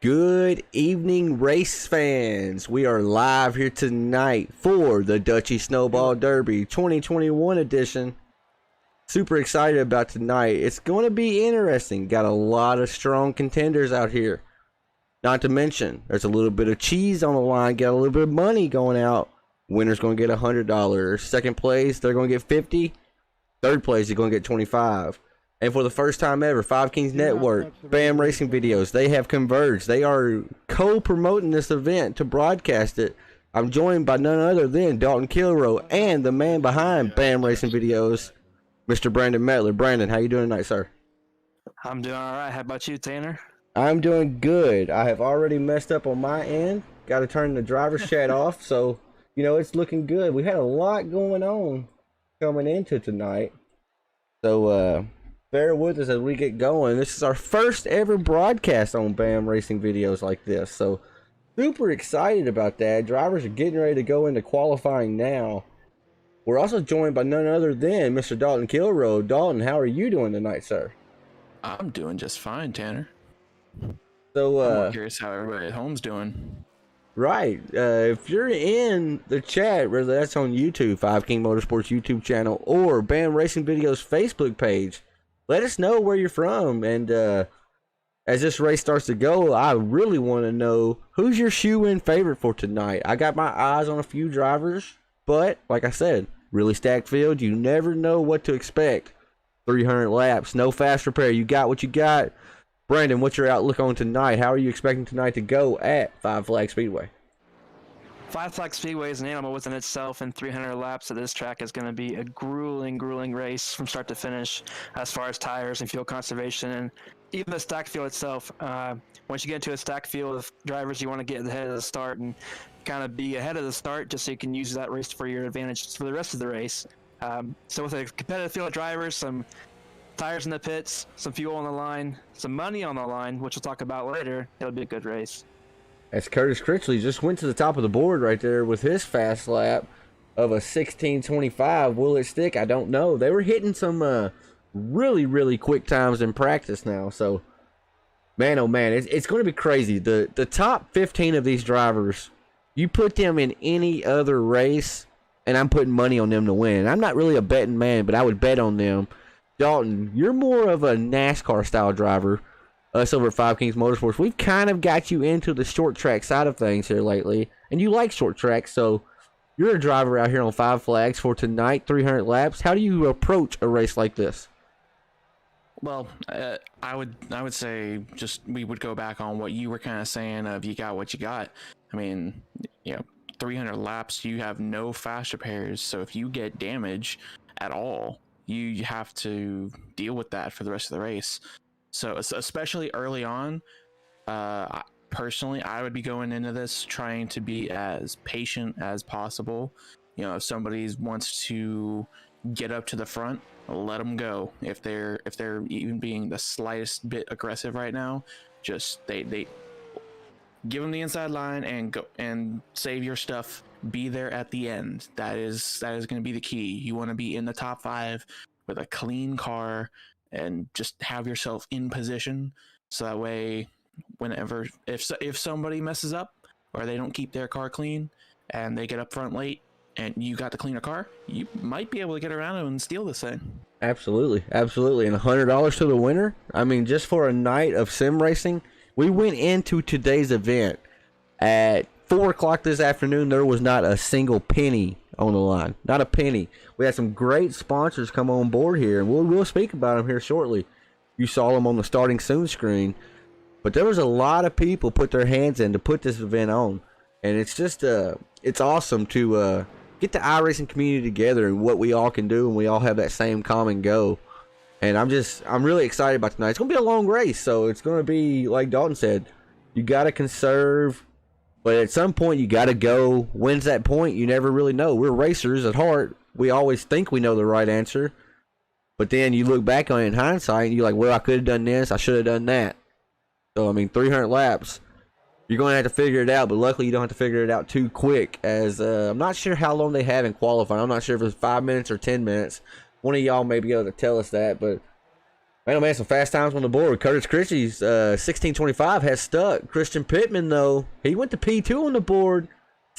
Good evening, race fans. We are live here tonight for the Dutchies Snowball Derby 2021 edition. Super excited about tonight. It's going to be interesting. Got a lot of strong contenders out here. Not to mention, there's a little bit of cheese on the line. Got a little bit of money going out. Winner's going to get $100. Second place, they're going to get $50. Third place, they're going to get $25. And for the first time ever, Five Kings Network, BAM Racing Videos, they have converged. They are co-promoting this event to broadcast it. I'm joined by none other than Dalton Kilroe and the man behind BAM Racing Videos, Mr. Brandon Metler. Brandon, how you doing tonight, sir? I'm doing all right. How about you, Tanner? I'm doing good. I have already messed up on my end. Got to turn the driver's chat off, so, you know, it's looking good. We had a lot going on coming into tonight. So, bear with us as we get going. This is our first ever broadcast on BAM Racing Videos like this, so super excited about that. Drivers are getting ready to go into qualifying now. We're also joined by none other than Mr. Dalton Kilroe. Dalton, how are you doing tonight, sir? I'm doing just fine, Tanner. So, I'm curious how everybody at home's doing. Right. If you're in the chat, whether that's on YouTube, Five King Motorsports YouTube channel, or BAM Racing Videos Facebook page, let us know where you're from. And as this race starts to go, I really want to know who's your shoe-in favorite for tonight. I got my eyes on a few drivers, but like I said, really stacked field. You never know what to expect. 300 laps, no fast repair. You got what you got. Brandon, what's your outlook on tonight? How are you expecting tonight to go at Five Flag Speedway? Five Flag Speedway is an animal within itself, and 300 laps at this track is going to be a grueling race from start to finish as far as tires and fuel conservation and even the stack field itself. Once you get into a stack field of drivers, you want to get ahead of the start and kind of be ahead of the start just so you can use that race for your advantage for the rest of the race. So with a competitive field of drivers, some tires in the pits, some fuel on the line, some money on the line, which we'll talk about later, it'll be a good race. As Curtis Critchley just went to the top of the board right there with his fast lap of a 16:25. Will it stick? I don't know. They were hitting some really quick times in practice now. So, man, oh man, it's going to be crazy. The top 15 of these drivers, you put them in any other race, and I'm putting money on them to win. I'm not really a betting man, but I would bet on them. Dalton, you're more of a NASCAR style driver. Us over at Five Kings Motorsports, we've kind of got you into the short track side of things here lately, and you like short tracks, so you're a driver out here on Five Flags for tonight, 300 laps. How do you approach a race like this? Well, I would say just we would go back on what you were kind of saying of you got what you got. I mean, 300 laps, you have no fast repairs, so if you get damage at all, you have to deal with that for the rest of the race. So especially early on, personally, I would be going into this trying to be as patient as possible. If somebody wants to get up to the front, let them go. If they're even being the slightest bit aggressive right now, just they give them the inside line and go and save your stuff. Be there at the end. That is going to be the key. You want to be in the top 5 with a clean car and just have yourself in position, so that way whenever if somebody messes up or they don't keep their car clean and they get up front late and you got the cleaner car, you might be able to get around them and steal this thing. Absolutely, and $100 to the winner. I mean, just for a night of sim racing. We went into today's event at 4 o'clock this afternoon. There was not a single penny on the line. Not a penny. We had some great sponsors come on board here, and we'll speak about them here shortly. You saw them on the starting soon screen. But there was a lot of people put their hands in to put this event on. And it's just, it's awesome to get the iRacing community together and what we all can do, and we all have that same common goal. And I'm really excited about tonight. It's going to be a long race, so it's going to be, like Dalton said, you got to conserve. But at some point, you got to go. When's that point? You never really know. We're racers at heart. We always think we know the right answer. But then you look back on it in hindsight, and you're like, well, I could have done this. I should have done that. So, I mean, 300 laps, you're going to have to figure it out. But luckily, you don't have to figure it out too quick. As I'm not sure how long they have in qualifying. I'm not sure if it's 5 minutes or 10 minutes. One of y'all may be able to tell us that. But Man, oh man, some fast times on the board. Curtis Christie's 16:25 has stuck. Christian Pittman, though, he went to P2 on the board.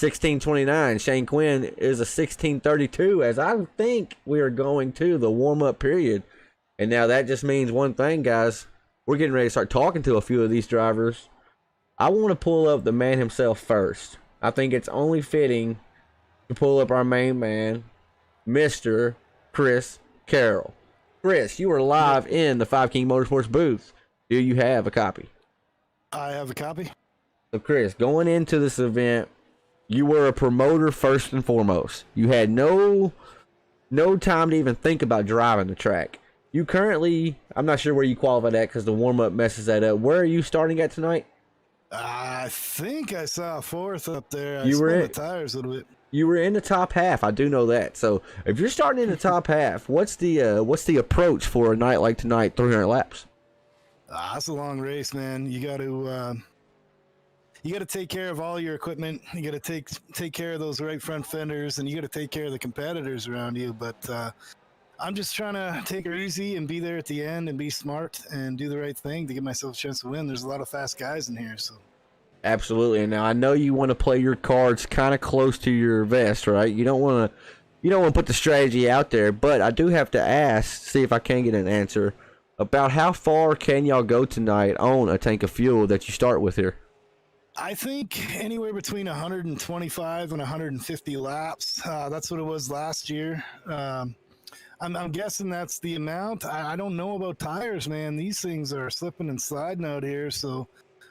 16:29. Shane Quinn is a 16:32 as I think we are going to the warm-up period. And now that just means one thing, guys. We're getting ready to start talking to a few of these drivers. I want to pull up the man himself first. I think it's only fitting to pull up our main man, Mr. Chris Carroll. Chris, you are live in the Five King Motorsports booth. Do you have a copy? I have a copy. So, Chris, going into this event, you were a promoter first and foremost. You had no time to even think about driving the track. You currently, I'm not sure where you qualified at because the warm-up messes that up. Where are you starting at tonight? I think I saw a fourth up there. You were spun in- the tires a little bit. You were in the top half. I do know that. So if you're starting in the top half, what's the approach for a night like tonight, 300 laps? That's a long race, man. You got to take care of all your equipment. You got to take care of those right front fenders, and you got to take care of the competitors around you. But I'm just trying to take it easy and be there at the end and be smart and do the right thing to give myself a chance to win. There's a lot of fast guys in here, so. Absolutely. And now I know you want to play your cards kind of close to your vest, right? You don't want to put the strategy out there, but I do have to ask, see if I can get an answer about how far can y'all go tonight on a tank of fuel that you start with here? I think anywhere between 125 and 150 laps. That's what it was last year. I'm guessing that's the amount. I don't know about tires, man. These things are slipping and sliding out here, so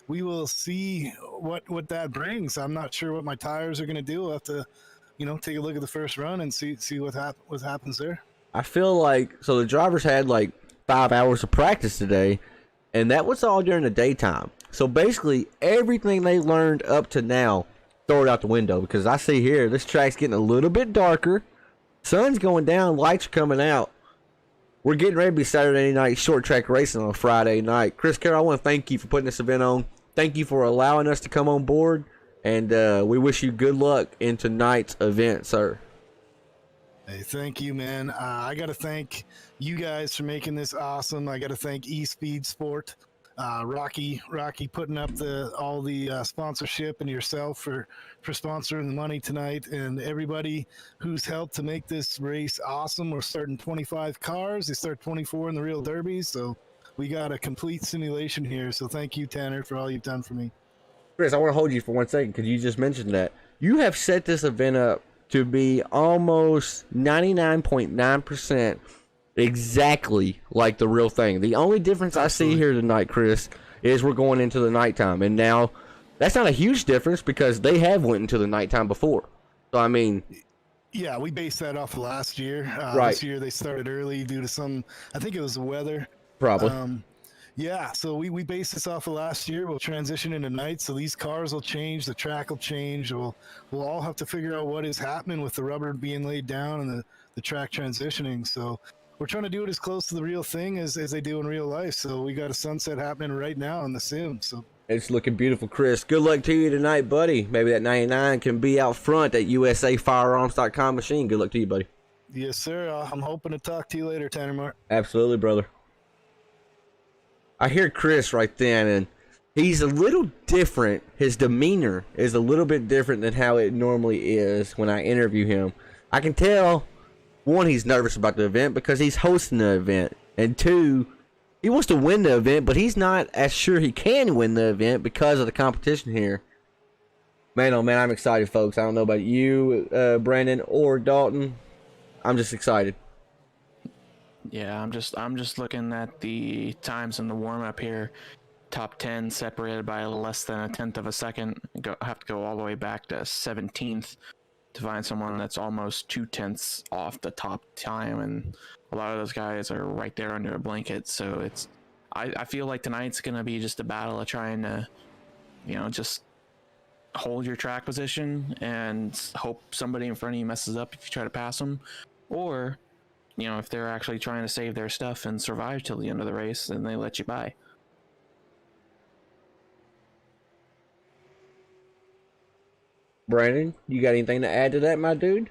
we will see what that brings. I'm not sure what my tires are going to do. I'll have to, take a look at the first run and see what happens there. I feel like, so the drivers had like 5 hours of practice today, and that was all during the daytime. So basically, everything they learned up to now, throw it out the window, because I see here, this track's getting a little bit darker. Sun's going down, lights are coming out. We're getting ready to be Saturday night short track racing on a Friday night. Chris Carroll, I want to thank you for putting this event on. Thank you for allowing us to come on board, and we wish you good luck in tonight's event, sir. Hey, thank you, man. I got to thank you guys for making this awesome. I got to thank eSpeed Sport, Rocky putting up all the sponsorship, and yourself for sponsoring the money tonight, and everybody who's helped to make this race awesome. We're starting 25 cars. They start 24 in the real derbies, so we got a complete simulation here. So thank you, Tanner, for all you've done for me. Chris, I want to hold you for 1 second because you just mentioned that. You have set this event up to be almost 99.9% exactly like the real thing. The only difference I see here tonight, Chris, is we're going into the nighttime. And now, that's not a huge difference because they have went into the nighttime before. So, I mean... Yeah, we based that off of last year. Right. This year they started early due to I think it was the weather. Probably. Yeah, so we based this off of last year. We'll transition into night, so these cars will change, the track will change. We'll all have to figure out what is happening with the rubber being laid down and the track transitioning. So we're trying to do it as close to the real thing as they do in real life. So we got a sunset happening right now in the sim. So It's looking beautiful, Chris. Good luck to you tonight, buddy. Maybe that 99 can be out front at USAFirearms.com machine. Good luck to you, buddy. yes, sir. I'm hoping to talk to you later, Tanner Mark. Absolutely, brother. I hear Chris right then, and he's a little different. His demeanor is a little bit different than how it normally is when I interview him. I can tell, one, he's nervous about the event because he's hosting the event, and two, he wants to win the event, but he's not as sure he can win the event because of the competition here. Man, oh man, I'm excited, folks. I don't know about you, Brandon or Dalton. I'm just excited. Yeah, I'm just looking at the times in the warm up here. Top 10 separated by less than a tenth of a second. Have to go all the way back to 17th to find someone that's almost 2/10 off the top time, and a lot of those guys are right there under a blanket. So it's, I feel like tonight's gonna be just a battle of trying to, just hold your track position and hope somebody in front of you messes up if you try to pass them, or if they're actually trying to save their stuff and survive till the end of the race, then they let you by. Brandon, you got anything to add to that, my dude?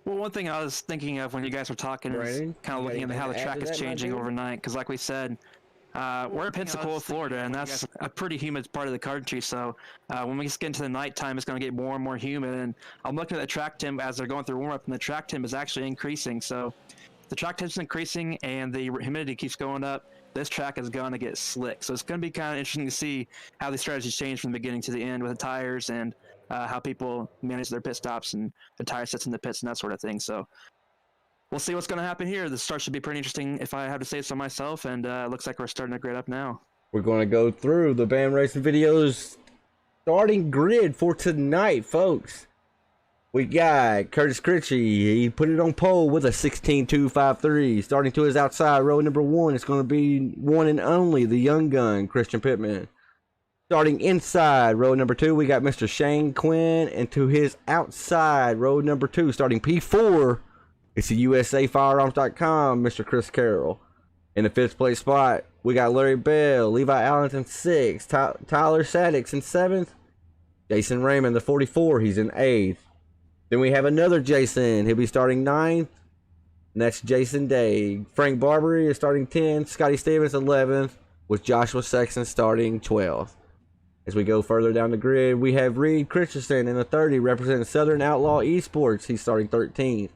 Well, one thing I was thinking of when you guys were talking Brandon, is kind you of looking got at how the anything to add track to is that, my changing dude? overnight. Because, like we said, we're in Pensacola, Florida, and that's a pretty humid part of the country. So when we get into the nighttime, it's going to get more and more humid. And I'm looking at the track temp as they're going through warm up, and the track temp is actually increasing. So the track temp's increasing, and the humidity keeps going up. This track is going to get slick. So it's going to be kind of interesting to see how the strategies change from the beginning to the end with the tires and how people manage their pit stops and the tire sets in the pits and that sort of thing. So we'll see what's going to happen here. The start should be pretty interesting if I have to say so myself, and it looks like we're starting to grid up now. We're going to go through the BAM Racing videos starting grid for tonight, folks. We got Curtis Critchie. He put it on pole with a 16.253. Starting to his outside, row number 1, it's going to be one and only the young gun, Christian Pittman. Starting inside, row number 2, we got Mr. Shane Quinn. And to his outside, row number 2, starting P4, it's the USAFirearms.com, Mr. Chris Carroll. In the 5th place spot, we got Larry Bell, Levi Allen in 6th, Tyler Sadix in 7th, Jason Raymond, the 44, he's in 8th. Then we have another Jason. He'll be starting 9th. And that's Jason Day. Frank Barbary is starting 10th. Scotty Stevens 11th. With Joshua Sexton starting 12th. As we go further down the grid, we have Reed Christensen in the 30 representing Southern Outlaw Esports. He's starting 13th.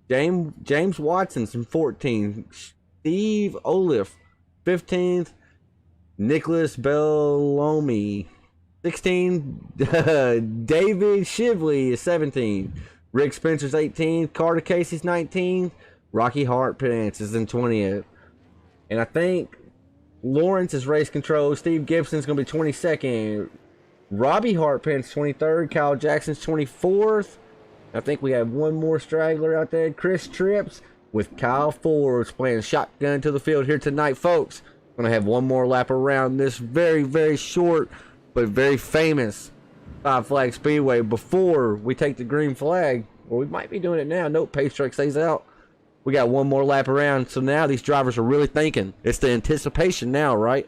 James Watson's in 14th. Steve Olive 15th. Nicholas Bellomi 16, David Shively is 17, Rick Spencer's 18th, Carter Casey's 19th, Rocky Hartpence is in 20th, and I think Lawrence is race control. Steve Gibson's going to be 22nd, Robbie Hartpence 23rd, Kyle Jackson's 24th. I think we have one more straggler out there, Chris Trips with Kyle Forbes playing shotgun to the field here tonight, folks. Going to have one more lap around this very, very short but very famous Five Flag Speedway before we take the green flag. Well, we might be doing it now. Nope, pace truck stays out. We got one more lap around, so now these drivers are really thinking. It's the anticipation now, right?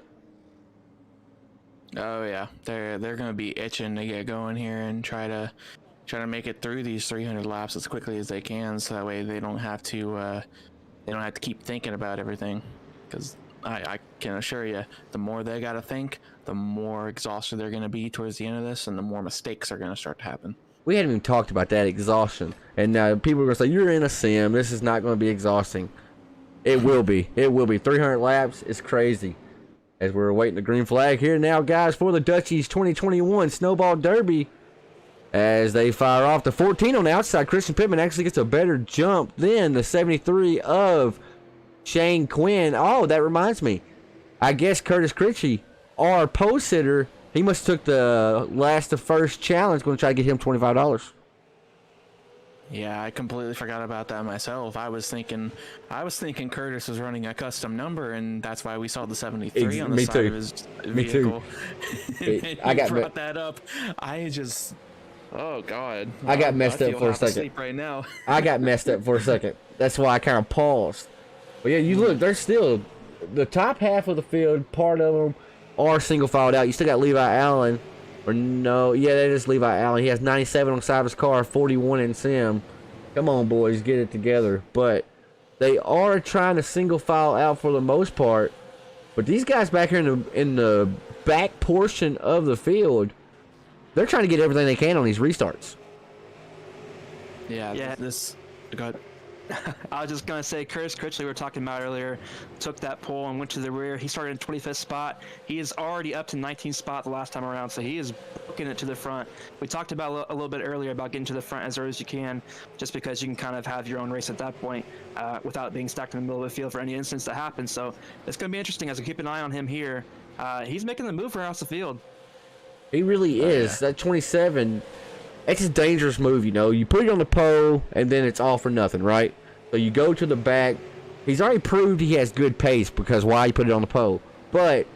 Oh yeah, they're going to be itching to get going here and try to make it through these 300 laps as quickly as they can, so that way they don't have to keep thinking about everything. Because I can assure you, the more they got to think, the more exhausted they're going to be towards the end of this, and the more mistakes are going to start to happen. We hadn't even talked about that exhaustion. And now people are going to say, you're in a sim. This is not going to be exhausting. It will be. It will be. 300 laps is crazy. As we're awaiting the green flag here now, guys, for the Dutchies 2021 Snowball Derby. As they fire off the 14 on the outside, Christian Pittman actually gets a better jump than the 73 of Shane Quinn. Oh, that reminds me. I guess Curtis Critchie, our post sitter, he must have took the last to first challenge. Going to try to get him $25. Yeah, I completely forgot about that myself. I was thinking Curtis was running a custom number, and that's why we saw the 73 on the Me side too. of his Me too. vehicle. I got brought that up. Oh God! I got messed I up feel for a half second. asleep right now. I got messed up for a second. That's why I kind of paused. But yeah, you look, there's still the top half of the field. Part of them are single filed out. You still got Levi Allen, or no? Yeah, that is Levi Allen. He has 97 on the side of his car, 41 in sim. Come on, boys, get it together. But they are trying to single file out for the most part. But these guys back here in the back portion of the field, they're trying to get everything they can on these restarts. Yeah. This. God. I was just going to say, Curtis Critchley, we were talking about earlier, took that pole and went to the rear. He started in 25th spot. He is already up to 19th spot the last time around, so he is booking it to the front. We talked about a little bit earlier about getting to the front as early as you can, just because you can kind of have your own race at that point without being stuck in the middle of the field for any instance that happens. So it's going to be interesting as we keep an eye on him here. He's making the move for across the field. He really is. That 27, it's a dangerous move, you know. You put it on the pole, and then it's all for nothing, right? So you go to the back. He's already proved he has good pace because why he put it on the pole. But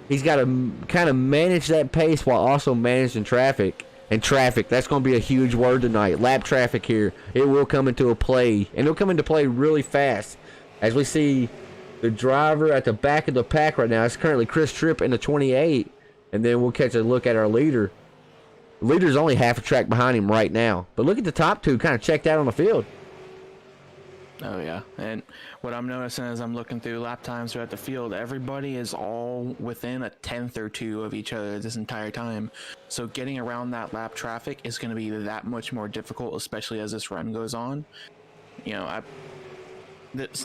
he's got to kind of manage that pace while also managing traffic. And traffic, that's going to be a huge word tonight. Lap traffic here. It will come into a play. And it'll come into play really fast. As we see the driver at the back of the pack right now. It's currently Chris Tripp in the 28. And then we'll catch a look at our leader. The leader's only half a track behind him right now. But look at the top two kind of checked out on the field. Oh yeah, and what I'm noticing as I'm looking through lap times throughout the field, everybody is all within a tenth or two of each other this entire time. So getting around that lap traffic is going to be that much more difficult, especially as this run goes on. You know,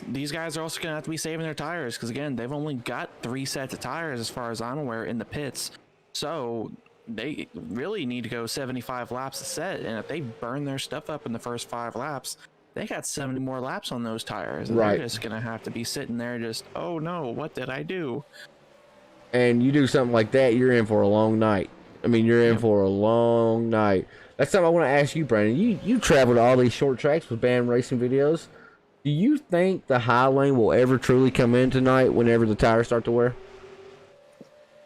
these guys are also going to have to be saving their tires because again, they've only got 3 sets of tires as far as I'm aware in the pits. So they really need to go 75 laps a set, and if they burn their stuff up in the first 5 laps, they got 70 more laps on those tires. And Right. They're just gonna have to be sitting there just, oh no, what did I do? And you do something like that, you're in for a long night. I mean, you're in for a long night. That's something I want to ask you, Brandon. You travel to all these short tracks with band racing videos. Do you think the high lane will ever truly come in tonight whenever the tires start to wear?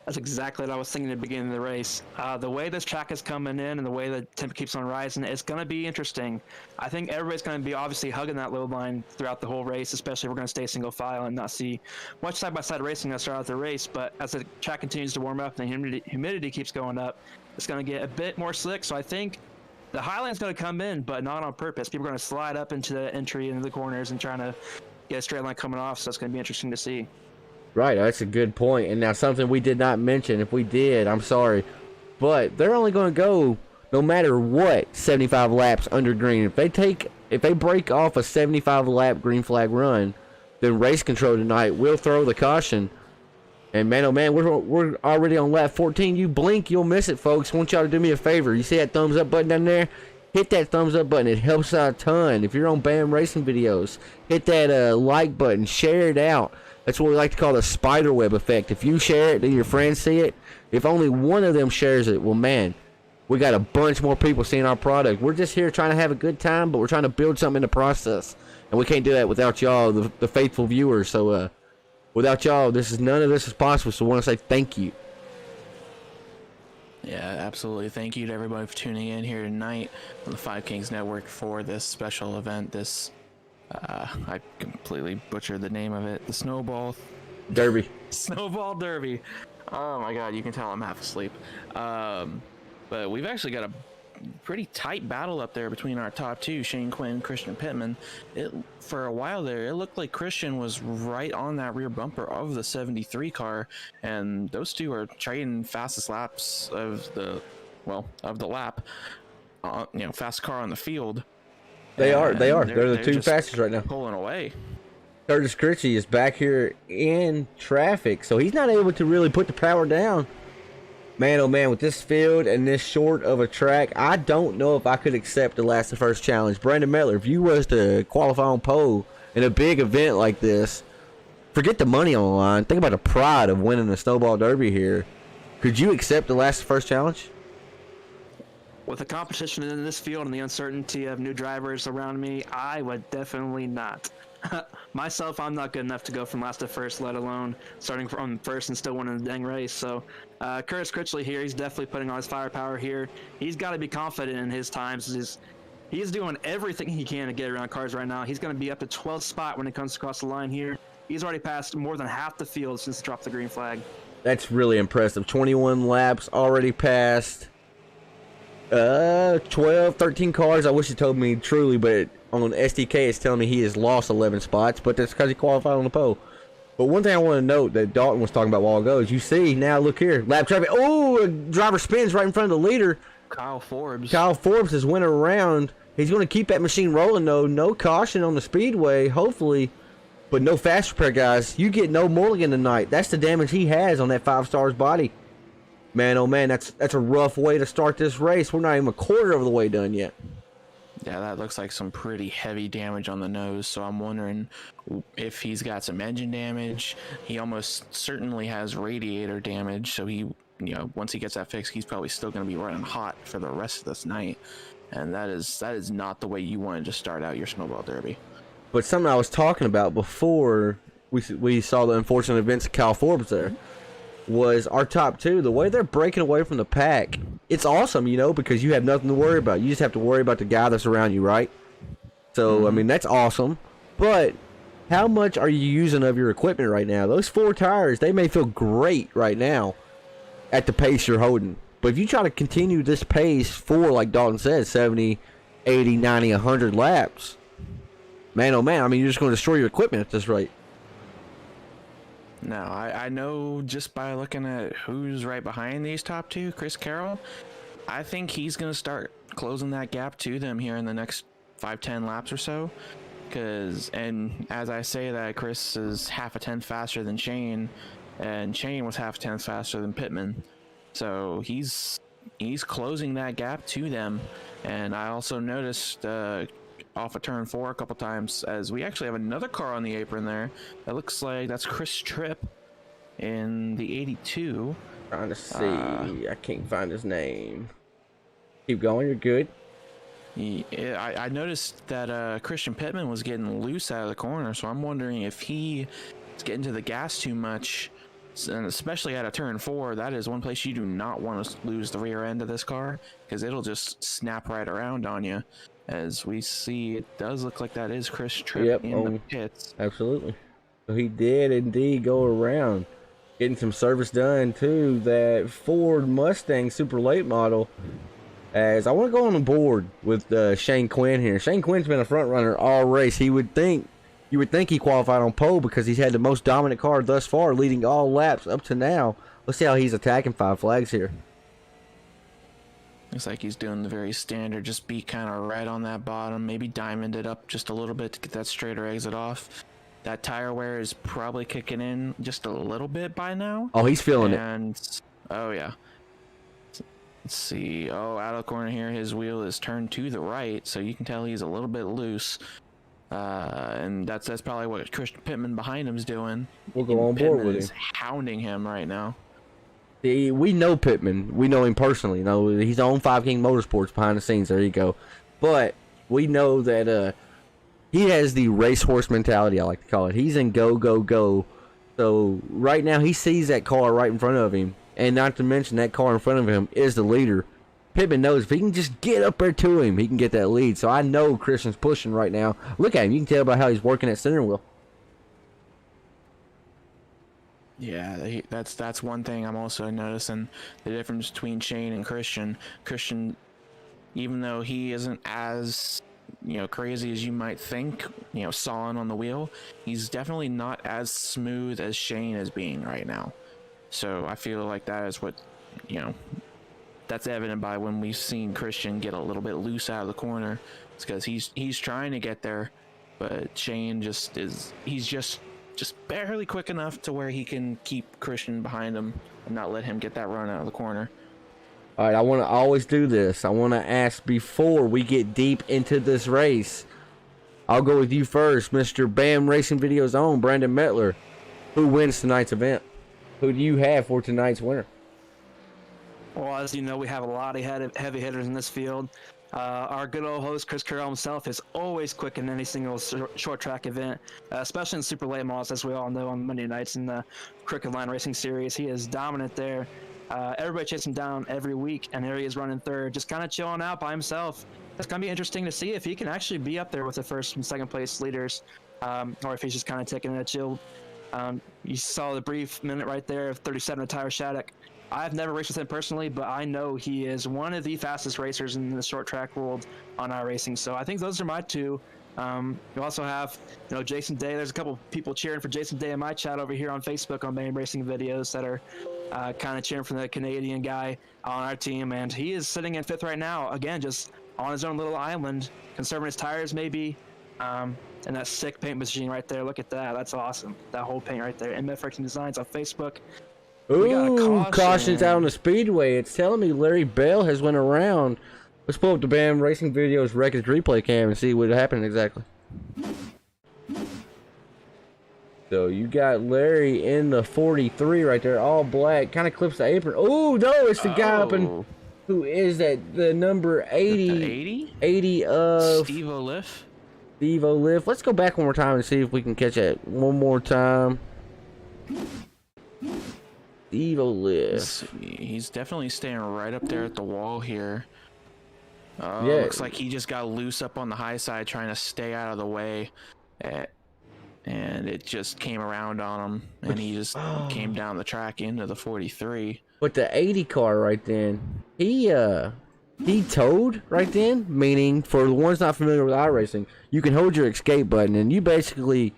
That's exactly what I was thinking at the beginning of the race. The way this track is coming in and the way the tempo keeps on rising, it's going to be interesting. I think everybody's going to be obviously hugging that low line throughout the whole race, especially if we're going to stay single file and not see much side-by-side racing to start out the race. But as the track continues to warm up and the humidity keeps going up, it's going to get a bit more slick. So I think the high line's going to come in, but not on purpose. People are going to slide up into the entry, into the corners, and trying to get a straight line coming off. So it's going to be interesting to see. Right, that's a good point. And now something we did not mention, if we did, I'm sorry, but they're only going to go, no matter what, 75 laps under green. If they break off a 75 lap green flag run, then race control tonight will throw the caution. And man, oh man, we're already on lap 14. You blink, you'll miss it, folks. I want y'all to do me a favor. You see that thumbs up button down there? Hit that thumbs up button. It helps out a ton. If you're on BAM Racing videos, hit that like button. Share it out. That's what we like to call the spider web effect. If you share it, then your friends see it. If only one of them shares it, well, man, we got a bunch more people seeing our product. We're just here trying to have a good time, but we're trying to build something in the process. And we can't do that without y'all, the faithful viewers. So, without y'all, none of this is possible. So I want to say thank you. Yeah, absolutely. Thank you to everybody for tuning in here tonight on the Five Kings Network for this special event. I completely butchered the name of it. The Snowball Derby. Snowball Derby. Oh my god, you can tell I'm half asleep. But we've actually got a pretty tight battle up there between our top two, Shane Quinn and Christian Pittman. For a while there, it looked like Christian was right on that rear bumper of the 73 car, and those two are trading fastest laps of the lap. Fast car on the field. They are. They're the two fastest right now. Pulling away. Curtis Critchie is back here in traffic, so he's not able to really put the power down. Man, oh man, with this field and this short of a track, I don't know if I could accept the last to first challenge. Brandon Mettler, if you was to qualify on pole in a big event like this, forget the money on the line. Think about the pride of winning the Snowball Derby here. Could you accept the last to first challenge? With the competition in this field and the uncertainty of new drivers around me, I would definitely not. Myself, I'm not good enough to go from last to first, let alone starting from first and still winning the dang race. So Curtis Critchley here, he's definitely putting on his firepower here. He's got to be confident in his times. He's doing everything he can to get around cars right now. He's going to be up to 12th spot when it comes across the line here. He's already passed more than half the field since he dropped the green flag. That's really impressive. 21 laps already passed. 12, 13 cars. I wish it told me truly, but on SDK it's telling me he has lost 11 spots, but that's because he qualified on the pole. But one thing I want to note that Dalton was talking about a while ago is you see, now look here, lap traffic. Oh, a driver spins right in front of the leader. Kyle Forbes has went around. He's going to keep that machine rolling, though. No caution on the speedway, hopefully, but no fast repair, guys. You get no mulligan tonight. That's the damage he has on that 5-star's body. Man, oh man, that's a rough way to start this race. We're not even a quarter of the way done yet. Yeah, that looks like some pretty heavy damage on the nose, so I'm wondering if he's got some engine damage. He almost certainly has radiator damage, so once he gets that fixed, he's probably still going to be running hot for the rest of this night. And that is not the way you wanted to start out your Snowball Derby. But something I was talking about before we saw the unfortunate events of Kyle Forbes there was our top two. The way they're breaking away from the pack, it's awesome, because you have nothing to worry about. You just have to worry about the guy that's around you, right? So, I mean, that's awesome. But how much are you using of your equipment right now? Those 4 tires, they may feel great right now at the pace you're holding. But if you try to continue this pace for, like Dalton said, 70, 80, 90, 100 laps, man, oh man, I mean, you're just going to destroy your equipment at this rate. No, I know just by looking at who's right behind these top two, Chris Carroll, I think he's going to start closing that gap to them here in the next 5-10 laps or so. And as I say that, Chris is half a tenth faster than Shane, and Shane was half a tenth faster than Pittman. So he's closing that gap to them. And I also noticed off of turn 4 a couple times, as we actually have another car on the apron there. That looks like that's Chris Tripp in the 82. Trying to see. I can't find his name. Keep going, you're good. I noticed that Christian Pittman was getting loose out of the corner, so I'm wondering if he is getting to the gas too much, and especially out of turn 4. That is one place you do not want to lose the rear end of this car, because it'll just snap right around on you. As we see, it does look like that is Chris Tripp in the pits. Absolutely. So he did indeed go around, getting some service done to that Ford Mustang super late model. As I want to go on the board with Shane Quinn here. Shane Quinn's been a front runner all race. You would think he qualified on pole because he's had the most dominant car thus far, leading all laps up to now. Let's see how he's attacking 5 flags here. Looks like he's doing the very standard, just be kind of right on that bottom, maybe diamond it up just a little bit to get that straighter exit off. That tire wear is probably kicking in just a little bit by now. Oh, he's feeling it. Oh yeah. Let's see. Oh, out of the corner here, his wheel is turned to the right, so you can tell he's a little bit loose. And that's probably what Christian Pittman behind him is doing. We'll go on board with him. Is hounding him right now. See, we know Pittman. We know him personally. You know, he's on 5 King Motorsports behind the scenes. There you go. But we know that he has the racehorse mentality, I like to call it. He's in go, go, go. So right now he sees that car right in front of him. And not to mention that car in front of him is the leader. Pittman knows if he can just get up there to him, he can get that lead. So I know Christian's pushing right now. Look at him. You can tell by how he's working that steering wheel. Yeah, that's one thing I'm also noticing, the difference between Shane and Christian. Christian, even though he isn't as, crazy as you might think, sawing on the wheel, he's definitely not as smooth as Shane is being right now. So I feel like that is what, that's evident by when we've seen Christian get a little bit loose out of the corner. It's because he's trying to get there, but Shane he's just barely quick enough to where he can keep Christian behind him and not let him get that run out of the corner. All right, I want to always do this. I want to ask before we get deep into this race. I'll go with you first, Mr. Bam Racing Video's own Brandon Mettler. Who wins tonight's event? Who do you have for tonight's winner? Well, as you know, we have a lot of heavy hitters in this field. Our good old host, Chris Carroll himself, is always quick in any single short track event, especially in super late models, as we all know on Monday nights in the Crooked Line Racing Series. He is dominant there. Everybody chases him down every week, and there he is running third, just kind of chilling out by himself. It's going to be interesting to see if he can actually be up there with the first and second place leaders, or if he's just kind of taking a chill. You saw the brief minute right there of 37 of Tyler Shattuck. I've never raced with him personally, but I know he is one of the fastest racers in the short track world on iRacing. So I think those are my two. You also have, Jason Day. There's a couple people cheering for Jason Day in my chat over here on Facebook on Bam Racing Videos that are kind of cheering for the Canadian guy on our team. And he is sitting in 5th right now, again, just on his own little island, conserving his tires maybe. And that sick paint machine right there. Look at that. That's awesome. That whole paint right there. MF Racing Designs on Facebook. Ooh, caution's out on the speedway. It's telling me Larry Bell has went around. Let's pull up the Bam Racing Videos records replay cam and see what happened exactly. So you got Larry in the 43 right there, all black, kind of clips the apron. Oh no, it's the guy up in, who is that? The number 80. The 80? 80 of Steve O'Liff. Steve O'Liff. Let's go back one more time and see if we can catch it one more time. Steve O'Liff. He's definitely staying right up there at the wall here. Yeah. Looks like he just got loose up on the high side trying to stay out of the way. And it just came around on him. And he just came down the track into the 43. But the 80 car right then, he he towed right then, meaning for the ones not familiar with iRacing, you can hold your escape button and you basically,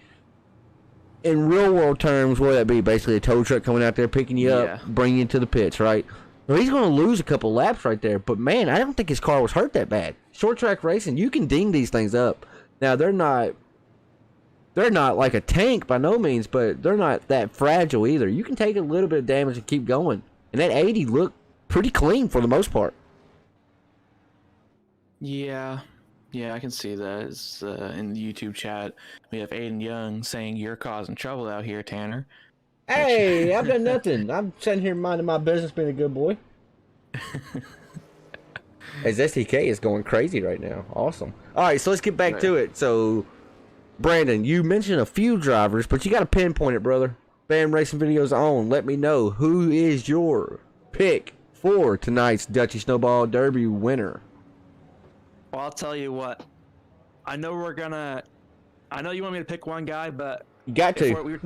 in real world terms, what would that be? Basically a tow truck coming out there picking you up, bringing you to the pits, right? Well, he's going to lose a couple laps right there, but man, I don't think his car was hurt that bad. Short track racing, you can ding these things up. Now they're not like a tank by no means, but they're not that fragile either. You can take a little bit of damage and keep going. And that 80 looked pretty clean for the most part. Yeah, I can see that. It's, in the YouTube chat, we have Aiden Young saying you're causing trouble out here, Tanner. Hey, I've done nothing. I'm sitting here minding my business, being a good boy. As SDK is going crazy right now. Awesome. All right, so let's get back to it. So, Brandon, you mentioned a few drivers, but you got to pinpoint it, brother. Fan Racing Videos on. Let me know who is your pick for tonight's Dutchies Snowball Derby winner. Well, I'll tell you what. I know you want me to pick one guy, but You got to. we were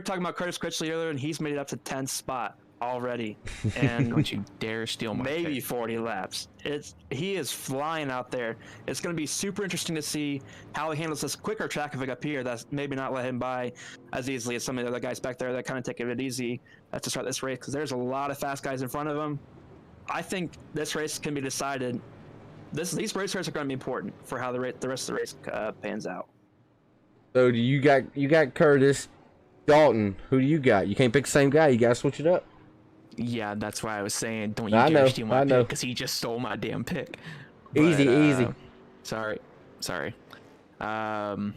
talking about Curtis Critchley earlier, and he's made it up to 10th spot already, and Don't you dare steal my maybe pick. 40 laps. He is flying out there. It's going to be super interesting to see how he handles this quicker traffic up here. That's maybe not let him by as easily as some of the other guys back there that kind of take it easy to start this race, because there's a lot of fast guys in front of him. I think this race can be decided. These race cars are going to be important for how the rest of the race pans out. So you got Curtis, Dalton. Who do you got? You can't pick the same guy. You got to switch it up. Yeah, that's why I was saying don't you I dare know, steal my I know. pick, because he just stole my damn pick. Easy. Sorry. I'm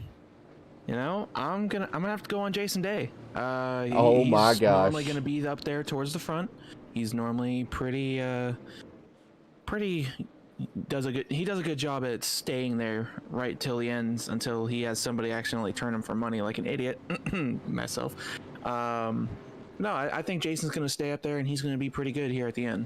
gonna have to go on Jason Day. Oh my He's gosh. normally gonna be up there towards the front. He's normally pretty does a good job at staying there right till the ends, until he has somebody accidentally turn him for money like an idiot. Myself. No, I think Jason's gonna stay up there, and he's gonna be pretty good here at the end.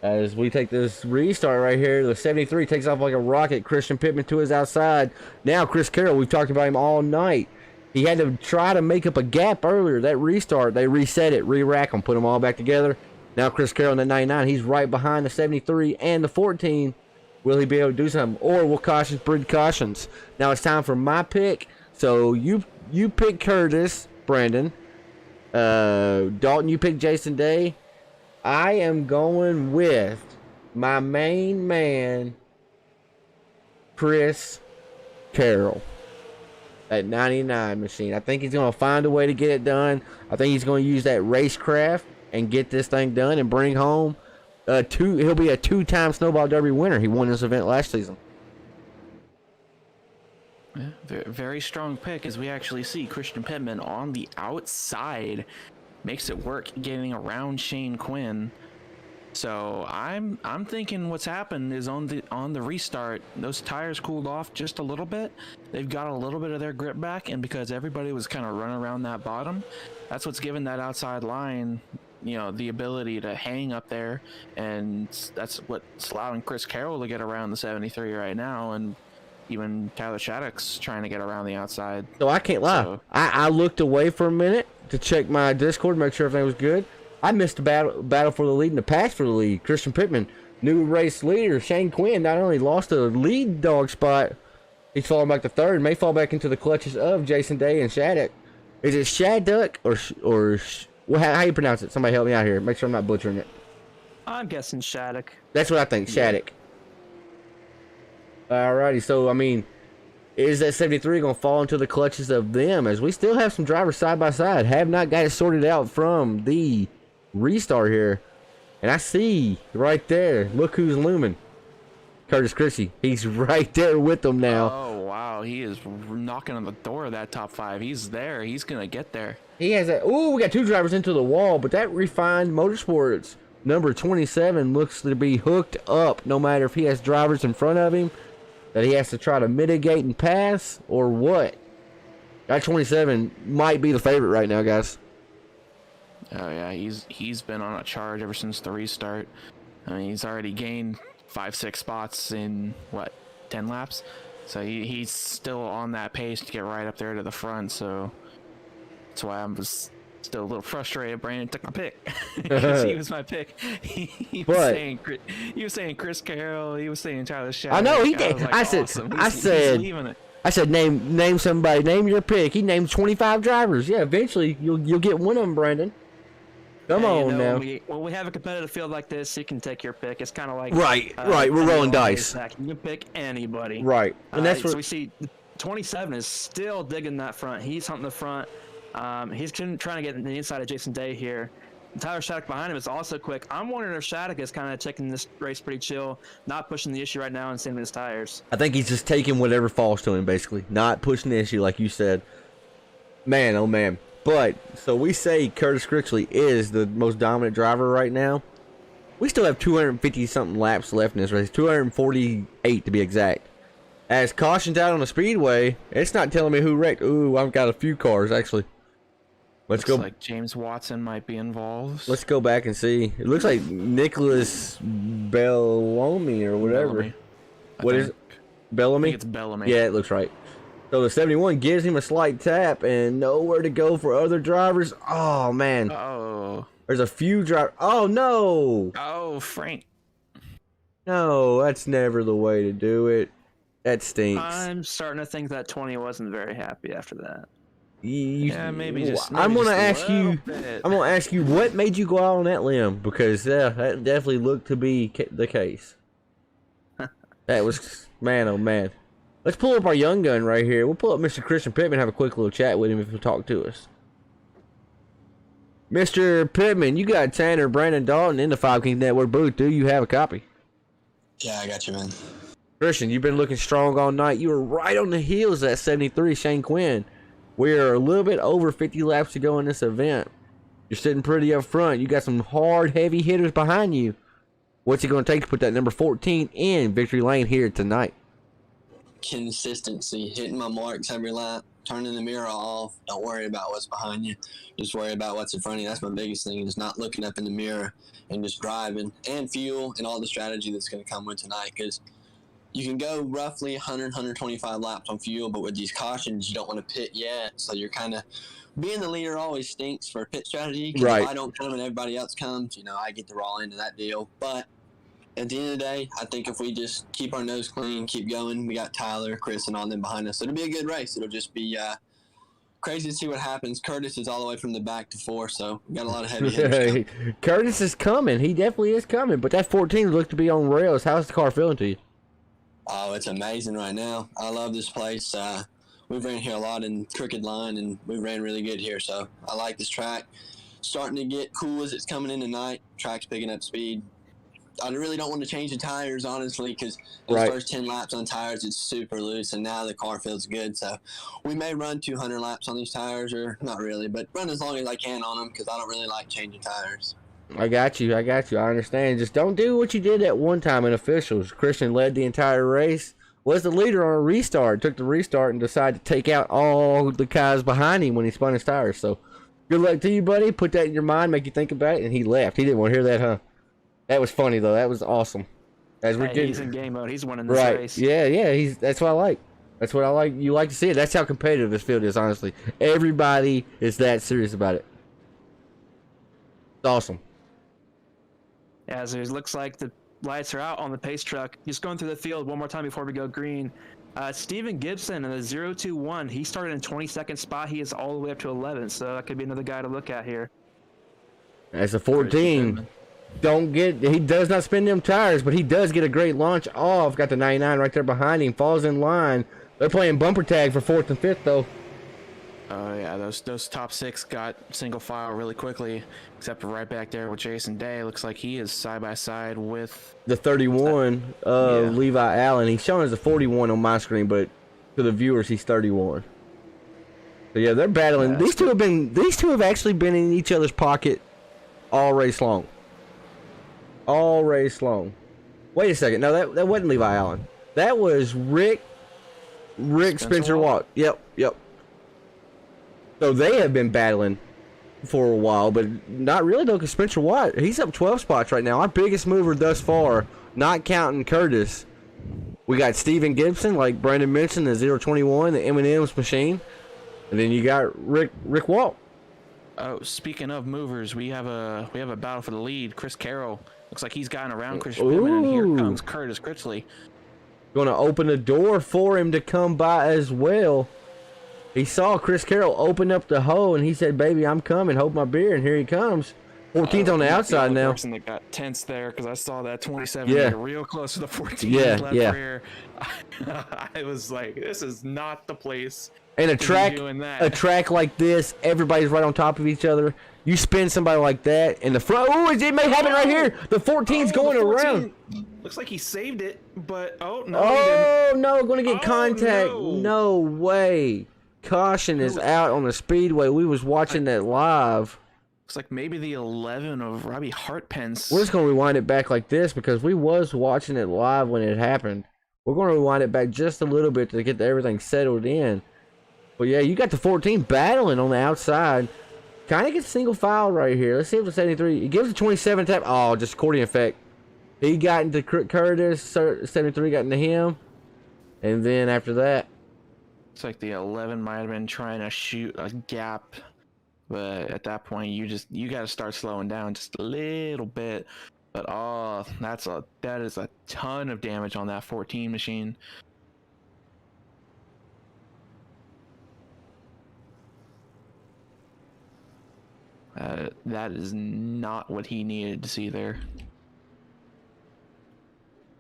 As we take this restart right here, the 73 takes off like a rocket. Christian Pittman to his outside. Now Chris Carroll, we've talked about him all night. He had to try to make up a gap earlier. That restart, they reset it, re-rack them, put them all back together. Now Chris Carroll in the 99, he's right behind the 73 and the 14. Will he be able to do something? Or will cautions breed cautions? Now it's time for my pick. So you pick Curtis, Brandon. Dalton, you pick Jason Day. I am going with my main man, Chris Carroll, at 99 machine. I think he's going to find a way to get it done. I think he's going to use that racecraft and get this thing done and bring home he'll be a 2-time Snowball Derby winner. He won this event last season. Yeah, very strong pick, as we actually see Christian Pittman on the outside makes it work getting around Shane Quinn. So I'm thinking what's happened is on the restart, those tires cooled off just a little bit. They've got a little bit of their grip back, and because everybody was kind of running around that bottom, that's what's given that outside line, the ability to hang up there, and that's what's allowing Chris Carroll to get around the 73 right now, and even Tyler Shattuck's trying to get around the outside. So I can't lie. So, I looked away for a minute to check my Discord, make sure everything was good. I missed the battle for the lead and the pass for the lead. Christian Pittman, new race leader, Shane Quinn, not only lost a lead dog spot, he's falling back to third, may fall back into the clutches of Jason Day and Shattuck. Is it Shattuck or how you pronounce it? Somebody help me out here. Make sure I'm not butchering it. I'm guessing Shattuck. That's what I think, Shattuck. Alrighty, so I mean, is that 73 going to fall into the clutches of them? As we still have some drivers side by side, have not got it sorted out from the restart here. And I see right there, look who's looming. Curtis Christie. He's right there with them now. Oh, wow. He is knocking on the door of that top 5. He's there. He's going to get there. He has that. Ooh, we got 2 drivers into the wall, but that refined Motorsports number 27 looks to be hooked up, no matter if he has drivers in front of him that he has to try to mitigate and pass or what. That 27 might be the favorite right now, guys. Oh yeah, he's been on a charge ever since the restart. I mean, he's already gained 5-6 spots in 10 laps. So he's still on that pace to get right up there to the front. So that's why Still a little frustrated. Brandon took my pick because he was my pick. He was But- saying Chris Carroll. He was saying Tyler Shattuck. I know he was did. like, I said, awesome. I He's said, leaving it. I said, name somebody. Name your pick. He named 25 drivers. Yeah, eventually you'll get one of them, Brandon. Come Hey, on you know, now. when we have a competitive field like this, you can take your pick. It's kind of like Right. We're rolling dice. You can pick anybody. Right, and that's So what. we see 27 is still digging that front. He's hunting the front. He's trying to get the inside of Jason Day here. Tyler Shattuck behind him is also quick. I'm wondering if Shattuck is kind of taking this race pretty chill, not pushing the issue right now and saving his tires. I think he's just taking whatever falls to him, basically, not pushing the issue like you said. Man, oh man. But so we say Curtis Crixley is the most dominant driver right now. We still have 250 something laps left in this race, 248 to be exact. As cautioned out on the speedway, it's not telling me who wrecked. Ooh, I've got a few cars actually. Let's Looks go. like James Watson might be involved. Let's go back and see. It looks like Nicholas Bellamy or whatever. Bellamy. What is it? Bellamy? I think it's Bellamy. Yeah, it looks right. So the 71 gives him a slight tap and nowhere to go for other drivers. Oh man, Oh. there's a few drivers. Oh no, Oh, Frank. no, that's never the way to do it. That stinks. I'm starting to think that 20 wasn't very happy after that. Yeah, maybe just. I'm maybe gonna just ask a you. little bit. I'm gonna ask you what made you go out on that limb, because that definitely looked to be the case. That was, man, oh man. Let's pull up our young gun right here. We'll pull up Mr. Christian Pittman, have a quick little chat with him if he'll talk to us. Mr. Pittman, you got Tanner Brandon Dalton in the Five Kings Network booth. Do you have a copy? Yeah, I got you, man. Christian, you've been looking strong all night. You were right on the heels of that 73 Shane Quinn. We are a little bit over 50 laps to go in this event. You're sitting pretty up front. You got some hard, heavy hitters behind you. What's it going to take to put that number 14 in victory lane here tonight? Consistency, hitting my marks every lap, turning the mirror off. Don't worry about what's behind you. Just worry about what's in front of you. That's my biggest thing, is not looking up in the mirror and just driving, and fuel and all the strategy that's going to come with tonight, because you can go roughly 100, 125 laps on fuel, but with these cautions, you don't want to pit yet. So you're kind of, being the leader always stinks for pit strategy. Because Right. if I don't come and everybody else comes, I get the raw end of that deal. But at the end of the day, I think if we just keep our nose clean, keep going, we got Tyler, Chris, and all them behind us. So it'll be a good race. It'll just be crazy to see what happens. Curtis is all the way from the back to 4, so we got a lot of heavy hitters coming. Curtis is coming. He definitely is coming. But that 14 looked to be on rails. How's the car feeling to you? Oh, it's amazing right now. I love this place. We've ran here a lot in Crooked Line, and we ran really good here. So I like this track. Starting to get cool as it's coming in tonight. Track's picking up speed. I really don't want to change the tires, honestly, because the Right. first 10 laps on tires, it's super loose, and now the car feels good. So we may run 200 laps on these tires, or not really, but run as long as I can on them, because I don't really like changing tires. I got you. I understand. Just don't do what you did at one time in officials. Christian led the entire race, was the leader on a restart, took the restart and decided to take out all the guys behind him when he spun his tires. So good luck to you, buddy. Put that in your mind, make you think about it, and he left. He didn't want to hear that, huh? That was funny, though. That was awesome. As we're Hey, getting, he's in game mode. He's winning this right. race. Yeah. That's what I like. That's what I like. You like to see it. That's how competitive this field is, honestly. Everybody is that serious about it. It's awesome. As it looks like the lights are out on the pace truck. Just going through the field one more time before we go green. Steven Gibson in the 021. He started in 22nd spot. He is all the way up to 11, so that could be another guy to look at here. As a 14, he does not spin them tires, but he does get a great launch off. Got the 99 right there behind him. Falls in line. They're playing bumper tag for 4th and 5th, though. Oh yeah, those top 6 got single file really quickly, except for right back there with Jason Day. Looks like he is side by side with The 31, Levi Allen. He's shown as a 41 on my screen, but to the viewers, he's 31. So yeah, they're battling. Yeah, These two have actually been in each other's pocket all race long. All race long. Wait a second. No, that wasn't Levi Allen. That was Rick Spencer Watt. Yep. So they have been battling for a while, but not really though, because Spencer Watt, he's up 12 spots right now. Our biggest mover thus far, not counting Curtis. We got Steven Gibson, like Brandon mentioned, the 021, the M&M's machine. And then you got Rick Watt. Oh, speaking of movers, we have a battle for the lead. Chris Carroll looks like he's gotten around Chris Pittman, and here comes Curtis Critchley. Going to open the door for him to come by as well. He saw Chris Carroll open up the hole, and he said, "Baby, I'm coming. Hold my beer." And here he comes. 14's on the outside now. Person that got tense there because I saw that 27 real close to the 14 left rear. I was like, this is not the place. And a track like this, everybody's right on top of each other. You spin somebody like that in the front. Oh, it may happen right here. The 14's going around. Looks like he saved it, but no, he no, going to get contact. No way. Caution is out on the speedway. We was watching that live. Looks like maybe the 11 of Robbie Hartpence. We're just going to rewind it back like this because we was watching it live when it happened. We're going to rewind it back just a little bit to get everything settled in. But yeah, you got the 14 battling on the outside. Kind of gets single file right here. Let's see if the 73. He gives the 27 tap. Oh, just accordion effect. He got into Curtis. 73 got into him. And then after that. It's like the 11 might have been trying to shoot a gap. But at that point, you got to start slowing down just a little bit. But that is a ton of damage on that 14 machine. That is not what he needed to see there.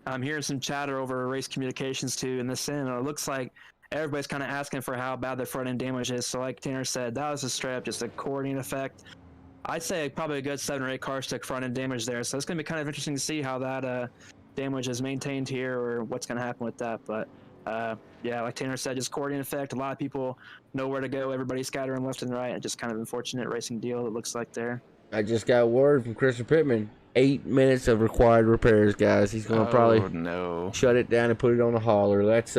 I'm hearing some chatter over race communications too in the sim. It looks like everybody's kind of asking for how bad the front end damage is. So like Tanner said, that was a straight up just a accordion effect. I'd say probably a good 7 or 8 car stick front end damage there. So it's going to be kind of interesting to see how that damage is maintained here or what's going to happen with that. But yeah, like Tanner said, just accordion effect. A lot of people know where to go. Everybody's scattering left and right. Just kind of unfortunate racing deal it looks like there. I just got word from Christopher Pittman. 8 minutes of required repairs, guys. He's going to probably shut it down and put it on a hauler. That's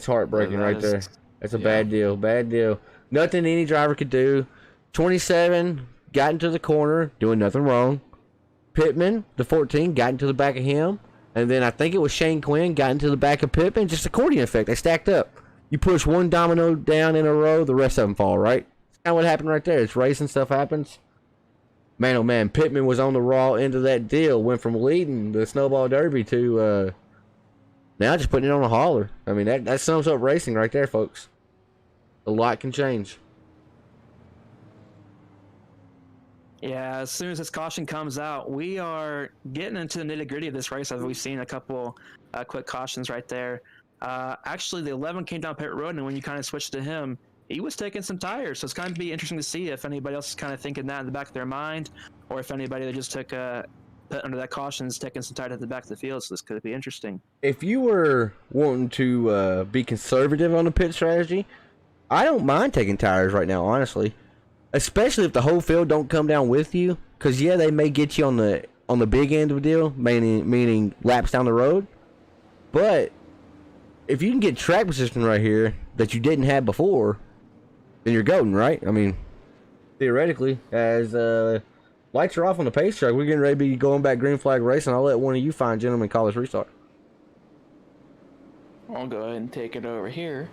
heartbreaking right there. That's a bad deal. Bad deal. Nothing any driver could do. 27 got into the corner, doing nothing wrong. Pittman, the 14, got into the back of him. And then I think it was Shane Quinn got into the back of Pittman. Just accordion effect. They stacked up. You push one domino down in a row, the rest of them fall, right? That's kind of what happened right there. It's racing stuff happens. Man, oh man, Pittman was on the raw end of that deal. Went from leading the Snowball Derby to now just putting it on a hauler. I mean, that sums up racing right there, folks. A lot can change. Yeah, as soon as this caution comes out, we are getting into the nitty-gritty of this race, as we've seen a couple quick cautions right there. Actually, the 11 came down pit road, and when you kind of switched to him, he was taking some tires. So it's going to be interesting to see if anybody else is kind of thinking that in the back of their mind, or if anybody that just took put under that caution is taking some tires at the back of the field. So this could be interesting. If you were wanting to be conservative on the pit strategy, I don't mind taking tires right now, honestly. Especially if the whole field don't come down with you, because yeah, they may get you on the big end of the deal, meaning laps down the road. But if you can get track position right here that you didn't have before, then you're golden, right? I mean, theoretically, as lights are off on the pace track, we're getting ready to be going back green flag racing. I'll let one of you fine gentlemen call this restart. I'll go ahead and take it over here.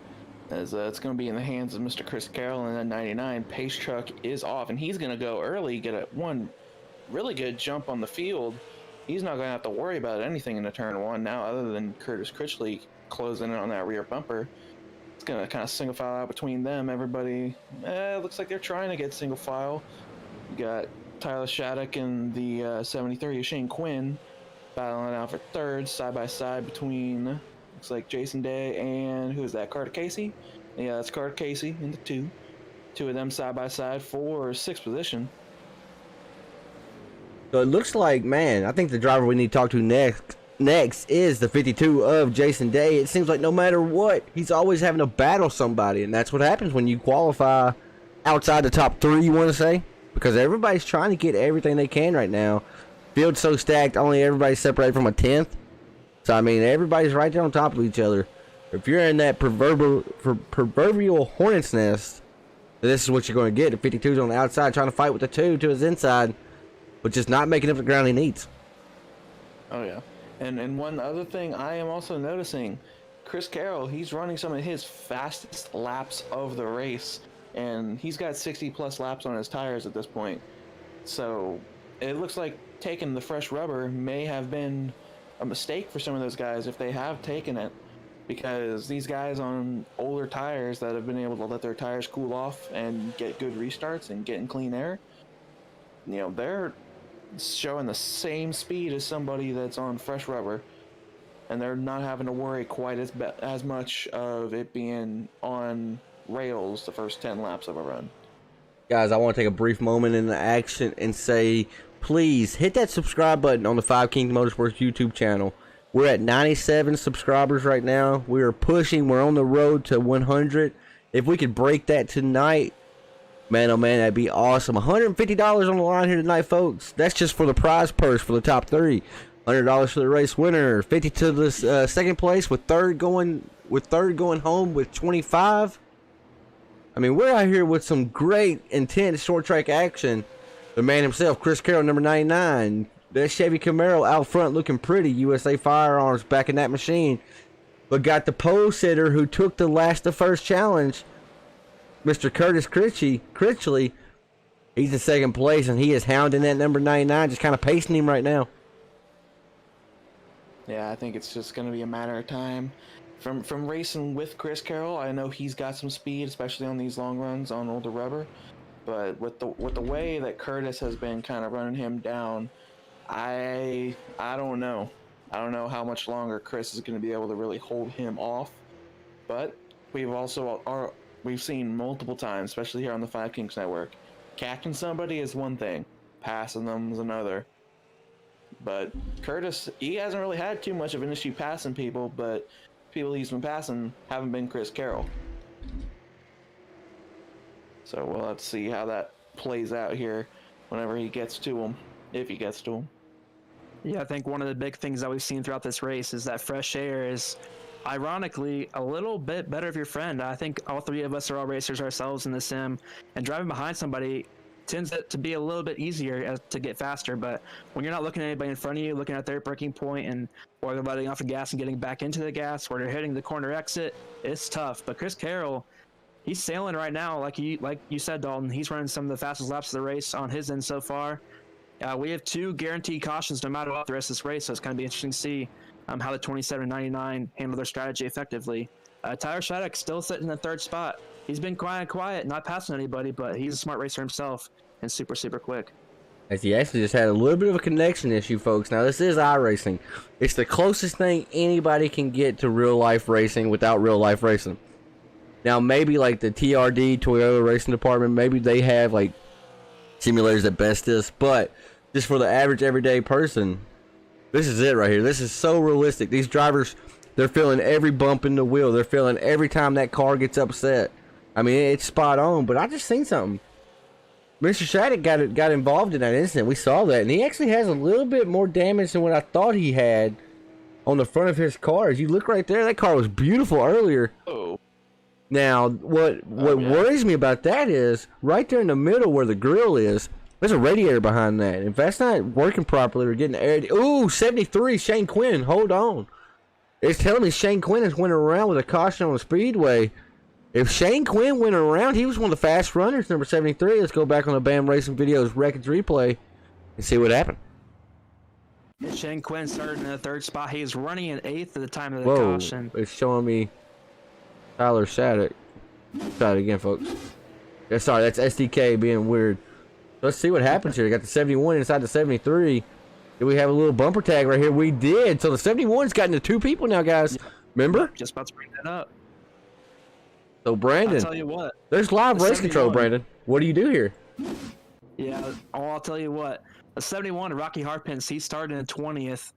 As it's going to be in the hands of Mr. Chris Carroll, and that 99 pace truck is off, and he's going to go early, get one really good jump on the field. He's not going to have to worry about anything in the turn one now, other than Curtis Critchley closing in on that rear bumper. It's going to kind of single file out between them. Everybody, looks like they're trying to get single file. You got Tyler Shattuck and the 73, Shane Quinn, battling out for third, side by side between. Looks like Jason Day and who is that? Carter Casey? Yeah, that's Carter Casey in the two. Two of them side by side for 6th position. So it looks like, man, I think the driver we need to talk to next is the 52 of Jason Day. It seems like no matter what, he's always having to battle somebody, and that's what happens when you qualify outside the top 3, you want to say? Because everybody's trying to get everything they can right now. Field's so stacked, only everybody's separated from a 10th. So, I mean, everybody's right there on top of each other. If you're in that proverbial hornet's nest, this is what you're going to get. The 52's on the outside trying to fight with the 2 to his inside, but just not making up the ground he needs. Oh, yeah. And one other thing I am also noticing, Chris Carroll, he's running some of his fastest laps of the race. and he's got 60 plus laps on his tires at this point. So it looks like taking the fresh rubber may have been a mistake for some of those guys if they have taken it, because these guys on older tires that have been able to let their tires cool off and get good restarts and get in clean air, you know, they're showing the same speed as somebody that's on fresh rubber, and they're not having to worry quite as much of it being on rails the first 10 laps of a run. Guys, I want to take a brief moment in the action and say, please hit that subscribe button on the Five Kings Motorsports YouTube channel. We're at 97 subscribers right now. We are pushing. We're on the road to 100. If we could break that tonight, man, oh man, that'd be awesome. $150 on the line here tonight, folks. That's just for the prize purse for the top three. $100 for the race winner. 50 to the second place, with third going home with 25. I mean, we're out here with some great, intense short track action. The man himself, Chris Carroll, number 99. That Chevy Camaro out front looking pretty. USA Firearms back in that machine. But got the pole sitter who took the last to first challenge, Mr. Curtis Critchley. He's in second place, and he is hounding that number 99, just kind of pacing him right now. Yeah, I think it's just going to be a matter of time. From racing with Chris Carroll, I know he's got some speed, especially on these long runs on older rubber. But with the way that Curtis has been kind of running him down, I don't know. I don't know how much longer Chris is going to be able to really hold him off. But we've seen multiple times, especially here on the Five Kings Network, catching somebody is one thing, passing them is another. But Curtis, he hasn't really had too much of an issue passing people, but people he's been passing haven't been Chris Carroll. So we'll have to see how that plays out here whenever he gets to him, if he gets to him. Yeah, I think one of the big things that we've seen throughout this race is that fresh air is, ironically, a little bit better of your friend. I think all three of us are all racers ourselves in the sim, and driving behind somebody tends to be a little bit easier to get faster. But when you're not looking at anybody in front of you, looking at their braking point, and or they're letting off the gas and getting back into the gas, or they're hitting the corner exit, it's tough. But Chris Carroll, he's sailing right now, like you said, Dalton. He's running some of the fastest laps of the race on his end so far. We have 2 guaranteed cautions no matter what the rest of this race, so it's going to be interesting to see how the 27.99 handle their strategy effectively. Tyler Shattuck still sitting in the 3rd spot. He's been quiet, not passing anybody, but he's a smart racer himself and super, super quick. As he actually just had a little bit of a connection issue, folks. Now, this is iRacing. It's the closest thing anybody can get to real-life racing without real-life racing. Now, maybe like the TRD, Toyota Racing Department, maybe they have like simulators that best this, but just for the average everyday person, this is it right here. This is so realistic. These drivers, they're feeling every bump in the wheel. They're feeling every time that car gets upset. I mean, it's spot on, but I just seen something. Mr. Shattuck got involved in that incident. We saw that, and he actually has a little bit more damage than what I thought he had on the front of his car. As you look right there, that car was beautiful earlier. Oh. Now, what worries me about that is, right there in the middle where the grill is, there's a radiator behind that. If that's not working properly or getting air... Ooh, 73, Shane Quinn, hold on. It's telling me Shane Quinn is winning around with a caution on the speedway. If Shane Quinn went around, he was one of the fast runners, number 73. Let's go back on the BAM Racing Videos records replay and see what happened. Shane Quinn started in the 3rd spot. He was running in 8th at the time of the Whoa, caution. it's showing me Tyler Shattuck. Try it again, folks. Yeah, sorry, that's SDK being weird. Let's see what happens here. We got the 71 inside the 73. Did we have a little bumper tag right here? We did. So the 71's gotten to 2 people now, guys. Remember? Just about to bring that up. So, Brandon, I'll tell you what. there's live the race control, 71. Brandon. What do you do here? Yeah, I'll tell you what. The 71, Rocky Harpins, he started in 20th,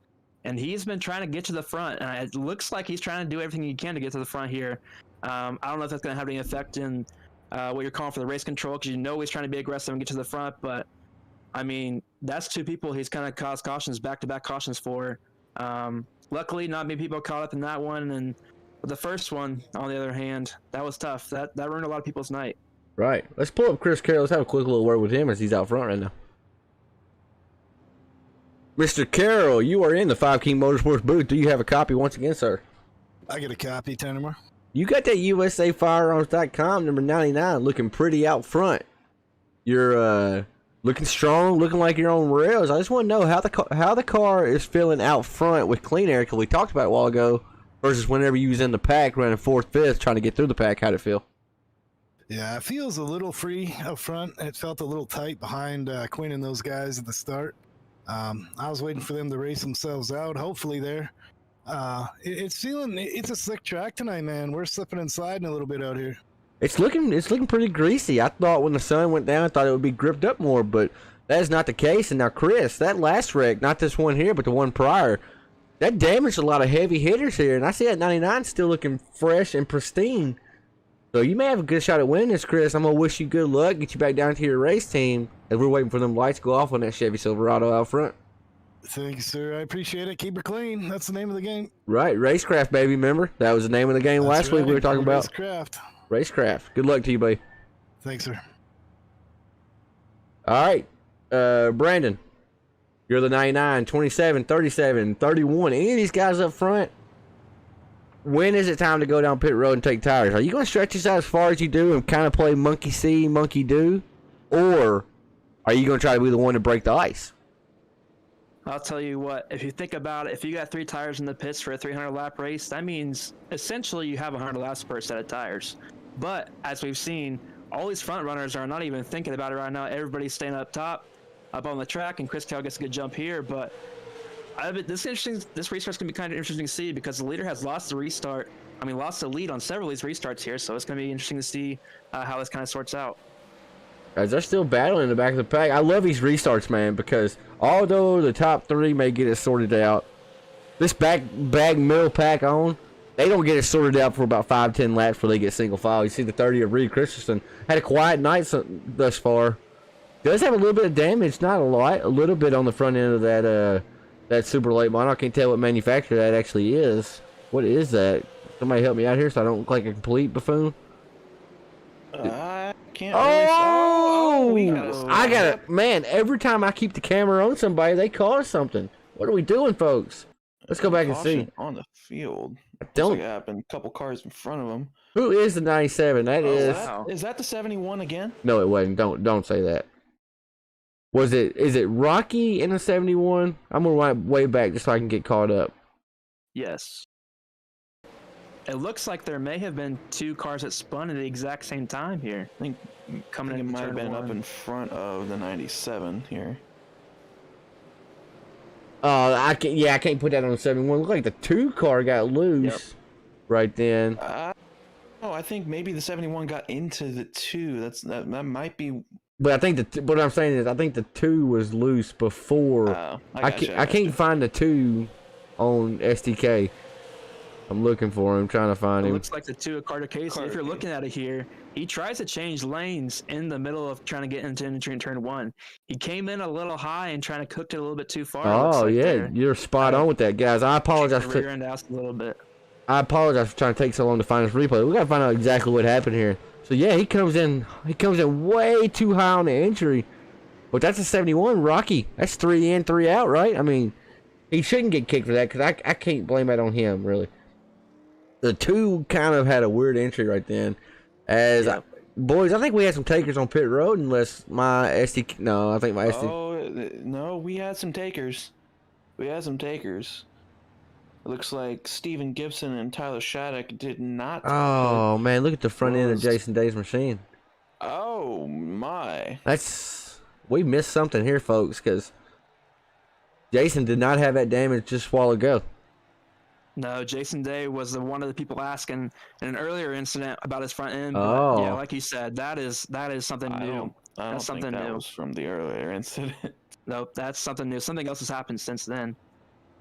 and he's been trying to get to the front. And it looks like he's trying to do everything he can to get to the front here. I don't know if that's going to have any effect in what you're calling for the race control, because you know he's trying to be aggressive and get to the front. But, I mean, that's 2 people he's kind of caused cautions, back-to-back cautions for. Luckily, not many people caught up in that one. And the first one, on the other hand, that was tough. That ruined a lot of people's night. Right. Let's pull up Chris Carroll. Let's have a quick little word with him as he's out front right now. Mr. Carroll, you are in the Five King Motorsports booth. Do you have a copy once again, sir? I get a copy, Tenema. You got that USAFirearms.com number 99 looking pretty out front. You're looking strong, looking like you're on rails. I just want to know how the car is feeling out front with clean air, because we talked about it a while ago, versus whenever you was in the pack running 4th, 5th, trying to get through the pack. How'd it feel? Yeah, it feels a little free up front. It felt a little tight behind Quinn and those guys at the start. I was waiting for them to race themselves out. Hopefully there. It's a slick track tonight, man. We're slipping and sliding a little bit out here. It's looking pretty greasy. I thought when the sun went down, I thought it would be gripped up more, but that is not the case. And now, Chris, that last wreck, not this one here, but the one prior, that damaged a lot of heavy hitters here. And I see that 99 still looking fresh and pristine. So you may have a good shot at winning this, Chris. I'm going to wish you good luck, get you back down to your race team as we're waiting for them lights to go off on that Chevy Silverado out front. Thank you, sir. I appreciate it. Keep her clean. That's the name of the game. Right, Racecraft, baby, remember? That was the name of the game last week we were talking about. Racecraft. Racecraft. Good luck to you, buddy. Thanks, sir. All right, Brandon, you're the 99, 27, 37, 31. Any of these guys up front, when is it time to go down pit road and take tires? Are you going to stretch this out as far as you do and kind of play monkey see, monkey do? Or are you going to try to be the one to break the ice? I'll tell you what, if you think about it, if you got 3 tires in the pits for a 300 lap race, that means essentially you have 100 laps per set of tires. But as we've seen, all these front runners are not even thinking about it right now. Everybody's staying up top, up on the track, and Chris Kell gets a good jump here. But this restart's gonna be kind of interesting to see, because the leader has lost the lead on several of these restarts here. So it's gonna be interesting to see how this kind of sorts out. Guys, they're still battling in the back of the pack. I love these restarts, man, because although the top 3 may get it sorted out, this bag middle pack on, they don't get it sorted out for about 5-10 laps before they get single file. You see the 30 of Reed Christensen. Had a quiet night thus far. Does have a little bit of damage, not a lot. A little bit on the front end of that super late model. I can't tell what manufacturer that actually is. What is that? Somebody help me out here so I don't look like a complete buffoon. I can't. I got it, man. Every time I keep the camera on somebody, they cause something. What are we doing, folks? Let's go back and see. On the field. Don't. Looks like it happened. A couple cars in front of them. Who is the 97? Is that the 71 again? No, it wasn't. Don't say that. Is it Rocky in the 71? I'm gonna wind way back just so I can get caught up. Yes. It looks like there may have been 2 cars that spun at the exact same time here. I think it might have been up in front of the 97 here. I can't put that on the 71. Look like the 2 car got loose right then. I think maybe the 71 got into the 2. That might be. But I think what I'm saying is I think the 2 was loose before. I can't find the 2 on SDK. I'm looking for him, trying to find him. It looks like the 2 of Carter Casey. If you're looking at it here, he tries to change lanes in the middle of trying to get into turn 1. He came in a little high and trying to cook it a little bit too far. Oh, yeah, you're spot on with that, guys. I apologize for rear end out a little bit. I apologize for trying to take so long to find this replay. We got to find out exactly what happened here. So yeah, he comes in way too high on the entry. But that's a 71, Rocky. That's 3 in, 3 out, right? I mean, he shouldn't get kicked for that, because I can't blame that on him, really. The 2 kind of had a weird entry right then. Boys, I think we had some takers on pit road, unless my SD. No, I think my SD. Oh no, we had some takers. It looks like Steven Gibson and Tyler Shattuck did not. Oh man, look at the front end of Jason Day's machine. Oh my! We missed something here, folks, because Jason did not have that damage just a while ago. No, Jason Day was one of the people asking in an earlier incident about his front end. Oh. Yeah, like you said, that is something new. That's something new. That was from the earlier incident. Nope, that's something new. Something else has happened since then.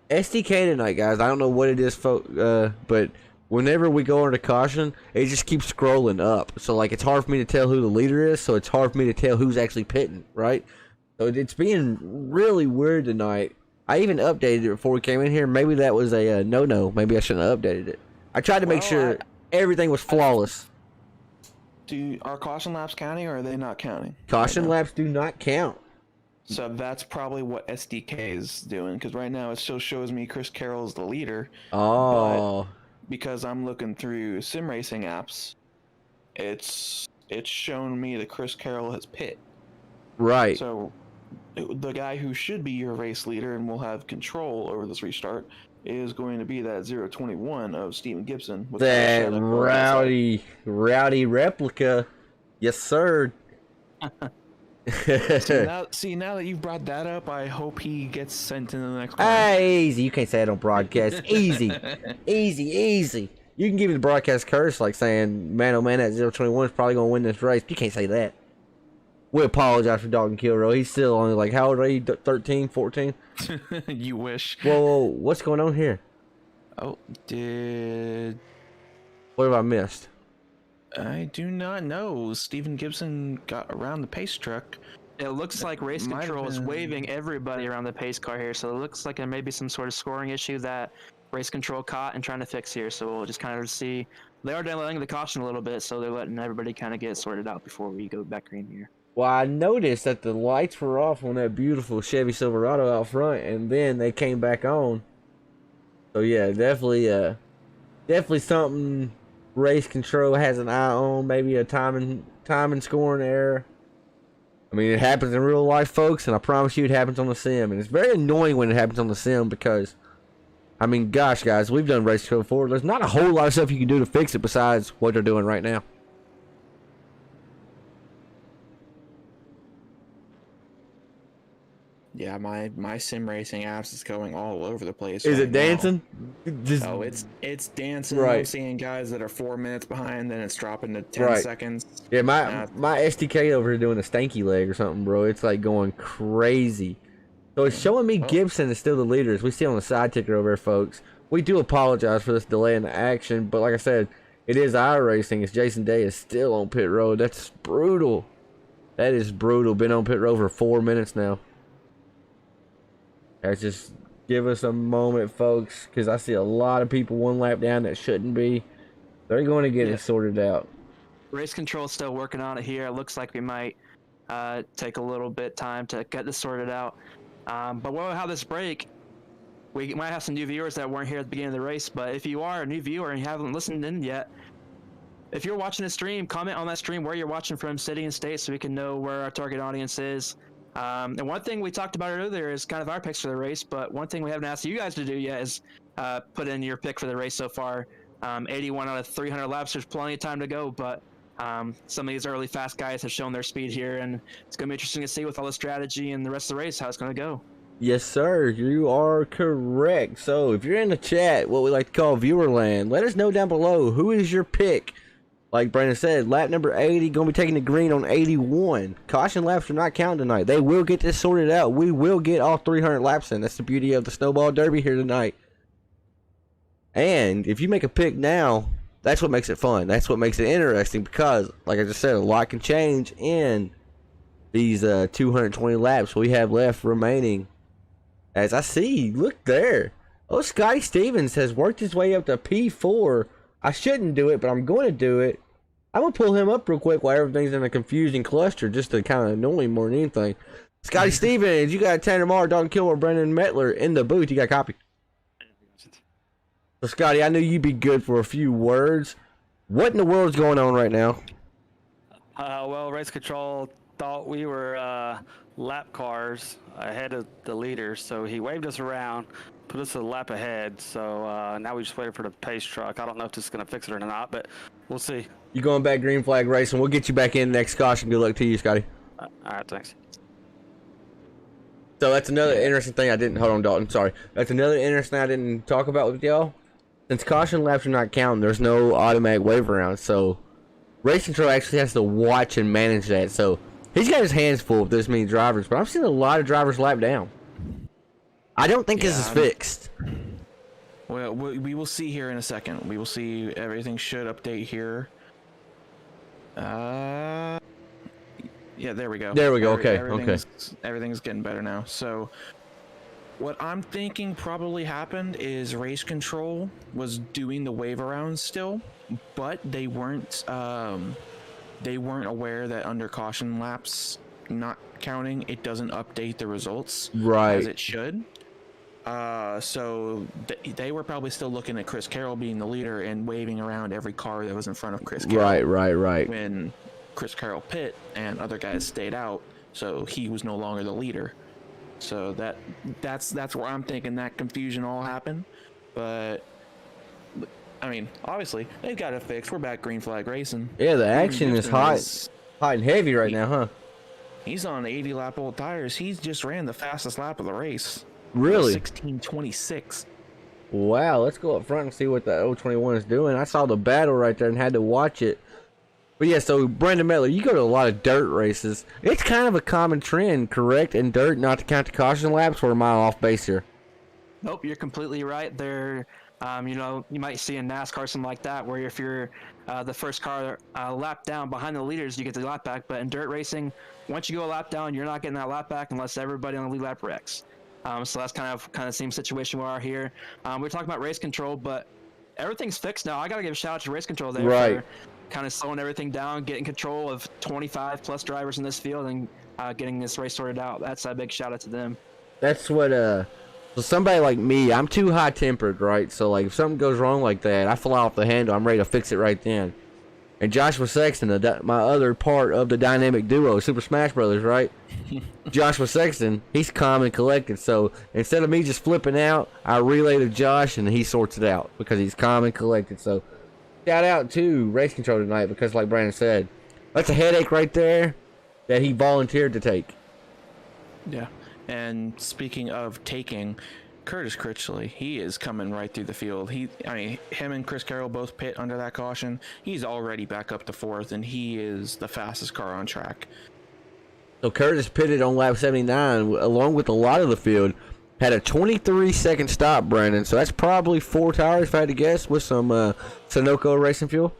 SDK tonight, guys. I don't know what it is, but whenever we go into caution, it just keeps scrolling up. So, like, it's hard for me to tell who the leader is, so it's hard for me to tell who's actually pitting, right? So it's being really weird tonight. I even updated it before we came in here. Maybe that was a no-no. Maybe I shouldn't have updated it. I tried to make sure everything was flawless. Are caution laps counting, or are they not counting? Caution laps do not count. So that's probably what SDK is doing, because right now it still shows me Chris Carroll is the leader. Oh. because I'm looking through sim racing apps, it's shown me that Chris Carroll has pit. Right. So the guy who should be your race leader and will have control over this restart is going to be that 021 of Steven Gibson. With That rowdy replica. Yes, sir. Now that you've brought that up, I hope he gets sent into the next one. Hey, easy. You can't say that on broadcast. Easy. Easy. You can give me the broadcast curse like saying, man, oh man, that 021 is probably going to win this race. You can't say that. We apologize for Dalton Kilroy. He's still only like, how old are you? 13, 14? You wish. Whoa, what's going on here? Oh, What have I missed? I do not know. Steven Gibson got around the pace truck. It looks like race Might have control is been- waving everybody around the pace car here, so it looks like there may be some sort of scoring issue that race control caught and trying to fix here. So we'll just kind of see. They are delaying the caution a little bit, so they're letting everybody kind of get sorted out before we go back green here. Well, I noticed that the lights were off on that beautiful Chevy Silverado out front, and then they came back on. So yeah, definitely something race control has an eye on. Maybe a timing scoring error. I mean, it happens in real life, folks, and I promise you, it happens on the sim. And it's very annoying when it happens on the sim because, I mean, gosh, guys, we've done race control before. There's not a whole lot of stuff you can do to fix it besides what they're doing right now. Yeah, my sim racing apps is going all over the place. Is right it dancing? Just, now. Oh, it's dancing. Right. I'm seeing guys that are 4 minutes behind, then it's dropping to 10 Right. seconds. yeah, my SDK over here doing a stanky leg or something, bro. It's like going crazy. So it's showing me Gibson is still the leader. As we see on the side ticker over here, folks. We do apologize for this delay in the action, but like I said, it is iRacing. It's Jason Day is still on pit road. That's brutal. That is brutal. Been on pit road for 4 minutes now. Guys, just give us a moment, folks, because I see a lot of people one lap down that shouldn't be. They're going to get it sorted out. Race control is still working on it here. It looks like we might take a little bit time to get this sorted out. But we'll have this break. We might have some new viewers that weren't here at the beginning of the race, but if you are a new viewer and you haven't listened in yet, if you're watching the stream, comment on that stream where you're watching from, city and state, so we can know where our target audience is. And one thing we talked about earlier is kind of our picks for the race, but one thing we haven't asked you guys to do yet is put in your pick for the race so far. 81 out of 300 laps, there's plenty of time to go, but some of these early fast guys have shown their speed here, and it's going to be interesting to see with all the strategy and the rest of the race how it's going to go. Yes, sir. You are correct. So if you're in the chat, what we like to call viewer land, let us know down below who is your pick. Like Brandon said, lap number 80, going to be taking the green on 81. Caution laps are not counting tonight. They will get this sorted out. We will get all 300 laps in. That's the beauty of the Snowball Derby here tonight. And if you make a pick now, that's what makes it fun. That's what makes it interesting because, like I just said, a lot can change in these 220 laps we have left remaining. As I see, look there. Oh, Scotty Stevens has worked his way up to P4. I shouldn't do it, but I'm going to do it. I'm going to pull him up real quick while everything's in a confusing cluster just to kind of annoy him more than anything. Scotty Stevens, you got Tanner Marr, Dalton Kilmer, Brendan Metler in the booth. You got a copy. So, Scotty, I knew you'd be good for a few words. What in the world is going on right now? Well, race control thought we were lap cars ahead of the leaders, so he waved us around, put us a lap ahead. So now we just waited for the pace truck. I don't know if this is going to fix it or not, but we'll see. You going back green flag racing. We'll get you back in next caution. Good luck to you, Scotty. All right, thanks. So that's another interesting thing I didn't... Hold on, Dalton. Sorry. That's another interesting thing I didn't talk about with y'all. Since caution laps are not counting, there's no automatic wave around. So race control actually has to watch and manage that. So he's got his hands full with this many drivers, but I'm seeing a lot of drivers lap down. I don't think this is fixed. Well, we will see here in a second. We will see. Everything should update here. Yeah, there we go. There we go. Okay, Everything's getting better now. So what I'm thinking probably happened is race control was doing the wave around still, but they weren't aware that under caution laps not counting, it doesn't update the results Right. as it should. So they were probably still looking at Chris Carroll being the leader and waving around every car that was in front of Chris Carroll. Right. When Chris Carroll pit and other guys stayed out, so he was no longer the leader. So that's where I'm thinking that confusion all happened. But I mean, obviously they've got it fixed. We're back green flag racing. Yeah, the action is hot and heavy right now, huh? He's on 80 lap old tires. He just ran the fastest lap of the race. Really? 16:26. Wow, let's go up front and see what the 021 is doing. I saw the battle right there and had to watch it. But yeah, so Brandon Mettler, you go to a lot of dirt races. It's kind of a common trend, correct, in dirt not to count the caution laps, or am I off base here? Nope, you're completely right. There, you might see in NASCAR something like that, where if you're the first car lap down behind the leaders, you get the lap back. But in dirt racing, once you go a lap down, you're not getting that lap back unless everybody on the lead lap wrecks. So that's kind of the same situation we are here. We're talking about race control, but everything's fixed now. I got to give a shout out to race control there for kind of slowing everything down, getting control of 25 plus drivers in this field, and getting this race sorted out. That's a big shout out to them. That's what so somebody like me, I'm too high tempered, right? So like if something goes wrong like that, I fly off the handle. I'm ready to fix it right then. And Joshua Sexton, my other part of the dynamic duo, Super Smash Brothers, right? Joshua Sexton, he's calm and collected. So instead of me just flipping out, I relay to Josh and he sorts it out because he's calm and collected. So shout out to Race Control tonight because, like Brandon said, that's a headache right there that he volunteered to take. Yeah. And speaking of taking, Curtis Critchley, he is coming right through the field. Him and Chris Carroll both pit under that caution. He's already back up to fourth, and he is the fastest car on track. So Curtis pitted on lap 79, along with a lot of the field. Had a 23-second stop, Brandon. So that's probably 4 tires, if I had to guess, with some Sunoco racing fuel.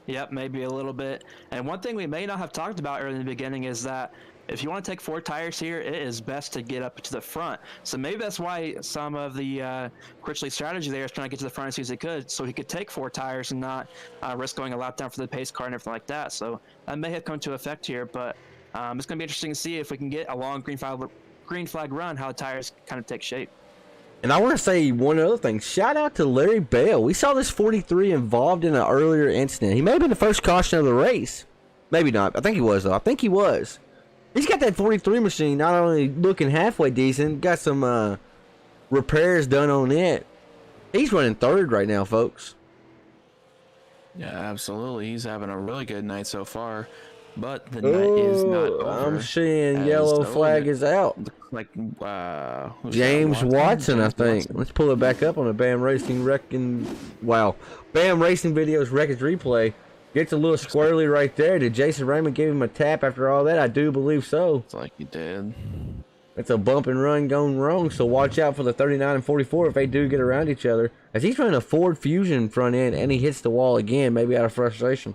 Yep, maybe a little bit. And one thing we may not have talked about early in the beginning is that if you want to take 4 tires here, it is best to get up to the front. So maybe that's why some of the Critchley strategy there is trying to get to the front as soon as he could, so he could take 4 tires and not risk going a lap down for the pace car and everything like that. So that may have come to effect here, but it's going to be interesting to see if we can get a long green flag run, how the tires kind of take shape. And I want to say one other thing. Shout out to Larry Bell. We saw this 43 involved in an earlier incident. He may have been the first caution of the race. Maybe not. I think he was, though. I think he was. He's got that 43 machine not only looking halfway decent, got some repairs done on it. He's running third right now, folks. Yeah, absolutely. He's having a really good night so far. But the night is not over. I'm seeing yellow flag is out. Like James Watson, I think. Watson. Let's pull it back up on the BAM Racing BAM Racing Videos Wreckage Replay. Gets a little squirrely right there. Did Jason Raymond give him a tap after all that? I do believe so. It's like he did. It's a bump and run going wrong, so watch out for the 39 and 44 if they do get around each other. As he's running a Ford Fusion front end and he hits the wall again, maybe out of frustration.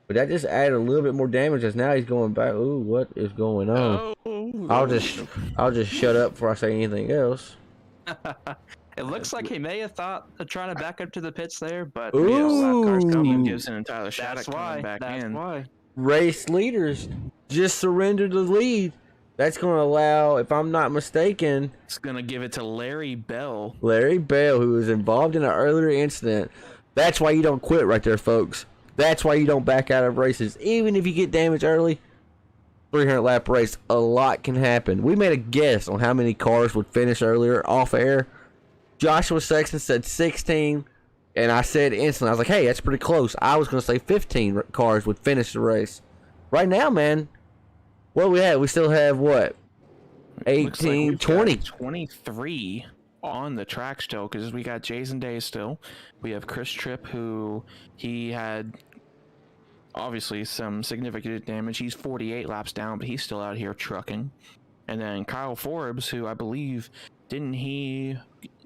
But that just added a little bit more damage as now he's going back. Ooh, what is going on? I'll just shut up before I say anything else. It looks like he may have thought of trying to back up to the pits there, but Gibson and Tyler Shattuck coming back in. Why. Race leaders just surrendered the lead. That's going to allow, if I'm not mistaken, it's going to give it to Larry Bell. Larry Bell, who was involved in an earlier incident. That's why you don't quit right there, folks. That's why you don't back out of races. Even if you get damaged early, 300 lap race, a lot can happen. We made a guess on how many cars would finish earlier off air. Joshua Sexton said 16, and I said instantly, I was like, hey, that's pretty close. I was going to say 15 cars would finish the race. Right now, man, what do we have? We still have, what, 18, like 20? 23 on the track still, because we got Jason Day still. We have Chris Tripp, who he had obviously some significant damage. He's 48 laps down, but he's still out here trucking. And then Kyle Forbes, who I believe... Didn't he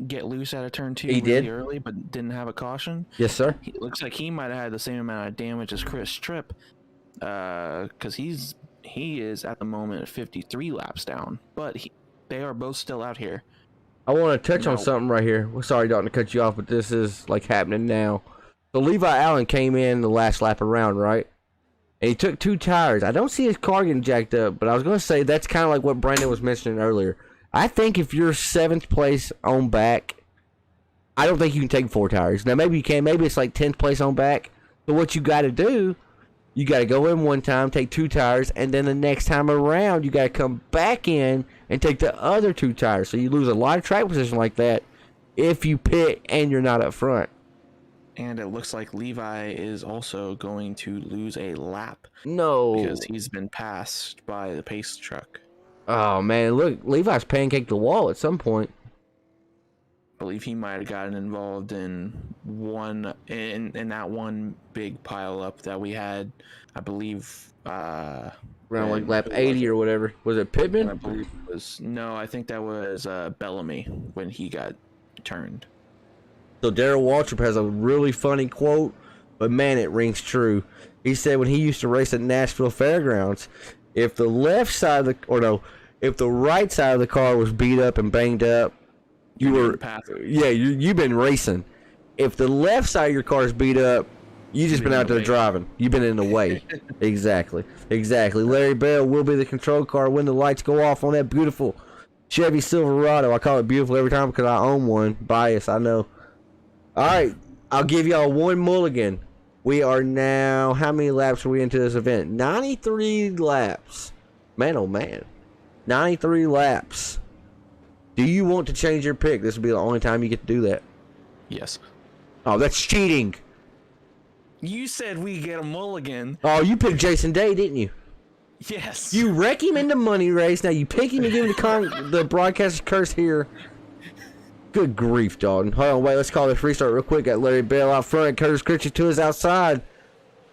get loose out of turn 2 really early, but didn't have a caution? Yes, sir. It looks like he might have had the same amount of damage as Chris Tripp, because he is at the moment 53 laps down. But they are both still out here. I want to touch on something right here. Well, sorry, Dalton, to cut you off, but this is like happening now. So Levi Allen came in the last lap around, right? And he took 2 tires. I don't see his car getting jacked up, but I was going to say that's kind of like what Brandon was mentioning earlier. I think if you're 7th place on back, I don't think you can take 4 tires. Now, maybe you can. Maybe it's like 10th place on back. But what you got to do, you got to go in one time, take 2 tires, and then the next time around, you got to come back in and take the other 2 tires. So you lose a lot of track position like that if you pit and you're not up front. And it looks like Levi is also going to lose a lap No. because he's been passed by the pace truck. Oh, man. Look, Levi's pancaked the wall at some point. I believe he might have gotten involved in in that one big pile up that we had. I believe Around like lap 80 or whatever. Was it Pittman? I believe it was I think that was Bellamy when he got turned. So Darrell Waltrip has a really funny quote, but man, it rings true. He said when he used to race at Nashville Fairgrounds, if the right side of the car was beat up and banged up, you've been racing. If the left side of your car is beat up, you just been out there driving. You've been in the way. Exactly. Larry Bell will be the control car when the lights go off on that beautiful Chevy Silverado. I call it beautiful every time because I own one. Bias, I know. All right, I'll give y'all one mulligan. We are now, how many laps are we into this event? 93 laps. Man, oh man. 93 laps. Do you want to change your pick? This will be the only time you get to do that. Yes. Oh, that's cheating. You said we get a mulligan. Oh, you picked Jason Day, didn't you? Yes. You wreck him in the money race. Now you pick him and give him the broadcaster's curse here. Good grief, Dalton. Hold on, wait, let's call this restart real quick. Got Larry Bell out front. Curtis Critchie to his outside.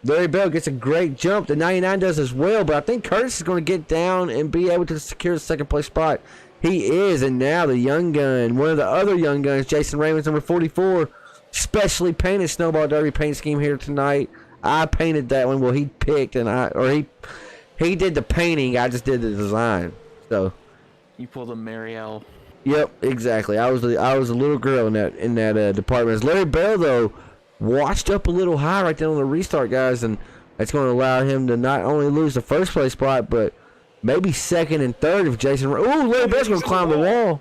Larry Bell gets a great jump. The 99 does as well, but I think Curtis is going to get down and be able to secure the second place spot. He is, and now the young gun, one of the other young guns, Jason Raymond's number 44, specially painted Snowball Derby paint scheme here tonight. I painted that one. Well, he picked, and he did the painting. I just did the design. So you pulled a Marielle. Yep, exactly. I was a little girl in that department. As Larry Bell though washed up a little high right there on the restart, guys, and that's going to allow him to not only lose the first place spot, but maybe second and third if Jason. Ooh, Larry Bell's going to climb the wall.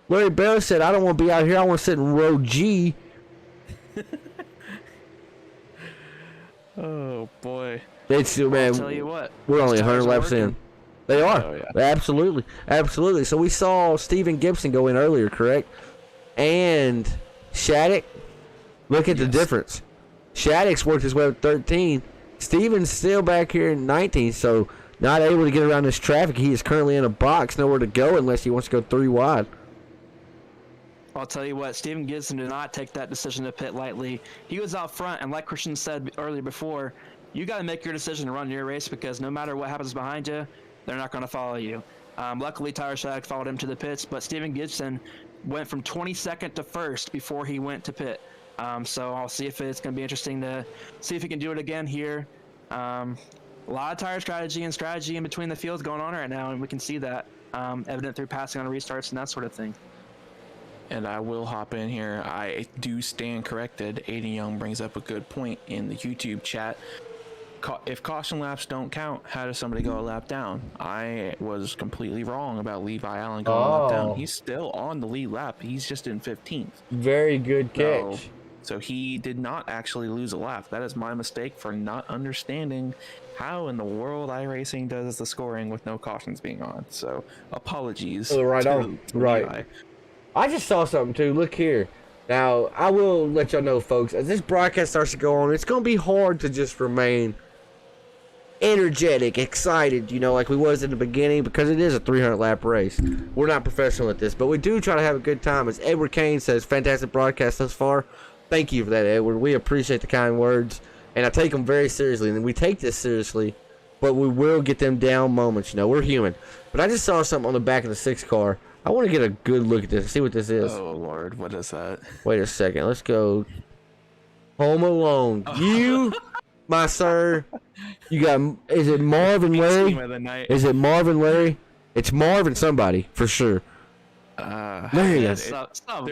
Larry Bell said, "I don't want to be out here. I want to sit in row G." Oh boy. It's man. I'll tell you what. We're only 100 laps in. They are. Oh, yeah. Absolutely. So we saw Steven Gibson go in earlier, correct? And Shattuck. Look at the difference. Shattuck's worked his way up 13. Steven's still back here in 19, so not able to get around this traffic. He is currently in a box, nowhere to go unless he wants to go 3 wide. I'll tell you what, Steven Gibson did not take that decision to pit lightly. He was out front, and like Christian said earlier before, you got to make your decision to run your race because no matter what happens behind you, they're not going to follow you. Luckily, Tyler Shattuck followed him to the pits, but Steven Gibson went from 22nd to 1st before he went to pit. So I'll see if it's going to be interesting to see if he can do it again here. A lot of tire strategy in between the fields going on right now, and we can see that evident through passing on restarts and that sort of thing. And I will hop in here. I do stand corrected. Aiden Young brings up a good point in the YouTube chat. If caution laps don't count, how does somebody go a lap down? I was completely wrong about Levi Allen going a lap down. He's still on the lead lap. He's just in 15th. Very good catch. So he did not actually lose a lap. That is my mistake for not understanding how in the world iRacing does the scoring with no cautions being on. So apologies. Right. Levi. I just saw something too. Look here. Now, I will let y'all know, folks, as this broadcast starts to go on, it's going to be hard to just remain energetic, excited, like we was in the beginning, because it is a 300-lap race. We're not professional at this, but we do try to have a good time. As Edward Kane says, fantastic broadcast thus far. Thank you for that, Edward. We appreciate the kind words, and I take them very seriously, and we take this seriously, but we will get them down moments. We're human. But I just saw something on the back of the 6 car. I want to get a good look at this and see what this is. Oh, Lord. What is that? Wait a second. Let's go. Home Alone. You, my sir, you got, is it Marvin Larry? Is it Marvin Larry? It's Marvin somebody, for sure. There he is. They're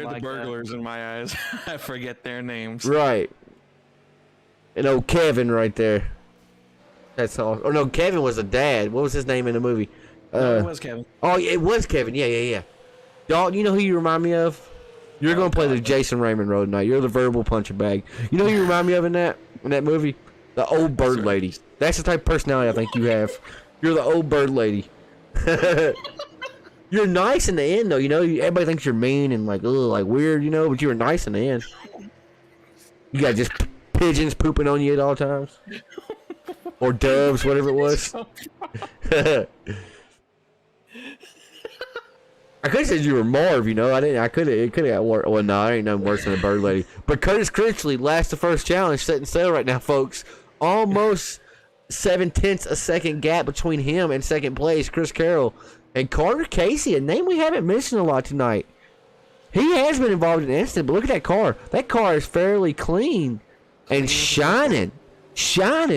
the burglars in my eyes. I forget their names. Right. And old Kevin right there. That's all. Oh, no, Kevin was a dad. What was his name in the movie? No, it was Kevin. Oh, yeah, it was Kevin. Yeah. Dalton, you know who you remind me of? You're gonna play the Jason Raymond role tonight. You're the verbal punching bag. You know who you remind me of in that movie? The old bird lady. That's the type of personality I think you have. You're the old bird lady. You're nice in the end, though. You know, everybody thinks you're mean and like, ugh, like weird. You know, but you were nice in the end. You got just pigeons pooping on you at all times, or doves, whatever it was. I could have said you were Marv, you know. I didn't. It could have got worse. Well, no, I ain't nothing worse than a bird lady. But Curtis Critchley last the first challenge, setting sail right now, folks. Almost 0.7 a second gap between him and second place, Chris Carroll, and Carter Casey, a name we haven't mentioned a lot tonight. He has been involved in an incident, but look at that car. That car is fairly clean and shining,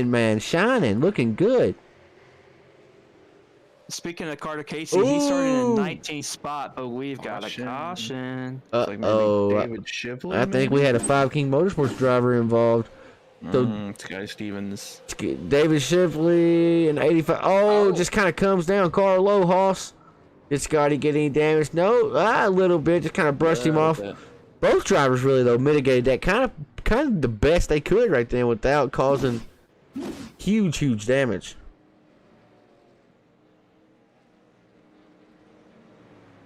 man, shining, looking good. Speaking of Carter Casey, he started in 19th spot, but we've got a caution. David Shipley, I think we had a 5 King Motorsports driver involved. So Sky Stevens. David Shipley and 85. Just kind of comes down. Car low, Hoss. Did Scotty get any damage? No, a little bit. Just kind of brushed him off. Both drivers really though mitigated that kind of the best they could right there without causing huge damage.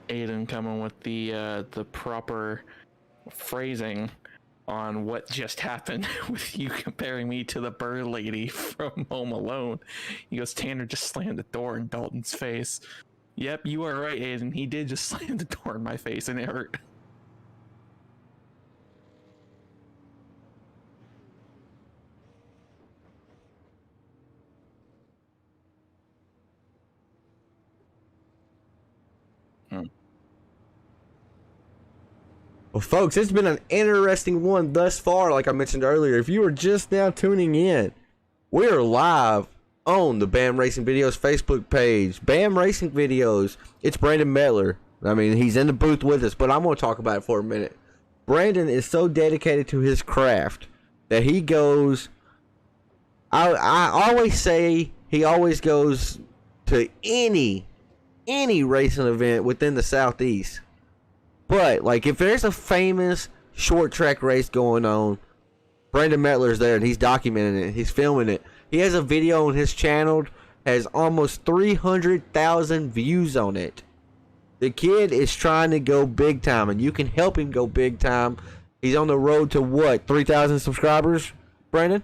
Aiden coming with the proper phrasing on what just happened with you comparing me to the bird lady from Home Alone. He goes, Tanner just slammed the door in Dalton's face. Yep, you are right, Aiden. He did just slam the door in my face and it hurt. Well, folks, it's been an interesting one thus far, like I mentioned earlier. If you are just now tuning in, we're live on the BAM Racing Videos Facebook page. BAM Racing Videos. It's Brandon Mettler. I mean, he's in the booth with us, but I'm going to talk about it for a minute. Brandon is so dedicated to his craft that he goes... I always say he always goes to any racing event within the Southeast. But, like, if there's a famous short track race going on, Brandon Mettler's there and he's documenting it. He's filming it. He has a video on his channel, has almost 300,000 views on it. The kid is trying to go big time, and you can help him go big time. He's on the road to what, 3,000 subscribers, Brandon?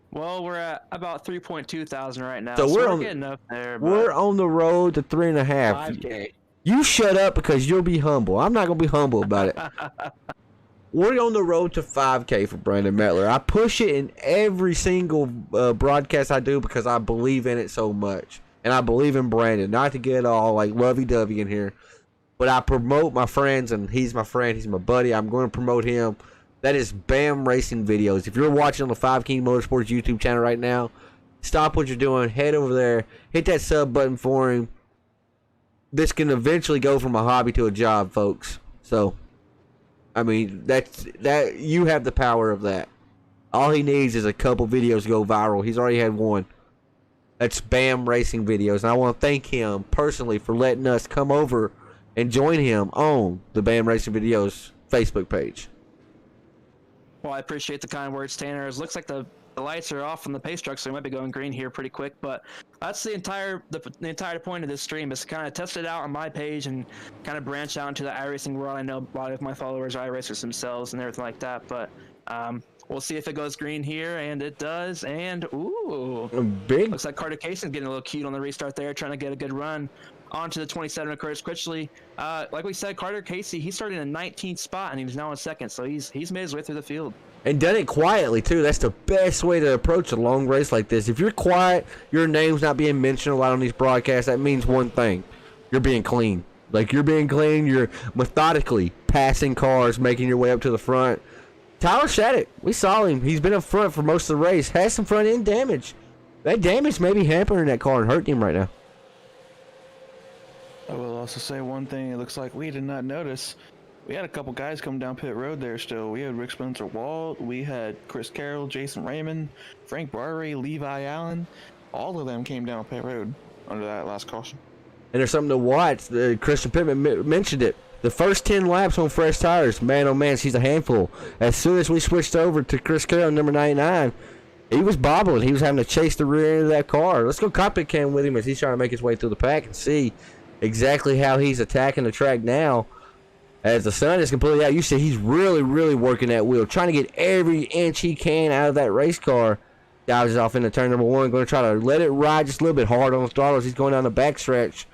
Well, we're at about 3.2 thousand right now, So we're getting up there. We're on the road to 3.5. 5K. You shut up because you'll be humble. I'm not going to be humble about it. We're on the road to 5K for Brandon Mettler. I push it in every single broadcast I do because I believe in it so much. And I believe in Brandon. Not to get all like lovey-dovey in here. But I promote my friends, and he's my friend. He's my buddy. I'm going to promote him. That is BAM Racing Videos. If you're watching on the 5 King Motorsports YouTube channel right now, stop what you're doing. Head over there. Hit that sub button for him. This can eventually go from a hobby to a job, folks. So, I mean, that you have the power of that. All he needs is a couple videos to go viral. He's already had one. That's BAM Racing Videos. And I want to thank him personally for letting us come over and join him on the BAM Racing Videos Facebook page. Well, I appreciate the kind words, Tanner. It looks like the lights are off on the pace truck, so we might be going green here pretty quick. But that's the entire point of this stream, is to kind of test it out on my page and kind of branch out into the iRacing world. I know a lot of my followers are iRacers themselves and everything like that, but we'll see if it goes green here, and it does. And ooh, big. Looks like Carter Casey's getting a little cute on the restart there, trying to get a good run onto the 27 of Curtis Critchley. Like we said, Carter Casey, he started in 19th spot and he's now in second, so he's made his way through the field. And done it quietly, too. That's the best way to approach a long race like this. If you're quiet, your name's not being mentioned a lot on these broadcasts, that means one thing. You're being clean. Like, you're being clean. You're methodically passing cars, making your way up to the front. Tyler Shattuck, we saw him. He's been up front for most of the race. Has some front end damage. That damage may be hampering that car and hurting him right now. I will also say one thing. It looks like we did not notice. We had a couple guys come down pit road there still. We had Rick Spencer Walt, we had Chris Carroll, Jason Raymond, Frank Barry, Levi Allen. All of them came down pit road under that last caution. and there's something to watch. Christian Pittman mentioned it. The first 10 laps on fresh tires, man, oh man, she's a handful. As soon as we switched over to Chris Carroll, number 99, he was bobbling. He was having to chase the rear end of that car. Let's go cockpit cam with him as he's trying to make his way through the pack and see exactly how he's attacking the track now. As the sun is completely out, you see he's really, really working that wheel, trying to get every inch he can out of that race car. Dives off into turn number 1, going to try to let it ride just a little bit hard on the throttle as he's going down the backstretch.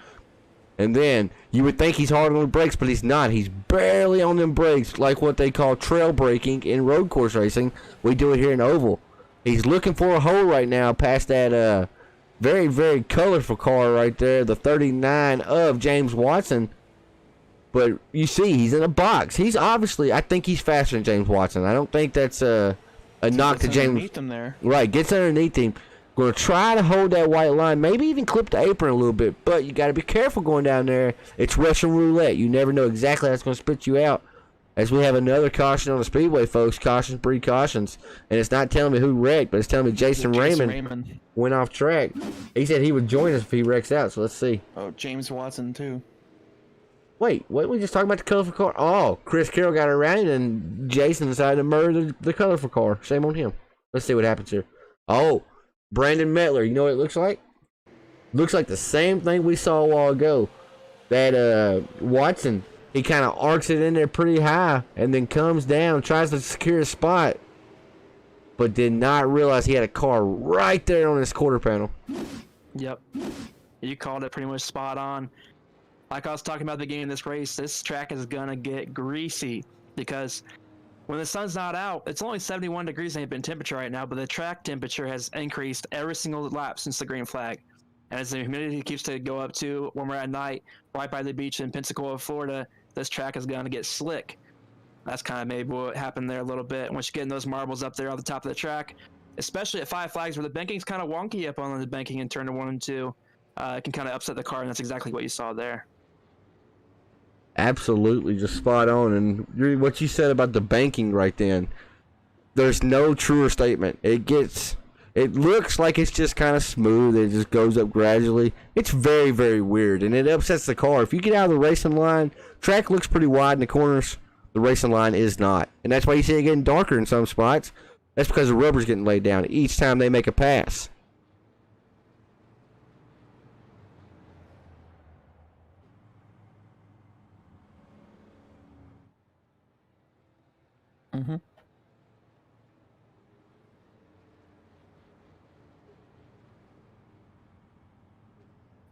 And then you would think he's hard on the brakes, but he's not. He's barely on them brakes, like what they call trail braking in road course racing. We do it here in oval. He's looking for a hole right now past that very, very colorful car right there, the 39 of James Watson. But you see, he's in a box. He's obviously, I think he's faster than James Watson. I don't think that's a knock to James. Underneath him there. Right, gets underneath him. Going to try to hold that white line, maybe even clip the apron a little bit. But you got to be careful going down there. It's Russian roulette. You never know exactly how it's going to spit you out. As we have another caution on the speedway, folks. Cautions, precautions. And it's not telling me who wrecked, but it's telling me Jason Raymond went off track. He said he would join us if he wrecks out, so let's see. Oh, James Watson, too. Wait, what? We just talking about the colorful car? Oh, Chris Carroll got around it, and Jason decided to murder the colorful car. Shame on him. Let's see what happens here. Oh, Brandon Mettler. You know what it looks like? Looks like the same thing we saw a while ago. That Watson, he kind of arcs it in there pretty high, and then comes down, tries to secure a spot, but did not realize he had a car right there on his quarter panel. Yep. You called it pretty much spot on. Like I was talking about at the beginning of this race, this track is going to get greasy because when the sun's not out, it's only 71 degrees in temperature right now, but the track temperature has increased every single lap since the green flag. And as the humidity keeps to go up too, when we're at night, right by the beach in Pensacola, Florida, this track is going to get slick. That's kind of maybe what happened there a little bit. Once you get in those marbles up there on the top of the track, especially at Five Flags where the banking's kind of wonky up on the banking in turn 1 and 2, it can kind of upset the car, and that's exactly what you saw there. Absolutely, just spot on. And what you said about the banking right then, there's no truer statement. It looks like it's just kind of smooth. It just goes up gradually. It's very, very weird, and it upsets the car. If you get out of the racing line, track looks pretty wide in the corners. The racing line is not, and that's why you see it getting darker in some spots. That's because the rubber's getting laid down each time they make a pass. Mm-hmm.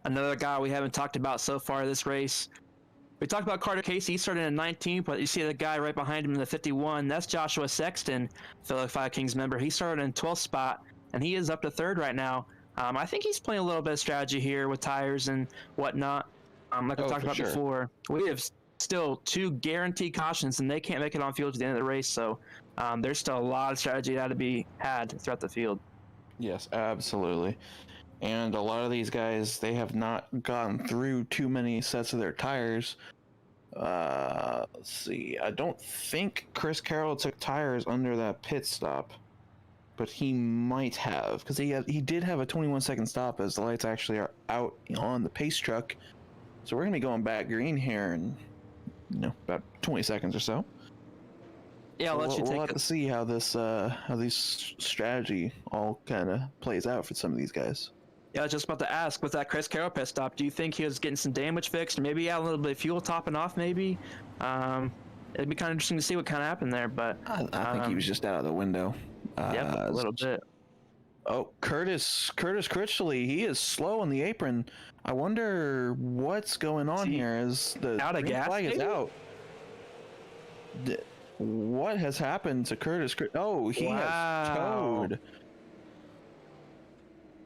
Another guy we haven't talked about so far this race. We talked about Carter Casey. He started in 19th, but you see the guy right behind him in the 51. That's Joshua Sexton, fellow Five Kings member. He started in 12th spot, and he is up to 3rd right now. I think he's playing a little bit of strategy here with tires and whatnot. Like we talked about before, we have still 2 guaranteed cautions, and they can't make it on field to the end of the race. So there's still a lot of strategy to be had throughout the field. Yes, absolutely. And a lot of these guys, they have not gotten through too many sets of their tires. Let's see. I don't think Chris Carroll took tires under that pit stop, but he might have, because he did have a 21-second stop as the lights actually are out on the pace truck. So we're gonna be going back green here in about 20 seconds or so. Yeah, so we'll have to see how this strategy all kind of plays out for some of these guys. Yeah, I was just about to ask, with that Chris Carroll pit stop, do you think he was getting some damage fixed, or maybe a little bit of fuel topping off, maybe? It'd be kind of interesting to see what kind of happened there, but... I think he was just out of the window. Yeah, a little bit. Oh, Curtis Critchley, he is slow on the apron. I wonder what's going on here as the out of green gas, flag is maybe? out. What has happened to Curtis? Oh, he has towed.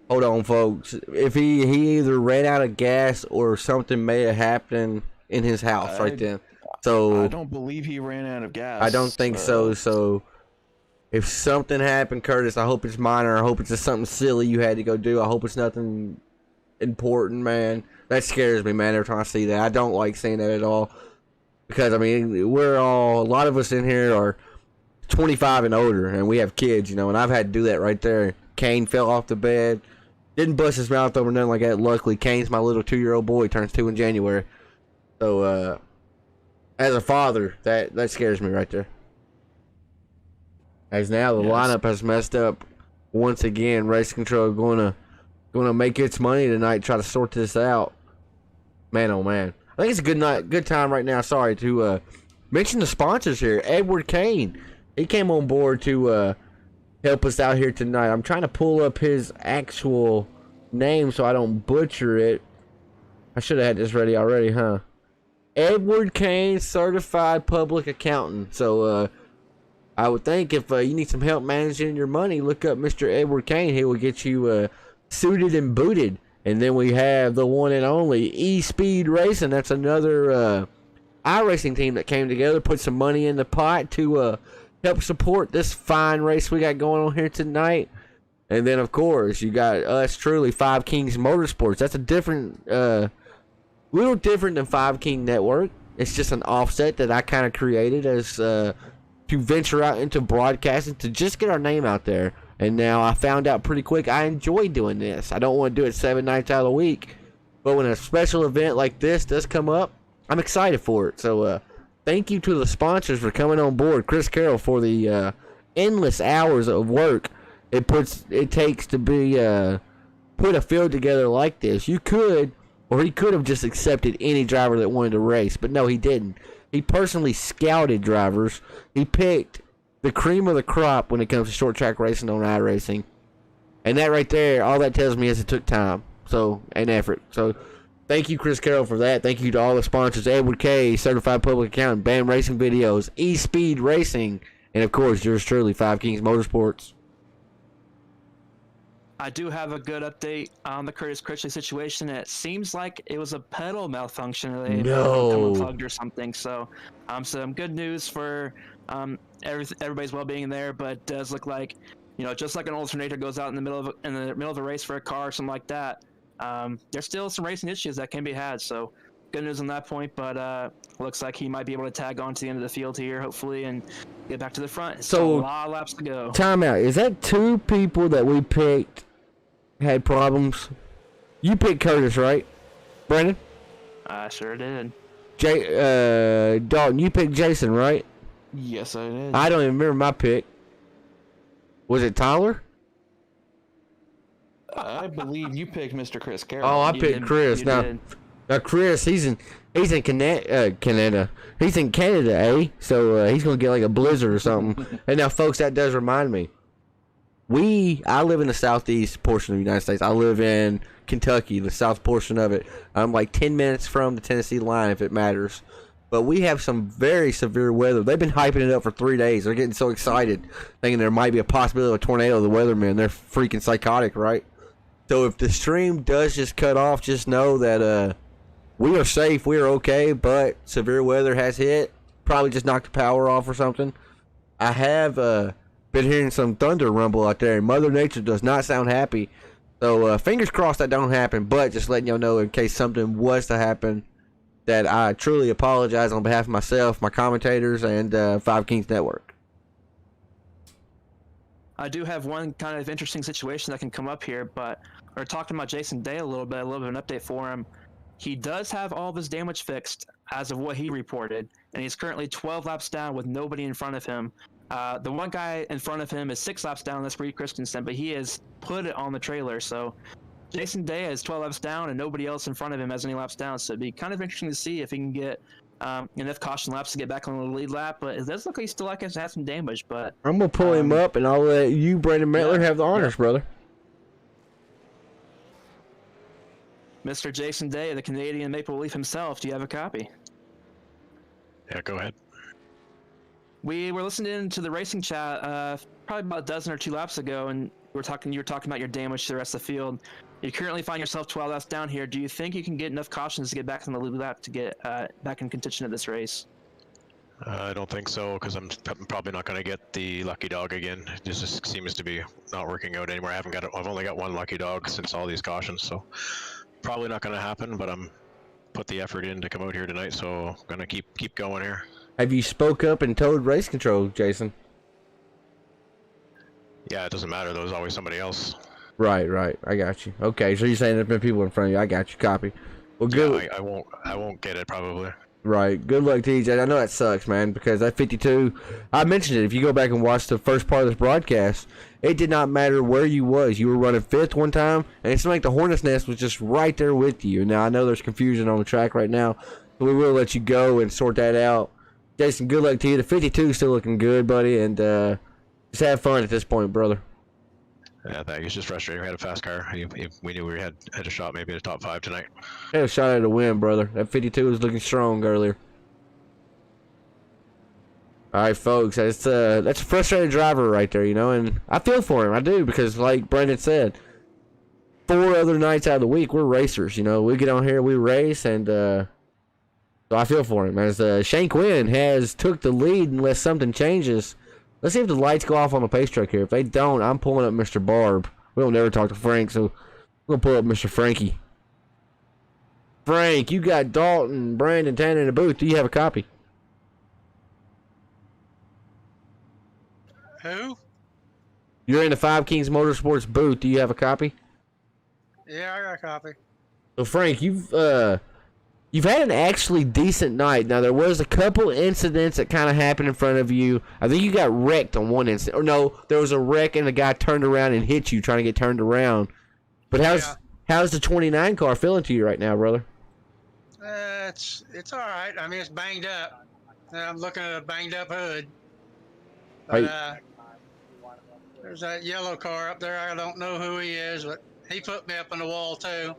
Hold on, folks. If he either ran out of gas or something may have happened in his house right then. So I don't believe he ran out of gas. I don't think so. So if something happened, Curtis, I hope it's minor. I hope it's just something silly you had to go do. I hope it's nothing important, man. That scares me, man, every time I see that. I don't like seeing that at all. Because, I mean, a lot of us in here are 25 and older, and we have kids, and I've had to do that right there. Kane fell off the bed. Didn't bust his mouth over nothing like that. Luckily, Kane's my little 2-year-old boy. Turns 2 in January. So, as a father, that scares me right there. As now the lineup has messed up once again. Race Control gonna make its money tonight. Try to sort this out. Man, oh man. I think it's a good time right now. Sorry to mention the sponsors here. Edward Kane, he came on board to help us out here tonight. I'm trying to pull up his actual name so I don't butcher it. I should have had this ready already, huh? Edward Kane, certified public accountant. So I would think if you need some help managing your money, look up Mr. Edward Kane. He will get you suited and booted. And then we have the one and only E-Speed Racing. That's another iRacing team that came together, put some money in the pot to help support this fine race we got going on here tonight. And then, of course, you got us truly, Five Kings Motorsports. That's a different, little different than Five King Network. It's just an offset that I kind of created as to venture out into broadcasting, to just get our name out there. And now I found out pretty quick I enjoy doing this. I don't want to do it 7 nights out of the week. But when a special event like this does come up, I'm excited for it. So thank you to the sponsors for coming on board. Chris Carroll for the endless hours of work it takes to be put a field together like this. You could, or he could have just accepted any driver that wanted to race. But no, he didn't. He personally scouted drivers. He picked the cream of the crop when it comes to short track racing on iRacing. And that right there, all that tells me is it took time and effort. So thank you, Chris Carroll, for that. Thank you to all the sponsors, Edward K, Certified Public Accountant, BAM Racing Videos, E-Speed Racing, and of course, yours truly, Five Kings Motorsports. I do have a good update on the Curtis Critchley situation. It seems like it was a pedal malfunction. They come unplugged or something. So, some good news for everybody's well-being there. But it does look like, just like an alternator goes out in the middle of a race for a car or something like that. There's still some racing issues that can be had. So, good news on that point. But looks like he might be able to tag on to the end of the field here, hopefully, and get back to the front. So, a lot of laps to go. Timeout. Is that 2 people that we picked had problems? You picked Curtis, right, Brandon? I sure did. Dalton, you picked Jason, right? Yes, I did. I don't even remember my pick. Was it Tyler? I believe you picked Mr. Chris Carroll. Oh, I picked Chris. Now, Chris, he's in Canada. He's in Canada, eh? So he's gonna get like a blizzard or something. And now, folks, that does remind me. I live in the southeast portion of the United States. I live in Kentucky, the south portion of it. I'm like 10 minutes from the Tennessee line, if it matters. But we have some very severe weather. They've been hyping it up for 3 days. They're getting so excited, thinking there might be a possibility of a tornado. The weathermen, they're freaking psychotic, right? So if the stream does just cut off, just know that we are safe. We are okay, but severe weather has hit. Probably just knocked the power off or something. I have been hearing some thunder rumble out there, and Mother Nature does not sound happy. So fingers crossed that don't happen, but just letting y'all know in case something was to happen, that I truly apologize on behalf of myself, my commentators, and Five Kings Network. I do have one kind of interesting situation that can come up here, but we're talking about Jason Day a little bit of an update for him. He does have all of his damage fixed as of what he reported, and he's currently 12 laps down with nobody in front of him. The one guy in front of him is 6 laps down, that's Reed Christensen, but he has put it on the trailer. So Jason Day has 12 laps down, and nobody else in front of him has any laps down. So it'd be kind of interesting to see if he can get enough caution laps to get back on the lead lap. But it does look like he still has some damage. But I'm going to pull him up, and I'll let you, Brandon Mettler, have the honors, brother. Mr. Jason Day, the Canadian Maple Leaf himself, do you have a copy? Yeah, go ahead. We were listening to the racing chat probably about a dozen or 2 laps ago, and you were talking about your damage to the rest of the field. You currently find yourself 12 laps down here. Do you think you can get enough cautions to get back on the lead lap to get back in contention of this race? I don't think so, because I'm probably not going to get the lucky dog again. It just seems to be not working out anymore. I've only got 1 lucky dog since all these cautions, so probably not going to happen. But I'm put the effort in to come out here tonight, so I'm going to keep going here. Have you spoke up and told race control, Jason? Yeah, it doesn't matter. There's always somebody else. Right. I got you. Okay, so you're saying there's been people in front of you. I got you. Copy. Well, good. Yeah, I won't get it probably. Right. Good luck, TJ. I know that sucks, man, because that 52, I mentioned it. If you go back and watch the first part of this broadcast, it did not matter where you was. You were running fifth one time, and it seemed like the Hornet's Nest was just right there with you. Now, I know there's confusion on the track right now, so we will let you go and sort that out. Jason, good luck to you. The 52 is still looking good, buddy, and just have fun at this point, brother. Yeah, that was just frustrating. We had a fast car. We knew we had a shot maybe at a top 5 tonight. Had a shot at a win, brother. That 52 was looking strong earlier. All right, folks. That's a frustrated driver right there, you know, and I feel for him. I do, because like Brendan said, 4 other nights out of the week, we're racers. You know, we get on here, we race, and so I feel for him. As Shane Quinn has took the lead unless something changes. Let's see if the lights go off on the pace truck here. If they don't, I'm pulling up Mr. Barb. We don't never talk to Frank, so we're going to pull up Mr. Frankie. Frank, you got Dalton, Brandon, Tanner in the booth. Do you have a copy? Who? You're in the Five Kings Motorsports booth. Do you have a copy? Yeah, I got a copy. So, Frank, you've had an actually decent night. Now, there was a couple incidents that kind of happened in front of you. I think you got wrecked on one incident. Or no, there was a wreck and a guy turned around and hit you trying to get turned around. But how's the 29 car feeling to you right now, brother? It's all right. I mean, it's banged up. I'm looking at a banged up hood. But, there's that yellow car up there. I don't know who he is, but he put me up on the wall too.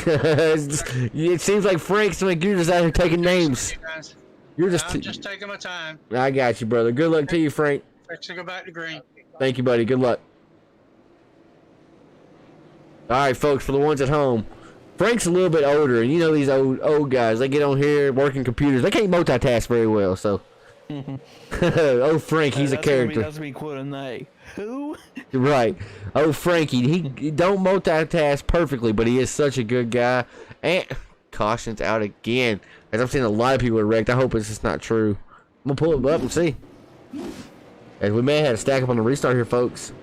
It seems like Frank's like you're just out here taking names. I'm just taking my time. I got you, brother. Good luck to you, Frank. Fix to go back to green. Thank you, buddy. Good luck. All right, folks, for the ones at home, Frank's a little bit older, and you know these old guys, they get on here working computers. They can't multitask very well, so. Oh, Frank, he's a character. That's me quoting that. Who? Right. Oh, Frankie, he don't multitask perfectly, but he is such a good guy. And caution's out again. As I'm seeing a lot of people are wrecked. I hope it's just not true. I'm going to pull him up and see. As we may have had to stack up on the restart here, folks.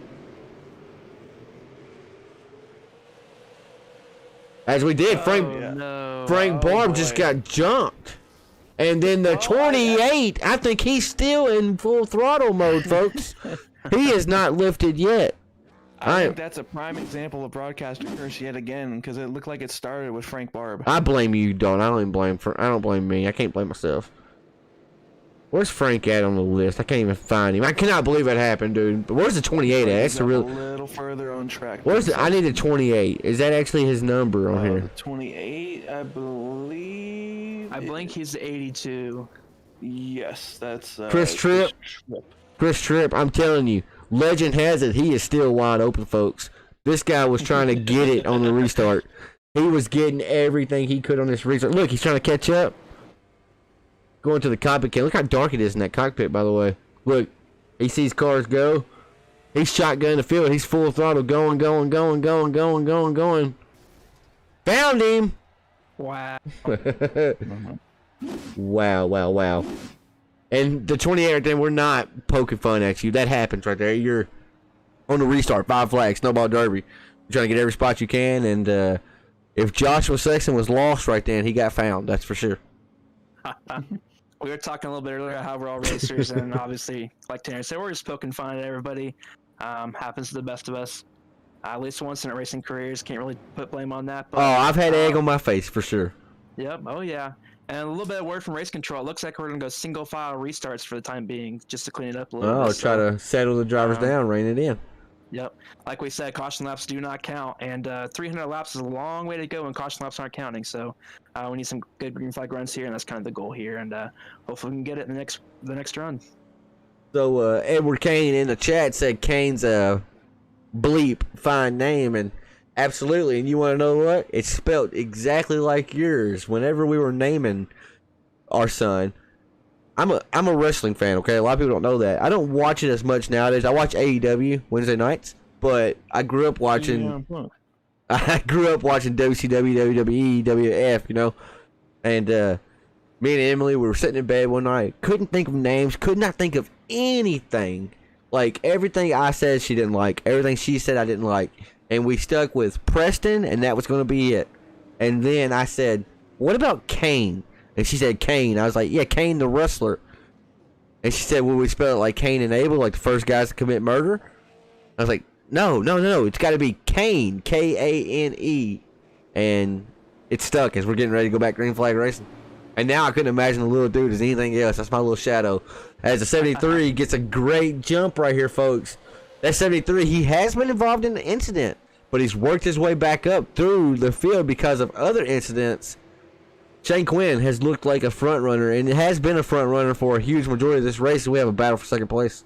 As we did, Frank Barb just got jumped. And then the 28, I think he's still in full throttle mode, folks. He is not lifted yet. I think that's a prime example of broadcaster curse yet again, because it looked like it started with Frank Barb. I blame you, Don. I don't blame me. I can't blame myself. Where's Frank at on the list? I can't even find him. I cannot believe that happened, dude. But where's the 28 at? That's a little further on track. I need a 28. Is that actually his number on here? 28, I believe. I believe he's 82. Yes, that's Chris Tripp. Chris Tripp, I'm telling you, legend has it he is still wide open, folks. This guy was trying to get it on the restart. He was getting everything he could on this restart. Look, he's trying to catch up. Going to the cockpit. Look how dark it is in that cockpit, by the way. Look, he sees cars go. He's shotgun the field. He's full throttle, going. Found him. Wow. Wow. And the 28 right there, we're not poking fun at you. That happens right there. You're on the restart, 5 flags, Snowball Derby. You're trying to get every spot you can, and if Joshua Sexton was lost right then, he got found. That's for sure. We were talking a little bit earlier how we're all racers, and obviously, like Tanner said, we're just poking fun at everybody. Happens to the best of us. At least once in our racing careers, can't really put blame on that. But, I've had egg on my face for sure. Yep. Oh yeah. And a little bit of word from race control. It looks like we're gonna go single file restarts for the time being, just to clean it up a little bit. Try to settle the drivers down, rein it in. Yep. Like we said, caution laps do not count, and 300 laps is a long way to go when caution laps aren't counting. So we need some good green flag runs here, and that's kind of the goal here. And hopefully we can get it in the next run. So Edward Kane in the chat said Kane's a bleep fine name, and absolutely. And you want to know what? It's spelled exactly like yours. Whenever we were naming our son, I'm a wrestling fan. Okay, a lot of people don't know that. I don't watch it as much nowadays. I watch AEW Wednesday nights, but I grew up watching. Yeah. I grew up watching WCW, WWE, WF. You know, and me and Emily, we were sitting in bed one night, couldn't think of names, could not think of anything. Like everything I said, she didn't like. Everything she said, I didn't like. and we stuck with Preston, and that was going to be it. And then I said, what about Kane? And she said Kane. I was like, yeah, Kane the wrestler. And she said, will we spell it like Cain and Abel, like the first guys to commit murder? I was like, no. It's got to be Kane, Kane. And it stuck as we're getting ready to go back green flag racing. And now I couldn't imagine the little dude as anything else. That's my little shadow. As the 73 gets a great jump right here, folks. That 73, he has been involved in the incident, but he's worked his way back up through the field because of other incidents. Shane Quinn has looked like a front runner, and it has been a front runner for a huge majority of this race, and we have a battle for second place.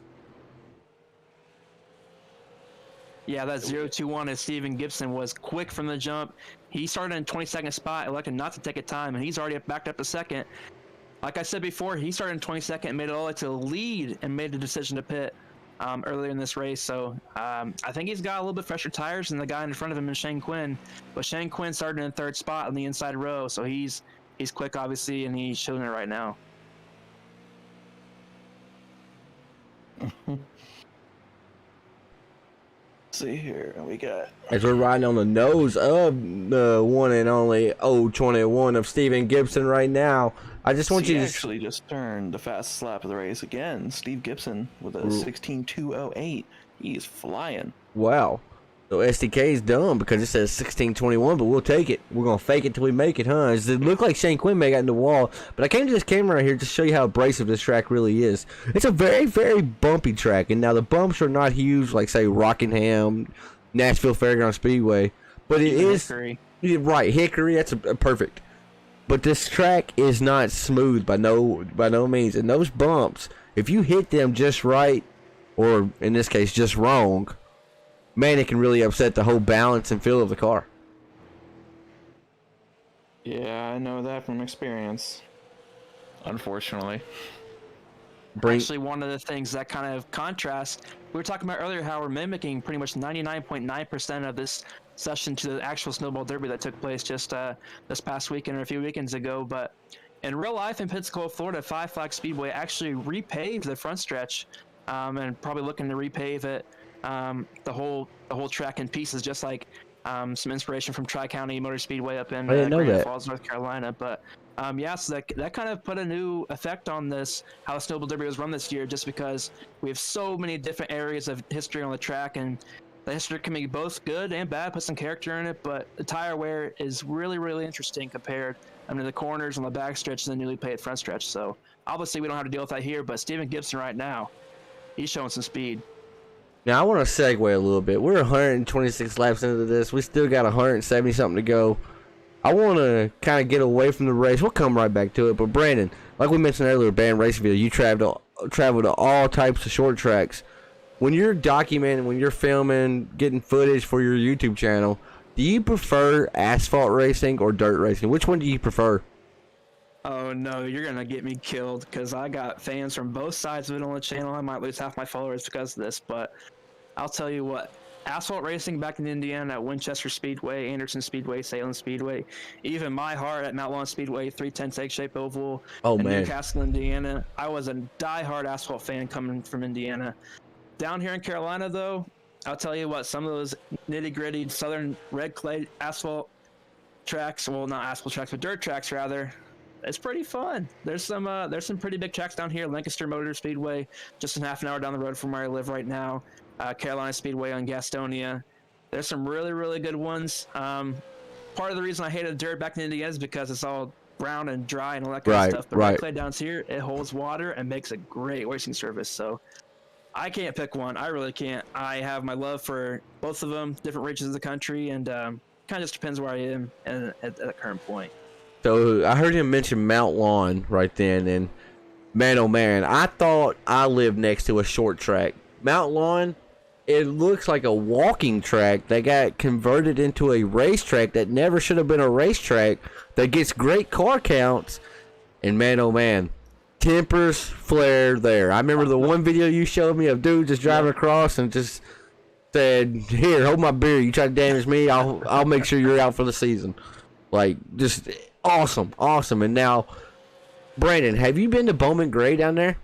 Yeah, that 0-2-1 as Steven Gibson was quick from the jump. He started in 22nd spot, elected not to take a time, and he's already backed up to second. Like I said before, he started in 22nd and made it all the way to the lead and made the decision to pit earlier in this race. So I think he's got a little bit fresher tires than the guy in front of him is Shane Quinn. But Shane Quinn started in third spot on the inside row, so he's quick, obviously, and he's showing it right now. See here, we got As we're riding on the nose of the one and only 021 of Steven Gibson right now, I just want you to actually just turned the fastest lap of the race again. Steve Gibson with a 16.208. He's flying. Wow. So SDK's dumb because it says 16:21, but we'll take it. We're going to fake it till we make it, huh? It looked like Shane Quinn may have gotten the wall, but I came to this camera right here to show you how abrasive this track really is. It's a very, very bumpy track, and now the bumps are not huge like, say, Rockingham, Nashville Fairground Speedway, but it is... Hickory. Right, Hickory, that's a perfect. But this track is not smooth by no means, and those bumps, if you hit them just right, or in this case, just wrong... man, it can really upset the whole balance and feel of the car. Yeah, I know that from experience. Unfortunately. Actually, one of the things that kind of contrasts, we were talking about earlier how we're mimicking pretty much 99.9% of this session to the actual Snowball Derby that took place just this past weekend or a few weekends ago. But in real life in Pensacola, Florida, Five Flag Speedway actually repaved the front stretch and probably looking to repave it. The whole track in pieces, just like some inspiration from Tri-County Motor Speedway up in Grand Falls, North Carolina. But yeah, so that kind of put a new effect on this, how the Snowball Derby was run this year, just because we have so many different areas of history on the track, and the history can be both good and bad, put some character in it, but the tire wear is really, really interesting compared to the corners on the back stretch and the newly paved front stretch. So obviously we don't have to deal with that here, but Steven Gibson right now, he's showing some speed. Now, I want to segue a little bit. We're 126 laps into this. We still got 170-something to go. I want to kind of get away from the race. We'll come right back to it. But, Brandon, like we mentioned earlier, Band Racingville, you travel to all types of short tracks. When you're documenting, when you're filming, getting footage for your YouTube channel, do you prefer asphalt racing or dirt racing? Which one do you prefer? Oh no, you're gonna get me killed because I got fans from both sides of it on the channel. I might lose half my followers because of this, but I'll tell you what, asphalt racing back in Indiana at Winchester Speedway, Anderson Speedway, Salem Speedway, even my heart at Mount Lawn Speedway, 310 egg-shaped oval, Newcastle, Indiana. I was a die-hard asphalt fan coming from Indiana. Down here in Carolina, though, I'll tell you what, some of those nitty-gritty southern red clay asphalt tracks, well, not asphalt tracks, but dirt tracks rather, it's pretty fun. There's some pretty big tracks down here. Lancaster Motor Speedway, just in half an hour down the road from where I live right now. Carolina Speedway on Gastonia. There's some really, really good ones. Part of the reason I hated dirt back in Indiana is because it's all brown and dry and all that kind of stuff. But red clay down here, it holds water and makes a great racing surface. So I can't pick one. I really can't. I have my love for both of them, different regions of the country, and kind of just depends where I am at the current point. So I heard him mention Mount Lawn right then, and man, oh man, I thought I lived next to a short track. Mount Lawn, it looks like a walking track that got converted into a racetrack that never should have been a racetrack that gets great car counts, and man, oh man, tempers flare there. I remember the one video you showed me of dude just driving across and just said, "Here, hold my beer. You try to damage me, I'll make sure you're out for the season." Like, just awesome. And now, Brandon, have you been to Bowman Gray down there?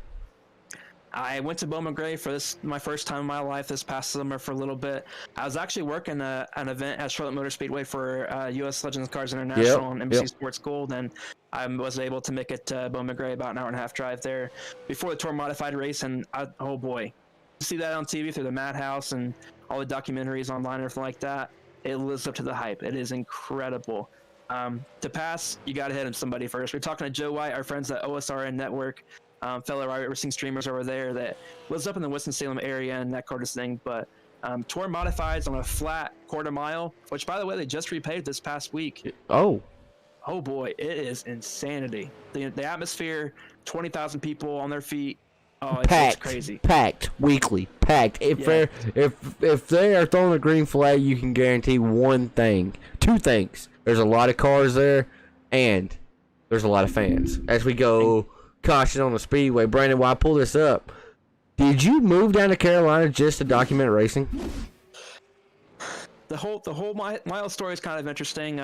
I went to Bowman Gray for my first time in my life this past summer for a little bit. I was actually working an event at Charlotte Motor Speedway for US Legends Cars International and NBC Sports Gold, and I was able to make it to Bowman Gray, about an hour and a half drive there before the Tour Modified race. And oh boy, to see that on TV through the Madhouse and all the documentaries online and everything like that, it lives up to the hype. It is incredible. To pass, you got to hit somebody first. We're talking to Joe White, our friends at OSRN Network. Fellow racing streamers over there that lives up in the Winston-Salem area and that kind of thing. But Tour Modifieds on a flat quarter mile, which, by the way, they just repaved this past week. Oh boy, it is insanity. The atmosphere, 20,000 people on their feet. Oh, it's crazy. Packed weekly, packed. If they are throwing a green flag, you can guarantee two things. There's a lot of cars there, and there's a lot of fans. As we go. Caution on the speedway. Brandon, while I pull this up, did you move down to Carolina just to document racing? The whole mile story is kind of interesting.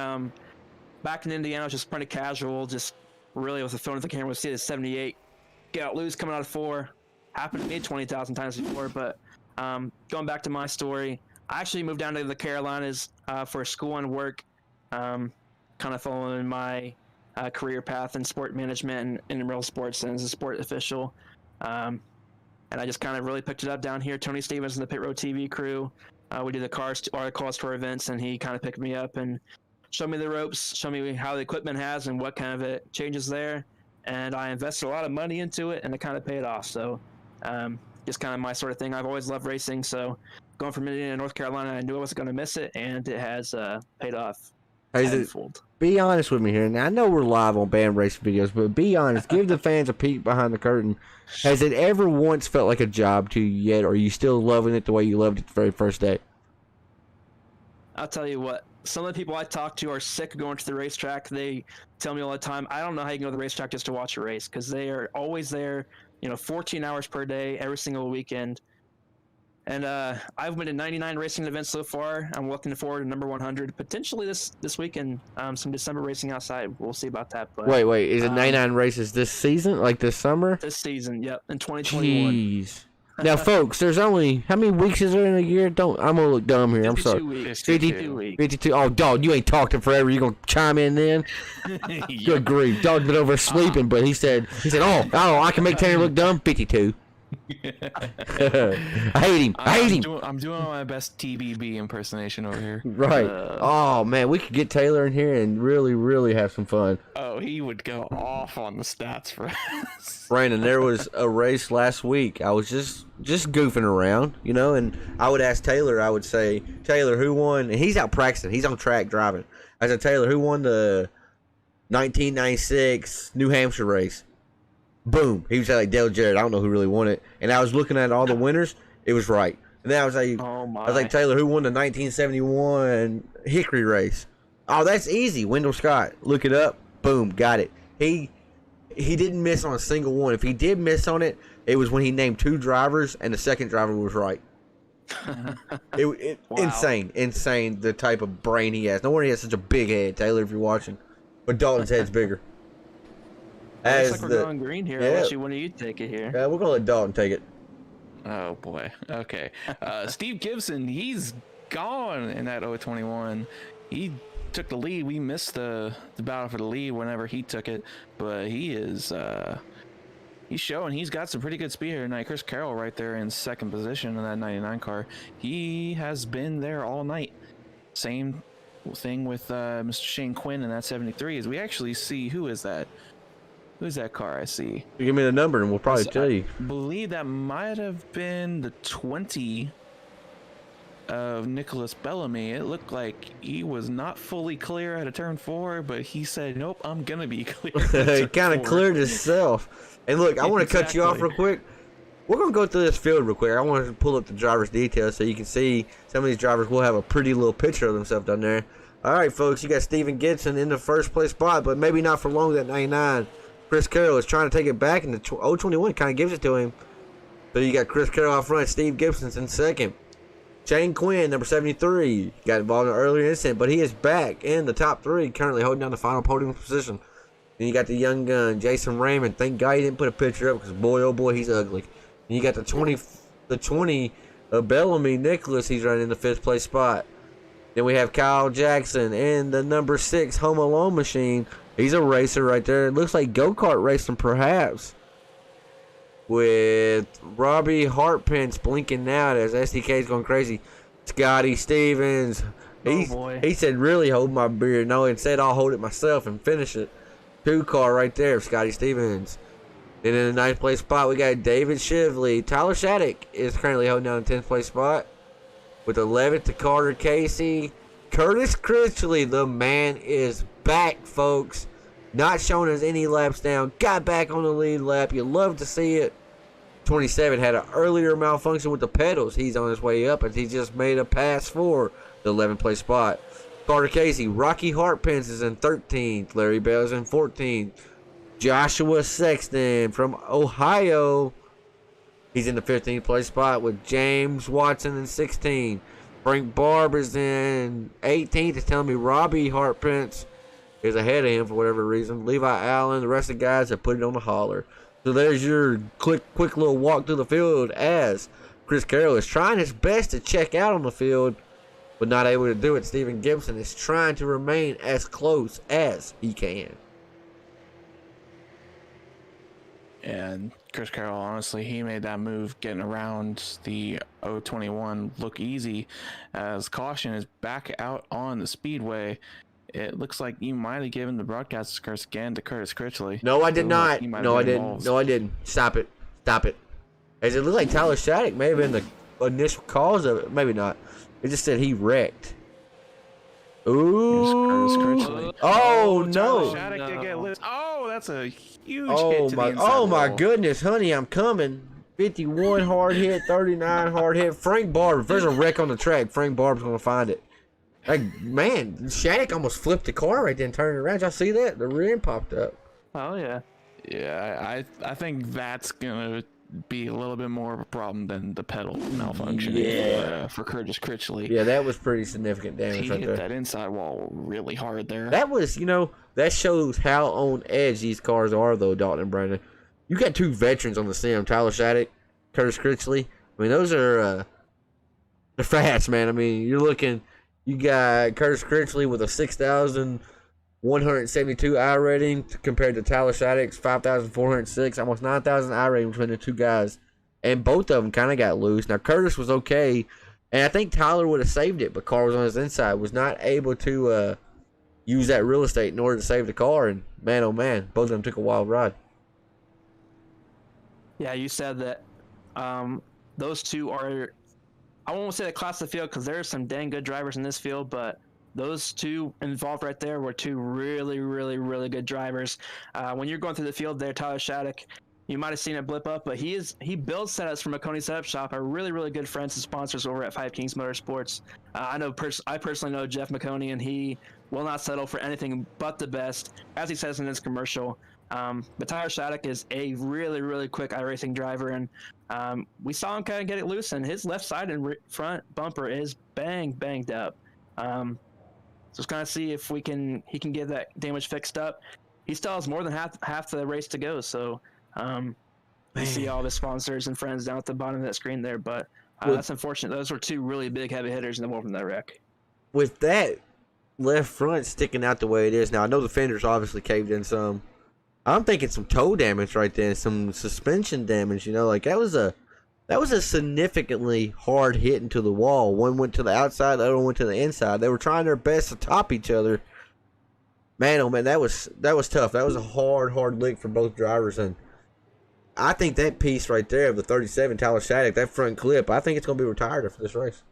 Back in Indiana, I was just pretty casual, just really with the phone at the camera, see the 78 get out loose coming out of 4. Happened to me 20,000 times before, but going back to my story, I actually moved down to the Carolinas for school and work, kind of following my career path in sport management and in real sports and as a sport official. And I just kind of really picked it up down here. Tony Stevens and the Pit Road TV crew, we did the cars tour events, and he kind of picked me up and showed me the ropes, showed me how the equipment has and what kind of it changes there. And I invested a lot of money into it, and it kind of paid off. So just kind of my sort of thing. I've always loved racing, so going from Indiana to North Carolina, I knew I was going to miss it, and it has paid off. Be honest with me here. Now, I know we're live on band racing videos, but be honest. Give the fans a peek behind the curtain. Has it ever once felt like a job to you yet, or are you still loving it the way you loved it the very first day? I'll tell you what. Some of the people I talk to are sick of going to the racetrack. They tell me all the time, I don't know how you can go to the racetrack just to watch a race, because they are always there, 14 hours per day, every single weekend. And I've been to 99 racing events so far. I'm looking forward to number 100 potentially this weekend. Some December racing outside. We'll see about that. But wait, is it 99 races this season, like this summer? This season, yep, in 2021. Jeez. Now, folks, there's only how many weeks is there in a year? I'm gonna look dumb here. I'm sorry. 52 weeks. 52. Oh, dog, you ain't talked to forever. You gonna chime in then? Good grief, dog's been over sleeping, but he said, oh, I can make Tanner look dumb. 52. I hate him. I'm doing my best TBB impersonation over here. Right. Oh man, we could get Taylor in here and really, really have some fun. Oh, he would go off on the stats for us. Brandon, there was a race last week. I was just goofing around, and I would ask Taylor. I would say, Taylor, who won? And he's out practicing. He's on track driving. I said, Taylor, who won the 1996 New Hampshire race? Boom. He was like Dale Jarrett. I don't know who really won it. And I was looking at all the winners. It was right. And then I was like, Taylor, who won the 1971 Hickory race? Oh, that's easy. Wendell Scott. Look it up. Boom. Got it. He didn't miss on a single one. If he did miss on it, it was when he named 2 drivers and the second driver was right. Wow. Insane the type of brain he has. No wonder he has such a big head, Taylor, if you're watching. But Dalton's head's bigger. Looks like we're going green here. Yeah. Actually, when do you take it here? Yeah, we're gonna let Dalton take it. Oh boy. Okay. Steve Gibson, he's gone in that 021. He took the lead. We missed the battle for the lead whenever he took it, but he is he's showing he's got some pretty good speed here tonight. Chris Carroll right there in second position in that 99 car. He has been there all night. Same thing with Mr. Shane Quinn in that 73. As we actually see who is that. Who's that car I see? You give me the number and we'll probably tell you. I believe that might have been the 20 of Nicholas Bellamy. It looked like he was not fully clear out of turn 4, but he said, nope, I'm going to be clear. He kind of cleared himself. And look, I want to cut you off real quick. We're going to go through this field real quick. I want to pull up the driver's details so you can see some of these drivers will have a pretty little picture of themselves down there. All right, folks, you got Steven Gibson in the first place spot, but maybe not for long, that 99. Chris Carroll is trying to take it back, and the 021 kind of gives it to him. So you got Chris Carroll out front, Steve Gibson's in second. Shane Quinn, number 73, got involved in an earlier incident, but he is back in the top 3, currently holding down the final podium position. Then you got the young gun, Jason Raymond. Thank God he didn't put a picture up because, boy, oh boy, he's ugly. And you got the 20 of Bellamy Nicholas. He's running in the 5th place spot. Then we have Kyle Jackson and the number 6 Home Alone machine. He's a racer right there. It looks like go-kart racing perhaps. With Robbie Hartpence blinking out as SDK's going crazy. Scotty Stevens. He said, really hold my beer. No, instead I'll hold it myself and finish it. 2 car right there, Scotty Stevens. Then in the 9th place spot, we got David Shively. Tyler Shattuck is currently holding down the 10th place spot. With 11th to Carter Casey. Curtis Critchley, the man is back, folks. Not showing us any laps down. Got back on the lead lap. You love to see it. 27 had an earlier malfunction with the pedals. He's on his way up, and he just made a pass for the 11th place spot. Carter Casey, Rocky Hartpence is in 13th. Larry Bell is in 14th. Joshua Sexton from Ohio. He's in the 15th place spot with James Watson in 16th. Frank Barb is in 18th. It's telling me Robbie Hartpence is ahead of him for whatever reason. Levi Allen, the rest of the guys have put it on the holler. So there's your quick little walk through the field as Chris Carroll is trying his best to check out on the field, but not able to do it. Steven Gibson is trying to remain as close as he can. And Chris Carroll, honestly, he made that move getting around the 021 look easy as caution is back out on the speedway. It looks like you might have given the broadcast curse again to Curtis Critchley. No, I did not. Like No, I didn't. No, I didn't. Stop it. Stop it. As it looked like Tyler Shattuck may have been the initial cause of it. Maybe not. It just said he wrecked. Ooh. Curtis Critchley. Oh, no. Tyler Shattuck did get loose. Oh, that's a huge Oh hit to my! the inside Oh my wall. goodness, honey, I'm coming. 51 hard hit, 39 hard hit. Frank Barb. If there's a wreck on the track, Frank Barb's gonna find it. Like, man, Shattuck almost flipped the car right then, turned it around. Y'all see that? The rear end popped up. Oh yeah. Yeah, I think that's gonna be a little bit more of a problem than the pedal malfunction. For Curtis Critchley. Yeah, that was pretty significant damage He right hit there. that inside wall really hard there. That was, that shows how on edge these cars are, though, Dalton and Brandon. You got 2 veterans on the sim, Tyler Shattuck, Curtis Critchley. I mean, those are, they're fast, man. I mean, you got Curtis Critchley with a 6,172 I rating compared to Tyler Shattuck's 5,406, almost 9,000 I rating between the 2 guys. And both of them kind of got loose. Now, Curtis was okay, and I think Tyler would have saved it, but car was on his inside, was not able to use that real estate in order to save the car. And man, oh man, both of them took a wild ride. Yeah, you said that those 2 are, I won't say the class of the field because there are some dang good drivers in this field, but those 2 involved right there were 2 really, really, really good drivers. When you're going through the field there, Tyler Shattuck, you might have seen it blip up, but he builds setups from Maconi Setup Shop, are really, really good friends and sponsors over at Five Kings Motorsports. I personally know Jeff Maconi, and he will not settle for anything but the best, as he says in his commercial. But Tyler Shattuck is a really, really quick iRacing driver, and we saw him kind of get it loose, and his left side and front bumper is banged up. Just kind of see if he can get that damage fixed up. He still has more than half the race to go, so you see all the sponsors and friends down at the bottom of that screen there, but that's unfortunate. Those were 2 really big heavy hitters involved in that wreck. With that left front sticking out the way it is now, I know the fenders obviously caved in some. I'm thinking some toe damage right there, some suspension damage. Like that was a significantly hard hit into the wall. One went to the outside, the other one went to the inside. They were trying their best to top each other. Man, oh man, that was tough. That was a hard lick for both drivers, and I think that piece right there of the 37 Tyler Shattuck, that front clip, I think it's going to be retired after this race.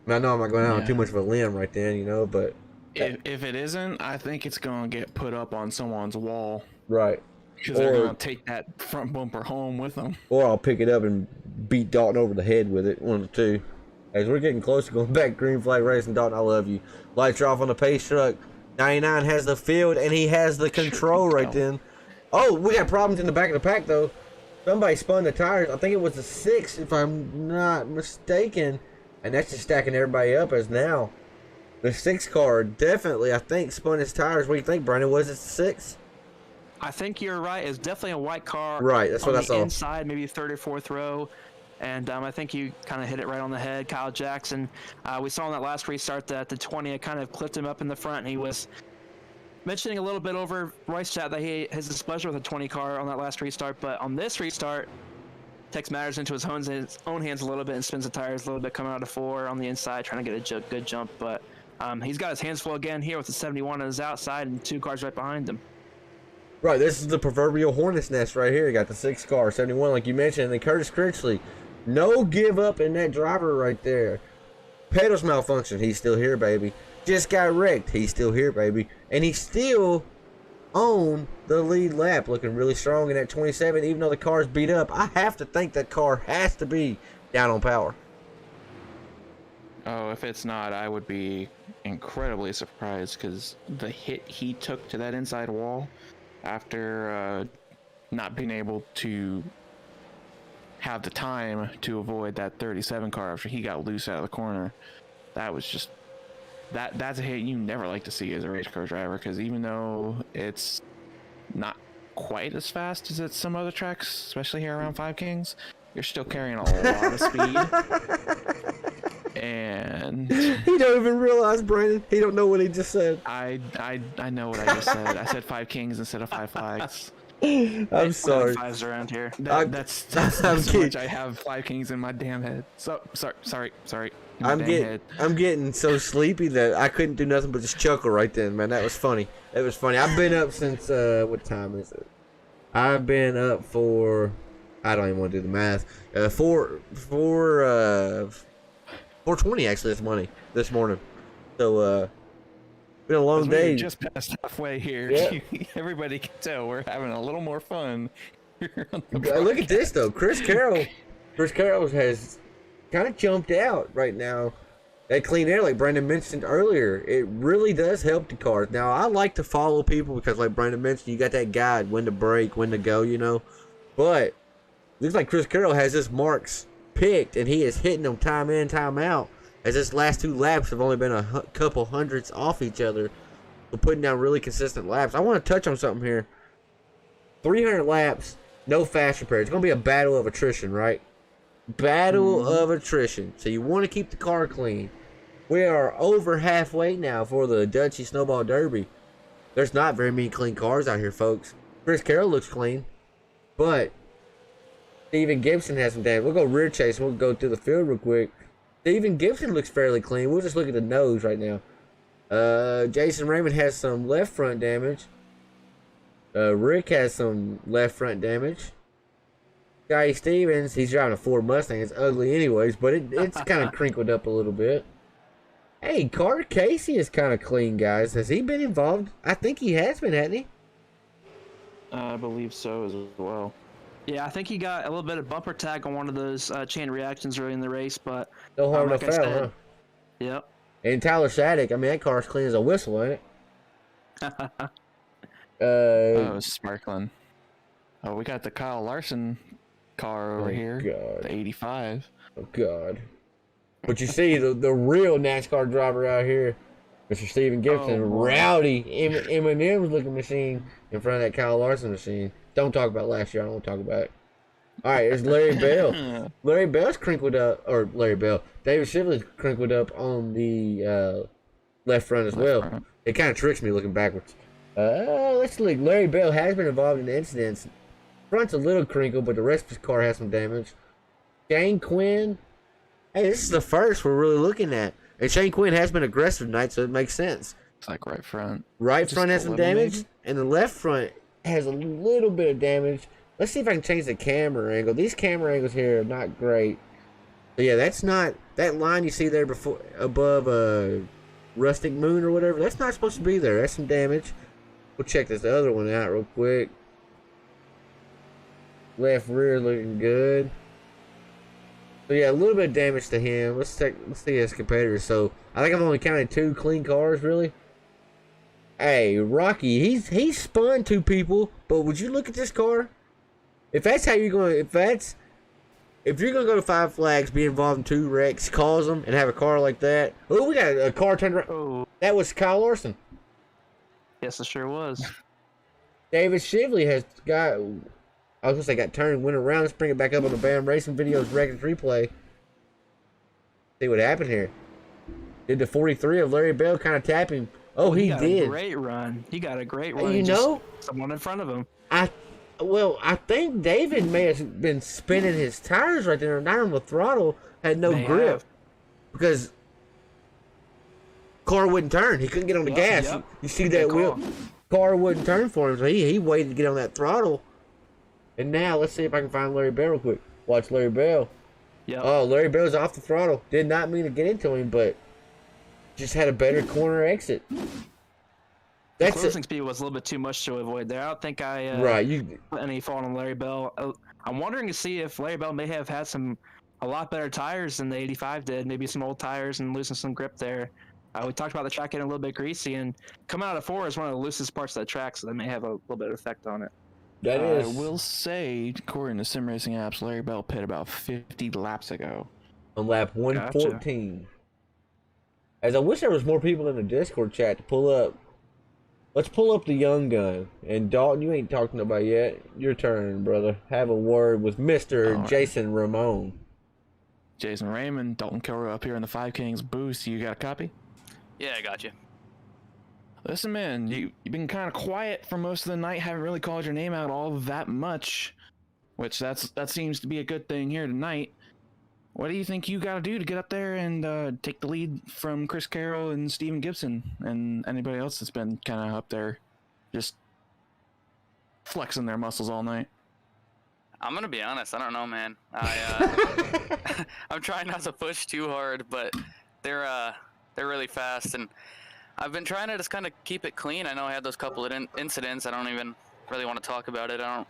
I know I'm not going out on too much of a limb right then, but If it isn't, I think it's going to get put up on someone's wall. Right. Because they're going to take that front bumper home with them. Or I'll pick it up and beat Dalton over the head with it, one of the 2. As we're getting close to going back green flag racing, Dalton, I love you. Lights are off on the pace truck. 99 has the field, and he has the control right then. Oh, we got problems in the back of the pack, though. Somebody spun the tires. I think it was the 6, if I'm not mistaken. And that's just stacking everybody up as now. The 6 car definitely, I think, spun his tires. What do you think, Brandon? Was it the 6? I think you're right. It's definitely a white car. Right, that's what I on the saw. Inside, maybe third or fourth row. And I think you kind of hit it right on the head. Kyle Jackson, we saw in that last restart that the 20 kind of clipped him up in the front, and he was mentioning a little bit over Royce chat that his displeasure with the 20 car on that last restart. But on this restart, takes matters into his own hands a little bit and spins the tires a little bit, coming out of 4 on the inside, trying to get a good jump. But he's got his hands full again here with the 71 on his outside and 2 cars right behind him. Right, this is the proverbial hornet's nest right here. You got the 6 car, 71, like you mentioned, and then Curtis Critchley. No give up in that driver right there. Pedals malfunction, he's still here, baby. Just got wrecked, he's still here, baby. And he's still on the lead lap, looking really strong in that 27, even though the car's beat up. I have to think that car has to be down on power. Oh, if it's not, I would be incredibly surprised, because the hit he took to that inside wall after not being able to have the time to avoid that 37 car after he got loose out of the corner, that was just that's a hit you never like to see as a race car driver, because even though it's not quite as fast as at some other tracks, especially here around Five Kings, you're still carrying a lot of speed. And he don't even realize, Brandon. He don't know what he just said. I know what I just said. I said Five Kings instead of Five Flags. I'm sorry. Fives around here. That's so much I have Five Kings in my damn head. So sorry. I'm getting so sleepy that I couldn't do nothing but just chuckle right then, man. That was funny. It was funny. I've been up since what time is it? I've been up for, I don't even want to do the math. 4:20 actually this morning. So been a long day. We're just past halfway here. Yeah. Everybody can tell we're having a little more fun here on the Look at this though. Chris Carroll has kind of jumped out right now. That clean air, like Brandon mentioned earlier, it really does help the cars. Now, I like to follow people because, like Brandon mentioned, you got that guide, when to brake, when to go, you know. But looks like Chris Carroll has his marks picked, and he is hitting them time in, time out. As his last 2 laps have only been a couple hundredths off each other, but putting down really consistent laps. I want to touch on something here. 300 laps, no fast repair. It's going to be a battle of attrition, right? Battle of attrition. So you want to keep the car clean. We are over halfway now for the Dutchies Snowball Derby. There's not very many clean cars out here, folks. Chris Carroll looks clean, but Steven Gibson has some damage. We'll go rear chase and we'll go through the field real quick. Steven Gibson looks fairly clean. We'll just look at the nose right now. Jason Raymond has some left front damage. Rick has some left front damage. Scotty Stevens, he's driving a Ford Mustang. It's ugly anyways, but it's kind of crinkled up a little bit. Hey, Carter Casey is kind of clean, guys. Has he been involved? I think he has been, hasn't he? I believe so as well. Yeah, I think he got a little bit of bumper tag on one of those chain reactions early in the race, but No harm, no like I foul, said, huh? Yep. And Tyler Shattuck, I mean, that car's clean as a whistle, ain't it? Oh, it's sparkling. Oh, we got the Kyle Larson car over here. God. The 85. Oh, God. But you see, the real NASCAR driver out here, Mr. Steven Gibson, rowdy M&M's looking machine in front of that Kyle Larson machine. Don't talk about last year. I don't want to talk about it. All right, there's Larry Bell. Larry Bell's crinkled up, or Larry Bell. David Shipley's crinkled up on the left front as well. Front. It kind of tricks me looking backwards. Let's look. Larry Bell has been involved in incidents. Front's a little crinkled, but the rest of his car has some damage. Shane Quinn. Hey, this is the first we're really looking at. And Shane Quinn has been aggressive tonight, so it makes sense. It's like right front. Right Just front has a some little damage, maybe? and the left front has a little bit of damage. Let's see if I can change the camera angle. These camera angles here are not great. But yeah, that's not that line you see there before above Rustic Moon or whatever. That's not supposed to be there. That's some damage. We'll check this other one out real quick. Left rear looking good. So yeah, a little bit of damage to him. Let's see his competitors. So I think I've only counted 2 clean cars really. Hey, Rocky, he's spun 2 people, but would you look at this car? If that's how you're going, if you're gonna go to Five Flags, be involved in 2 wrecks, cause them, and have a car like that. Oh, we got a car turned around. Oh, That was Kyle Larson. yes, it sure was. David Shively has got, I was gonna say got turned, went around. Let's bring it back up on the Bam Racing Videos records replay. See what happened here. Did the 43 of Larry Bell kind of tap him? Oh, he got did. A great run. He got a great run. You know, someone in front of him. I think David may have been spinning his tires right there, not on the throttle, had no grip because car wouldn't turn. He couldn't get on the gas. Yep. You see that wheel? Car wouldn't turn for him, so he waited to get on that throttle. And now let's see if I can find Larry Bell real quick. Watch Larry Bell. Yep. Oh, Larry Bell's off the throttle. Did not mean to get into him, but just had a better corner exit. The closing speed was a little bit too much to avoid there. I don't think I put any fault on Larry Bell. I'm wondering to see if Larry Bell may have had a lot better tires than the 85 did. Maybe some old tires and losing some grip there. We talked about the track getting a little bit greasy, and coming out of 4 is one of the loosest parts of the track, so that may have a little bit of effect on it. I will say, according to Sim Racing Apps, Larry Bell pit about 50 laps ago. On lap 114. Gotcha. As I wish there was more people in the Discord chat to pull up. Let's pull up the young gun. And Dalton, you ain't talked to nobody yet. Your turn, brother. Have a word with Mr. Jason Ramon. Jason Raymond, Dalton Kilroy up here in the 5 Kings boost. You got a copy? Yeah, I got you. Listen, man, you've been kind of quiet for most of the night. Haven't really called your name out all that much, which that seems to be a good thing here tonight. What do you think you got to do to get up there and take the lead from Chris Carroll and Steven Gibson and anybody else that's been kind of up there just flexing their muscles all night? I'm gonna be honest. I don't know, man. I'm trying not to push too hard, but they're really fast, and I've been trying to just kind of keep it clean. I know I had those couple of incidents. I don't even really want to talk about it. I don't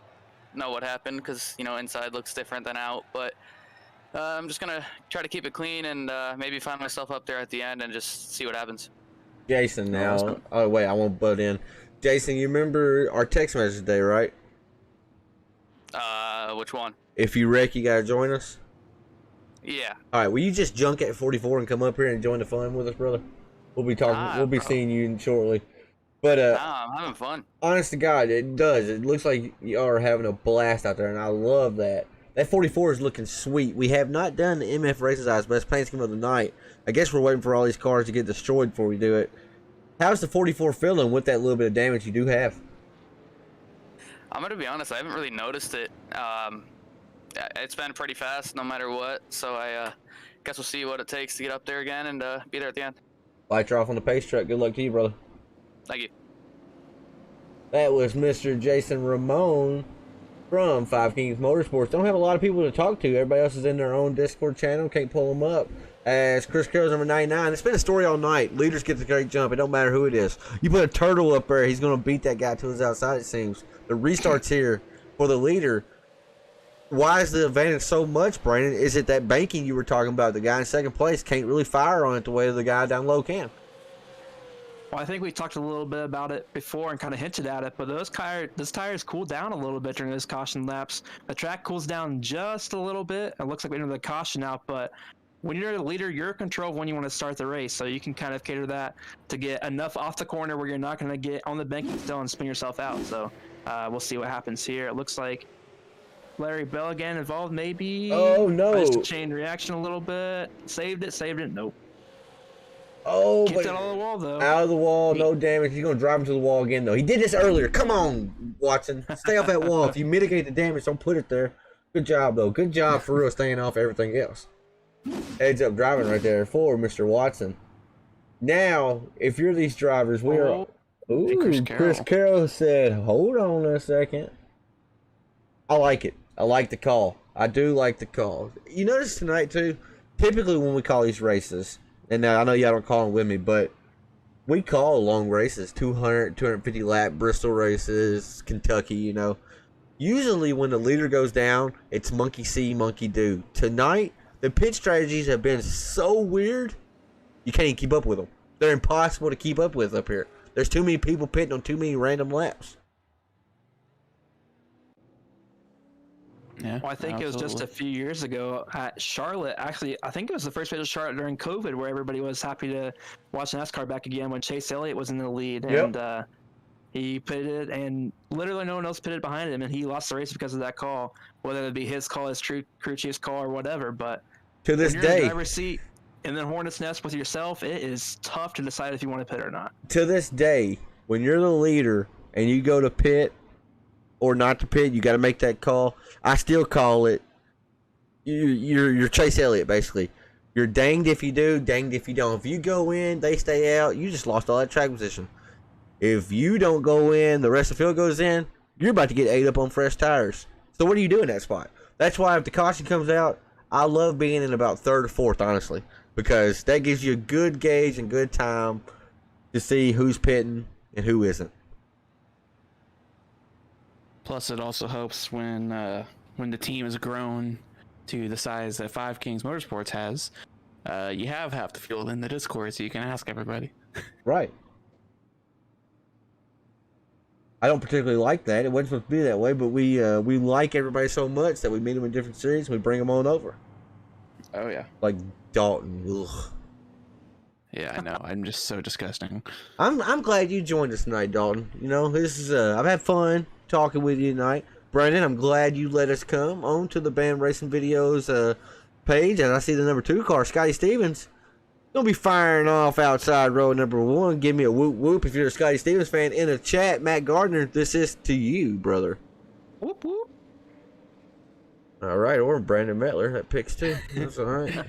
know what happened because, inside looks different than out. But I'm just going to try to keep it clean and maybe find myself up there at the end and just see what happens. Jason, now. Oh, wait, I won't butt in. Jason, you remember our text message day, right? Which one? If you wreck, you got to join us? Yeah. All right, will you just junk at 44 and come up here and join the fun with us, brother? We'll be talking. We'll be seeing you shortly. But I'm having fun. Honest to God, it does. It looks like you are having a blast out there, and I love that. That 44 is looking sweet. We have not done the MF Races Eyes Best Paint Scheme of the night. I guess we're waiting for all these cars to get destroyed before we do it. How's the 44 feeling with that little bit of damage you do have? I'm gonna be honest. I haven't really noticed it. It's been pretty fast, no matter what. So I guess we'll see what it takes to get up there again and be there at the end. Lights are off on the pace track. Good luck to you, brother. Thank you. That was Mr. Jason Ramon from 5 Kings Motorsports. Don't have a lot of people to talk to. Everybody else is in their own Discord channel. Can't pull them up. As Chris Carroll's number 99. It's been a story all night. Leaders get the great jump. It don't matter who it is. You put a turtle up there, he's going to beat that guy to his outside, it seems. The restart's here for the leader. Why is the advantage so much, Brandon? Is it that banking you were talking about? The guy in second place can't really fire on it the way the guy down low can. Well, I think we talked a little bit about it before and kind of hinted at it, but those tires cool down a little bit during those caution laps. The track cools down just a little bit. It looks like we entered the caution out, but when you're the leader, you're in control of when you want to start the race, so you can kind of cater that to get enough off the corner where you're not going to get on the banking still and spin yourself out. So we'll see what happens here. It looks like Larry Bell again involved, maybe. Oh, no. Missed a chain reaction a little bit. Saved it. Nope. Oh, Kept it out of the wall, though. Out of the wall, no damage. He's going to drive into the wall again, though. He did this earlier. Come on, Watson. Stay off that wall. If you mitigate the damage, don't put it there. Good job, though. Good job for real staying off everything else. Heads up driving right there for Mr. Watson. Now, if you're these drivers, we are... Ooh, Chris Carroll said, hold on a second. I like it. I like the call. I do like the call. You notice tonight, too, typically when we call these races, and I know y'all don't call them with me, but we call long races, 200, 250 lap Bristol races, Kentucky, Usually when the leader goes down, it's monkey see, monkey do. Tonight, the pit strategies have been so weird, you can't even keep up with them. They're impossible to keep up with up here. There's too many people pitting on too many random laps. Yeah, well, I think it was just a few years ago at Charlotte. Actually, I think it was the first race of Charlotte during COVID where everybody was happy to watch NASCAR back again when Chase Elliott was in the lead. Yep. And He pitted, and literally no one else pitted behind him, and he lost the race because of that call. Whether it be his call, his crew chief's call, or whatever. But To this when you're in day, the driver's seat and then Hornet's Nest with yourself, it is tough to decide if you want to pit or not. to this day, when you're the leader and you go to pit or not to pit, you got to make that call. I still call it. You're Chase Elliott, basically. You're danged if you do, danged if you don't. If you go in, they stay out. You just lost all that track position. If you don't go in, the rest of the field goes in. You're about to get ate up on fresh tires. So what do you do in that spot? That's why if the caution comes out, I love being in about third or fourth, honestly, because that gives you a good gauge and good time to see who's pitting and who isn't. Plus, it also helps when the team has grown to the size that Five Kings Motorsports has. You have half the field in the Discord, so you can ask everybody. Right. I don't particularly like that. It wasn't supposed to be that way, but we like everybody so much that we meet them in different series and we bring them on over. Oh yeah. Like Dalton. Ugh. Yeah, I know. I'm just so disgusting. I'm glad you joined us tonight, Dalton. You know, this is I've had fun talking with you tonight. Brandon, I'm glad you let us come on to the Band Racing Videos page, and I see the number 2 car, Scotty Stevens. Gonna be firing off outside row number 1. Give me a whoop whoop if you're a Scotty Stevens fan in the chat. Matt Gardner, this is to you, brother. Whoop whoop. All right, or Brandon Mettler. That picks 2. That's all right.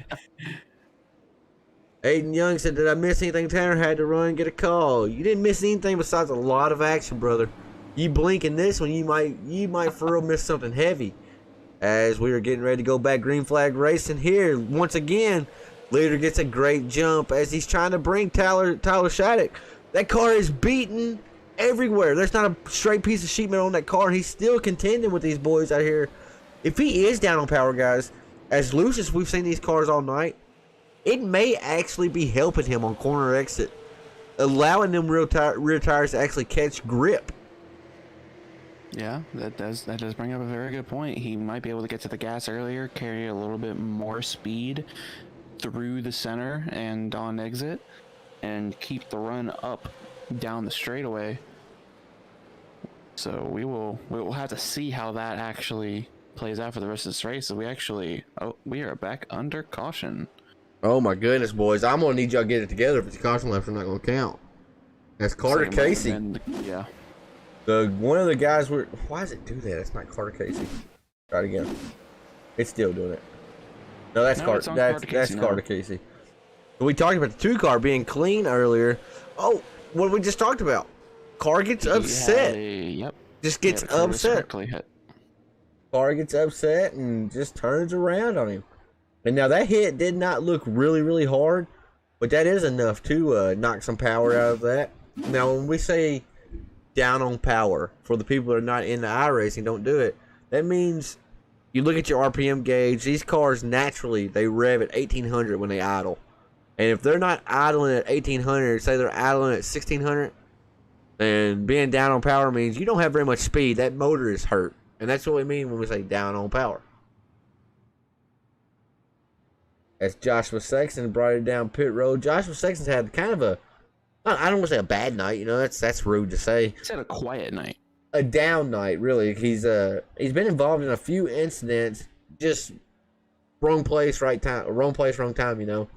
Aiden Young said, did I miss anything? Tanner had to run and get a call. You didn't miss anything besides a lot of action, brother. You blink in this one, you might for real miss something heavy. As we are getting ready to go back green flag racing here, once again, leader gets a great jump as he's trying to bring Tyler Shattuck. That car is beaten everywhere. There's not a straight piece of sheet metal on that car. He's still contending with these boys out here. If he is down on power, guys, as loose as we've seen these cars all night, it may actually be helping him on corner exit, allowing them rear tires to actually catch grip. Yeah, that does bring up a very good point. He might be able to get to the gas earlier, carry a little bit more speed through the center and on exit, and keep the run up down the straightaway. So we will have to see how that actually plays out for the rest of this race. So we are back under caution. Oh my goodness, boys! I'm gonna need y'all to get it together. If it's a caution laps, I'm not gonna count. That's Carter Casey. Yeah. One of the guys were. Why does it do that? It's not Carter Casey. Try it again. It's still doing it. No, that's Carter. That's Carter Casey. But we talked about the 2 car being clean earlier. Oh, what we just talked about. Car gets upset. Yep. Just gets upset. Car gets upset and just turns around on him. And now that hit did not look really, really hard, but that is enough to knock some power out of that. Now, when we say down on power, for the people that are not into iRacing, don't do it. That means you look at your RPM gauge. These cars naturally they rev at 1800 when they idle, and if they're not idling at 1800, say they're idling at 1600, then being down on power means you don't have very much speed. That motor is hurt, and that's what we mean when we say down on power. As Joshua Sexton brought it down pit road. Joshua Sexton's had kind of I don't want to say a bad night, you know, that's rude to say. He's had a quiet night. A down night, really. He's been involved in a few incidents, just wrong place, wrong time, you know.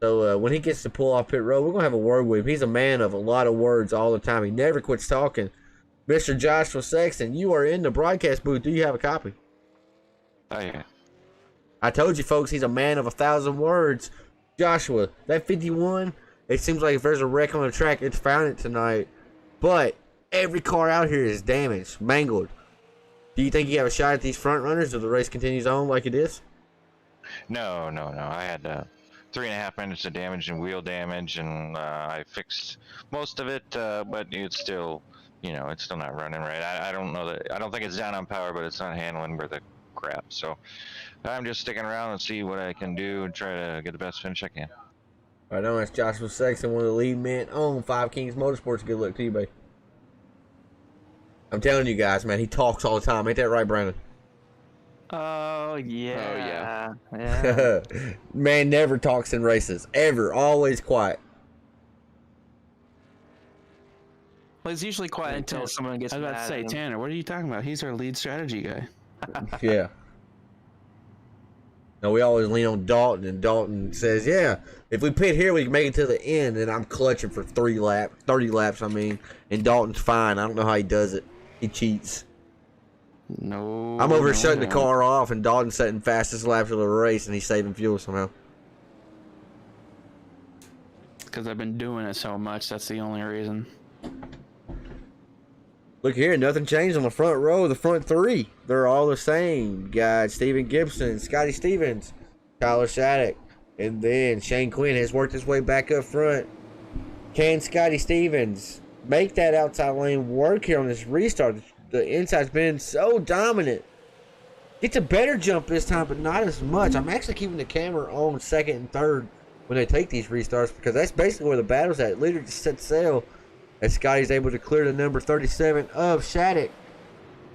So when he gets to pull off pit road, we're gonna have a word with him. He's a man of a lot of words all the time. He never quits talking. Mr. Joshua Sexton, you are in the broadcast booth. Do you have a copy? Oh yeah. I told you, folks, he's a man of 1,000 words. Joshua, that 51, it seems like if there's a wreck on the track, it's found it tonight. But every car out here is damaged, mangled. Do you think you have a shot at these front runners if the race continues on like it is? No. I had 3.5 minutes of damage and wheel damage, and I fixed most of it, but it's still, it's still not running right. I don't know that. I don't think it's down on power, but it's not handling worth a crap. So I'm just sticking around and see what I can do and try to get the best finish I can. All right, that's Joshua Sexton, one of the lead men on Five Kings Motorsports. Good luck to you, babe. I'm telling you guys, man, he talks all the time. Ain't that right, Brandon? Oh, yeah. Oh, yeah. Man never talks in races. Ever. Always quiet. Well, he's usually quiet until someone gets I was about to mad say, at him. Tanner, what are you talking about? He's our lead strategy guy. Yeah. No, we always lean on Dalton, and Dalton says, "Yeah, if we pit here, we can make it to the end." And I'm clutching for 30 laps. I mean, and Dalton's fine. I don't know how he does it. He cheats. No. I'm over no, shutting the no. car off, and Dalton's setting fastest laps of the race, and he's saving fuel somehow. Because I've been doing it so much. That's the only reason. Look here, nothing changed on the front row. The front three, they're all the same. Got Steven Gibson, Scotty Stevens, Tyler Shattuck, and then Shane Quinn has worked his way back up front. Can Scotty Stevens make that outside lane work here on this restart? The inside's been so dominant. Gets a better jump this time, but not as much. I'm actually keeping the camera on second and third when they take these restarts, because that's basically where the battle's at. Leader just set sail as Scotty's able to clear the number 37 of Shattuck.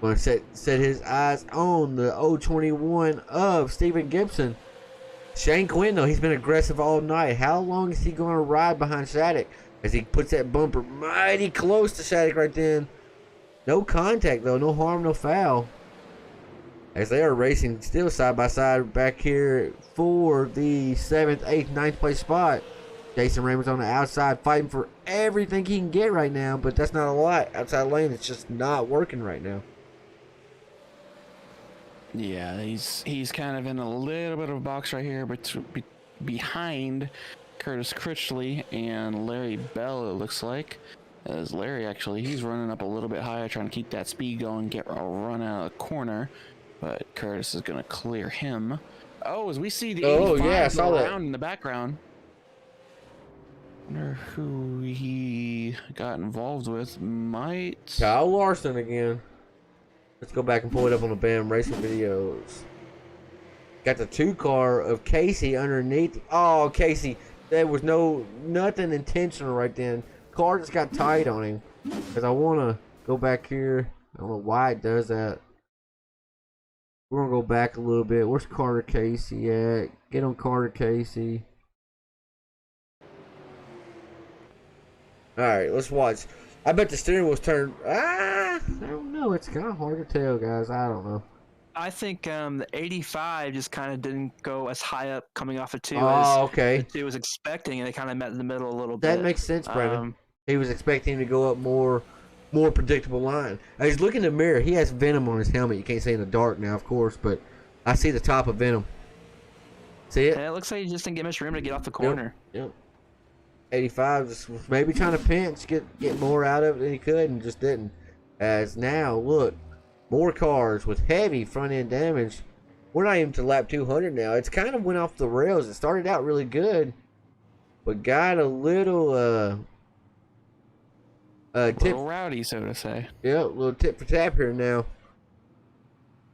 Going to set his eyes on the 021 of Steven Gibson. Shane Quinn, though, he's been aggressive all night. How long is he going to ride behind Shattuck as he puts that bumper mighty close to Shattuck right then? No contact, though. No harm, no foul. As they are racing still side by side back here for the 7th, 8th, 9th place spot. Jason Raymond's on the outside fighting for everything he can get right now, but that's not a lot. Outside lane, it's just not working right now. Yeah, he's kind of in a little bit of a box right here, but behind Curtis Critchley and Larry Bell, it looks like. As Larry, actually, he's running up a little bit higher, trying to keep that speed going, get a run out of the corner. But Curtis is going to clear him. Oh, as we see the 85 I saw go that around in the background. Wonder who he got involved with. Might... Kyle Larson again. Let's go back and pull it up on the BAM Racing videos. Got the 2 car of Casey underneath. Oh, Casey, there was nothing intentional right then. Car just got tight on him. Because I want to go back here. I don't know why it does that. We're going to go back a little bit. Where's Carter Casey at? Get on Carter Casey. Alright, let's watch. I bet the steering wheel's turned. I don't know. It's kind of hard to tell, guys. I don't know. I think the 85 just kind of didn't go as high up coming off of 2 Oh, as okay. the 2 was expecting, and they kind of met in the middle a little bit. That makes sense, Brandon. He was expecting him to go up more predictable line. He's looking in the mirror. He has Venom on his helmet. You can't see in the dark now, of course, but I see the top of Venom. See it? Yeah, it looks like he just didn't get much room to get off the corner. Yep. 85 was maybe trying to pinch, get more out of it than he could, and just didn't. As now, look, more cars with heavy front end damage. We're not even to lap 200 now. It's kind of went off the rails. It started out really good, but got a little tip rowdy, so to say. Yeah, a little tip for tap here now.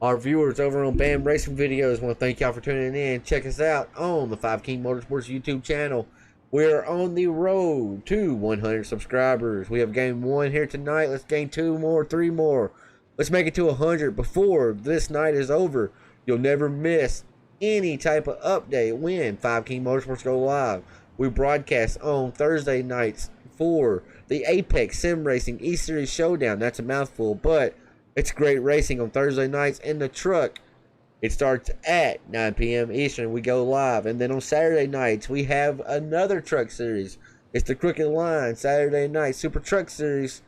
Our viewers over on BAM Racing Videos want to thank y'all for tuning in. Check us out on the 5 King Motorsports YouTube channel. We're on the road to 100 subscribers. We have gained 1 here tonight. Let's gain 2 more, 3 more. Let's make it to 100 before this night is over. You'll never miss any type of update when 5 King Motorsports go live. We broadcast on Thursday nights for the Apex Sim Racing E-Series Showdown. That's a mouthful, but it's great racing on Thursday nights in the truck. It starts at 9 p.m. Eastern. We go live. And then on Saturday nights, we have another truck series. It's the Crooked Line Saturday Night Super Truck Series.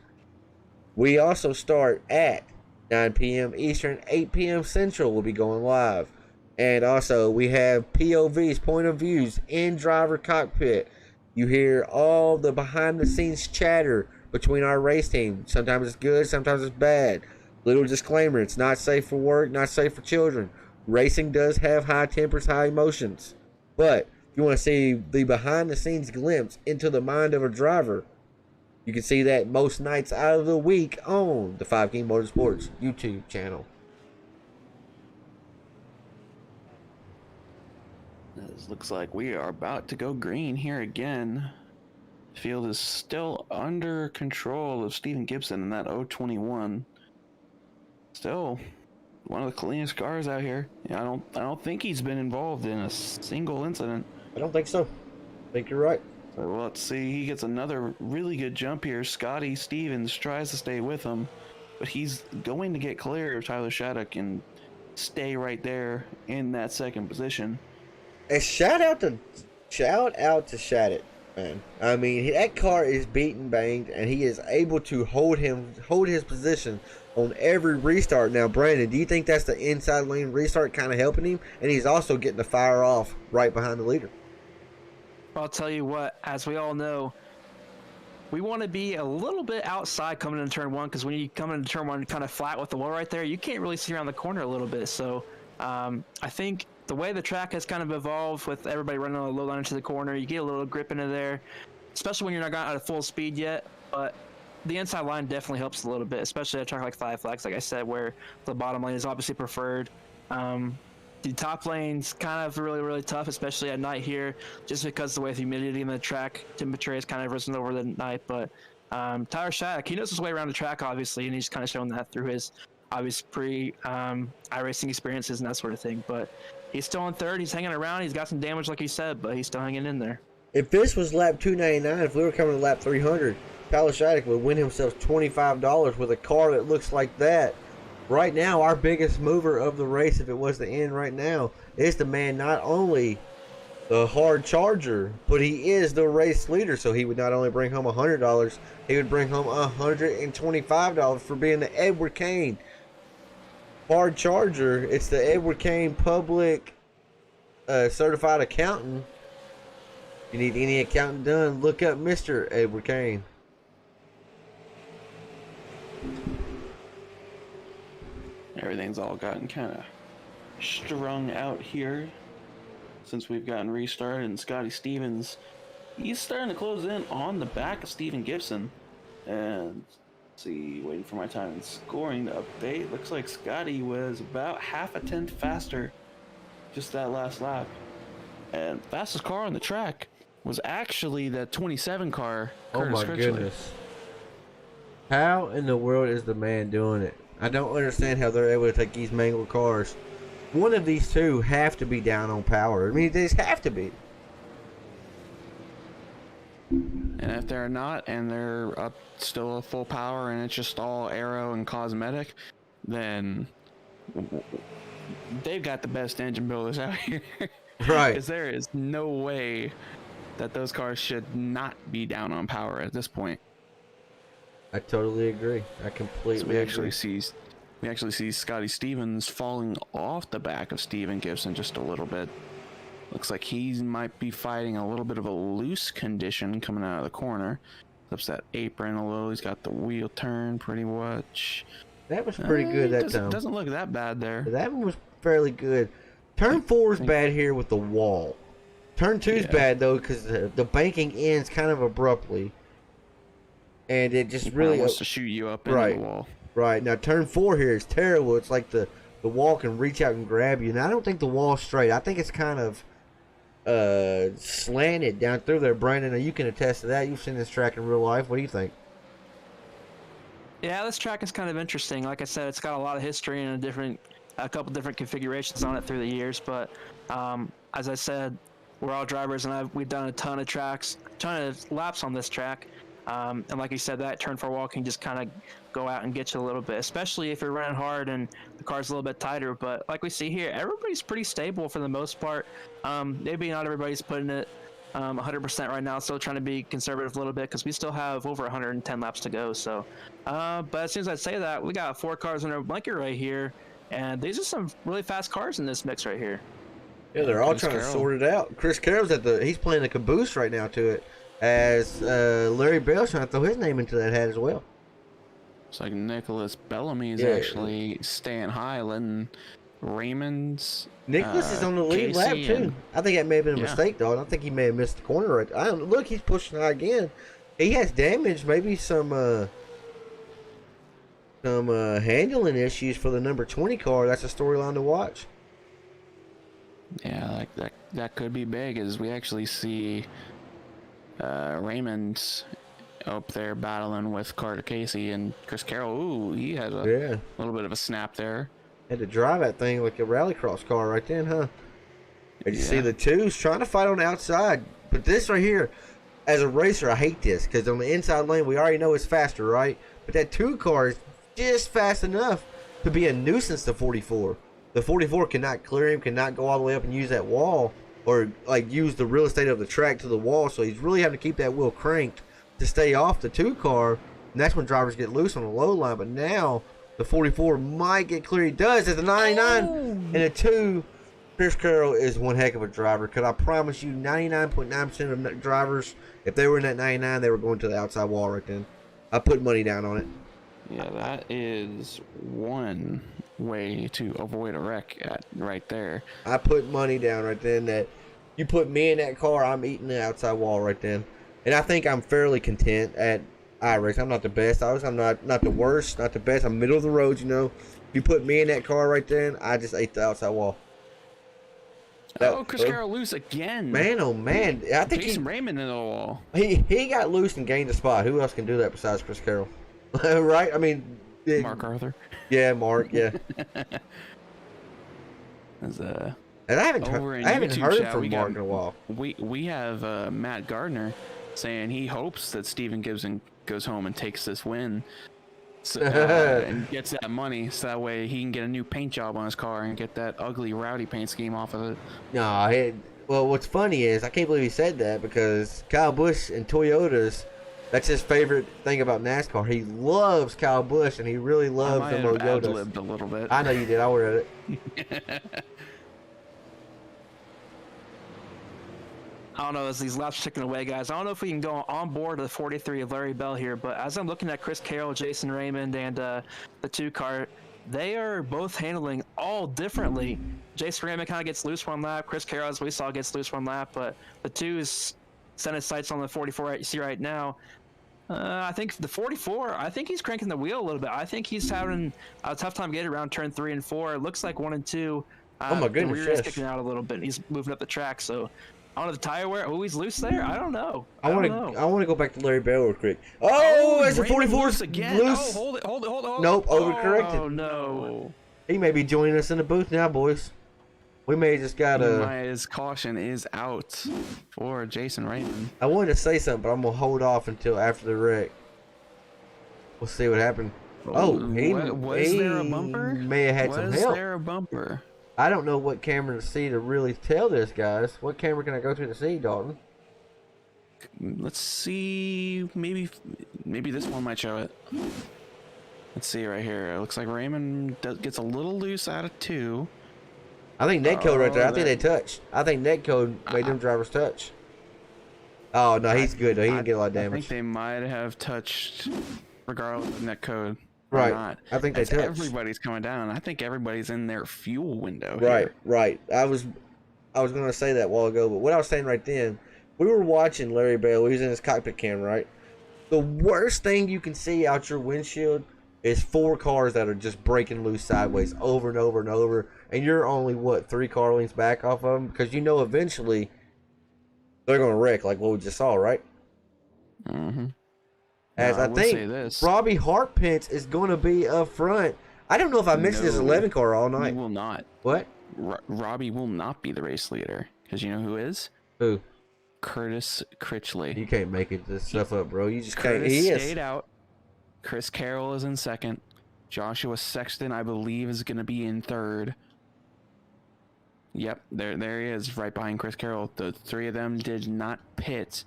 We also start at 9 p.m. Eastern, 8 p.m. Central. We'll be going live. And also, we have POVs, point of views, in driver cockpit. You hear all the behind-the-scenes chatter between our race team. Sometimes it's good, sometimes it's bad. Little disclaimer, it's not safe for work, not safe for children. Racing does have high tempers, high emotions. But if you want to see the behind-the-scenes glimpse into the mind of a driver, you can see that most nights out of the week on the 5 King Motorsports YouTube channel. This looks like we are about to go green here again. Field is still under control of Steven Gibson in that 021. Still one of the cleanest cars out here. I don't think he's been involved in a single incident. I don't think so. I think you're right. Well, let's see. He gets another really good jump here. Scotty Stevens tries to stay with him, but he's going to get clear of Tyler Shattuck and stay right there in that second position. And shout out to Shattuck, man. I mean, that car is beaten, banged, and he is able to hold his position on every restart. Now, Brandon, do you think that's the inside lane restart kind of helping him? And he's also getting the fire off right behind the leader. I'll tell you what, as we all know, we want to be a little bit outside coming into turn one, because when you come into turn one kind of flat with the wall right there, you can't really see around the corner a little bit. So I think the way the track has kind of evolved with everybody running on a low line into the corner, you get a little grip into there, especially when you're not got at full speed yet. But the inside line definitely helps a little bit, especially at a track like Five Flags, like I said, where the bottom lane is obviously preferred. The top lane's kind of really, really tough, especially at night here, just because the way the humidity in the track temperature has kind of risen over the night. But Tyler Shattuck, he knows his way around the track, obviously, and he's kind of shown that through his obvious iRacing experiences and that sort of thing. But he's still in third. He's hanging around. He's got some damage, like you said, but he's still hanging in there. If this was lap 299, if we were coming to lap 300, Tyler Shattuck would win himself $25 with a car that looks like that. Right now, our biggest mover of the race, if it was to end right now, is the man not only the hard charger, but he is the race leader. So he would not only bring home $100, he would bring home $125 for being the Edward Kane hard charger. It's the Edward Kane public certified accountant. If you need any accounting done, look up Mr. Edward Kane. Everything's all gotten kind of strung out here since we've gotten restarted, and Scotty Stevens, he's starting to close in on the back of Steven Gibson. And let's see, waiting for my time and scoring to update. Looks like Scotty was about half a tenth faster just that last lap. And fastest car on the track was actually the 27 car. Oh my goodness. How in the world is the man doing it? I don't understand how they're able to take these mangled cars. One of these two have to be down on power. I mean, they just have to be. And if they're not, and they're up still at full power, and it's just all aero and cosmetic, then they've got the best engine builders out here. Right. Because there is no way that those cars should not be down on power at this point. I totally agree. I completely so we actually see Scotty Stevens falling off the back of Steven Gibson just a little bit. Looks like he might be fighting a little bit of a loose condition coming out of the corner. Flips that apron a little. He's got the wheel turn pretty much. That was pretty good that time. Doesn't look that bad there. That one was fairly good. Turn 4 is bad here with the wall. Turn 2 is bad though because the banking ends kind of abruptly. And it just really wants to shoot you up into the wall. Right. Now, turn 4 here is terrible. It's like the wall can reach out and grab you. And I don't think the wall's straight. I think it's kind of slanted down through there. Brandon, now you can attest to that. You've seen this track in real life. What do you think? Yeah, this track is kind of interesting. Like I said, it's got a lot of history and a couple different configurations on it through the years. But as I said, we're all drivers, and we've done a ton of laps on this track. And like you said, that turn 4 wall can just kind of go out and get you a little bit, especially if you're running hard and the car's a little bit tighter. But like we see here, everybody's pretty stable for the most part. Maybe not everybody's putting it 100% right now, still trying to be conservative a little bit because we still have over 110 laps to go. So, but as soon as I say that, we got 4 cars in our blanket right here, and these are some really fast cars in this mix right here. Yeah, they're all trying to sort it out. Chris Carroll's he's playing the caboose right now to it. As Larry Bell's trying to throw his name into that hat as well. It's like Nicholas Bellamy is actually staying high, letting Raymond's. Nicholas is on the lead lap too. I think that may have been a mistake, though. I don't think he may have missed the corner right. I don't look. He's pushing high again. He has damage. Maybe some handling issues for the number 20 car. That's a storyline to watch. Yeah, like that could be big, as we actually see. Raymond's up there battling with Carter Casey and Chris Carroll. Ooh, he had a little bit of a snap there. Had to drive that thing like a rallycross car right then, huh? And you see the twos trying to fight on the outside. But this right here, as a racer, I hate this because on the inside lane, we already know it's faster, right? But that 2 car is just fast enough to be a nuisance to 44. The 44 cannot clear him, cannot go all the way up and use that wall or like use the real estate of the track to the wall. So he's really having to keep that wheel cranked to stay off the 2 car. And that's when drivers get loose on the low line. But now the 44 might get clear. He does. It's a 99 and a 2. Chris Carroll is one heck of a driver. Because I promise you, 99.9% of drivers, if they were in that 99, they were going to the outside wall right then. I put money down on it. Yeah, that is one way to avoid a wreck right there. I put money down right then that you put me in that car, I'm eating the outside wall right then. And I think I'm fairly content at iRace. I'm not the best. I'm not the worst, not the best. I'm middle of the road, you know. If you put me in that car right then, I just ate the outside wall. Chris Carroll loose again. Man, oh man. I think Jason Raymond in the wall. He got loose and gained a spot. Who else can do that besides Chris Carroll? Right? I mean, Mark Arthur. Yeah, Mark. Yeah. As and I haven't heard from Mark in a while. We have Matt Gardner saying he hopes that Steven Gibson goes home and takes this win and gets that money, so that way he can get a new paint job on his car and get that ugly rowdy paint scheme off of it. No, well, what's funny is I can't believe he said that because Kyle Busch and Toyotas. That's his favorite thing about NASCAR. He loves Kyle Busch, and he really loves the Toyotas. I ad-libbed a little bit. I know you did. I read it. I don't know, as these laps ticking away, guys. I don't know if we can go on board the 43 of Larry Bell here, but as I'm looking at Chris Carroll, Jason Raymond, and the 2 car, they are both handling all differently. Jason Raymond kind of gets loose one lap. Chris Carroll, as we saw, gets loose one lap, but the 2 is set his sights on the 44 you see right now. I think the 44, I think he's cranking the wheel a little bit. I think he's having a tough time getting around turn 3 and 4. It looks like 1 and 2. Oh my goodness, the rear is kicking out a little bit. He's moving up the track, so I don't know the tire wear. Oh, he's loose there. I don't know. I want to go back to Larry Bell real quick. Oh, it's a 44 loose again. Loose. Oh, hold it. Nope, overcorrected. Oh no. He may be joining us in the booth now, boys. We may just gotta. His caution is out for Jason Raymond. I wanted to say something, but I'm gonna hold off until after the wreck. We'll see what happened. Oh, was there a bumper? May have had some help. Was there a bumper? I don't know what camera to see to really tell this, guys. What camera can I go to see, Dalton? Let's see. Maybe this one might show it. Let's see right here. It looks like Raymond gets a little loose out of 2. I think netcode right there. I think they touched. I think netcode made them drivers touch. Oh no, he's good though. He didn't get a lot of damage. I think they might have touched, regardless of netcode. Right. Not. I think they touched. Everybody's coming down. I think everybody's in their fuel window. Right. Here. Right. I was going to say that a while ago, but what I was saying right then, we were watching Larry Bell. He was in his cockpit camera, right? The worst thing you can see out your windshield is 4 cars that are just breaking loose sideways over and over and over. And you're only, 3 car lengths back off of them? Because you know eventually they're going to wreck like what we just saw, right? Mm-hmm. As I think Robbie Hartpence is going to be up front. I don't know if I mentioned this 11 car all night. He will not. What? Robbie will not be the race leader. Because you know who is? Who? Curtis Critchley. You can't make this stuff up, bro. You just Curtis can't. He stayed out. Chris Carroll is in 2nd. Joshua Sexton, I believe, is going to be in 3rd. Yep, there he is, right behind Chris Carroll. The 3 of them did not pit.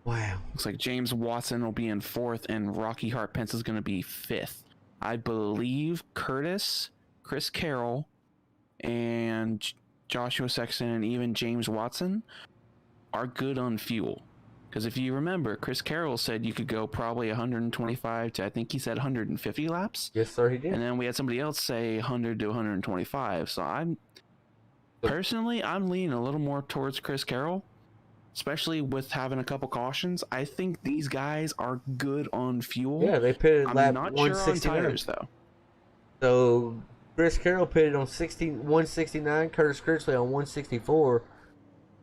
Wow. Looks like James Watson will be in 4th, and Rocky Hartpence is going to be 5th. I believe Curtis, Chris Carroll, and Joshua Sexton, and even James Watson are good on fuel. Because if you remember, Chris Carroll said you could go probably 125 to, I think he said 150 laps. Yes, sir, he did. And then we had somebody else say 100 to 125. So personally, I'm leaning a little more towards Chris Carroll, especially with having a couple cautions. I think these guys are good on fuel. Yeah, they pitted lap I'm not sure on 169. tires, though. So Chris Carroll pitted on 169, Curtis Critchley on 164.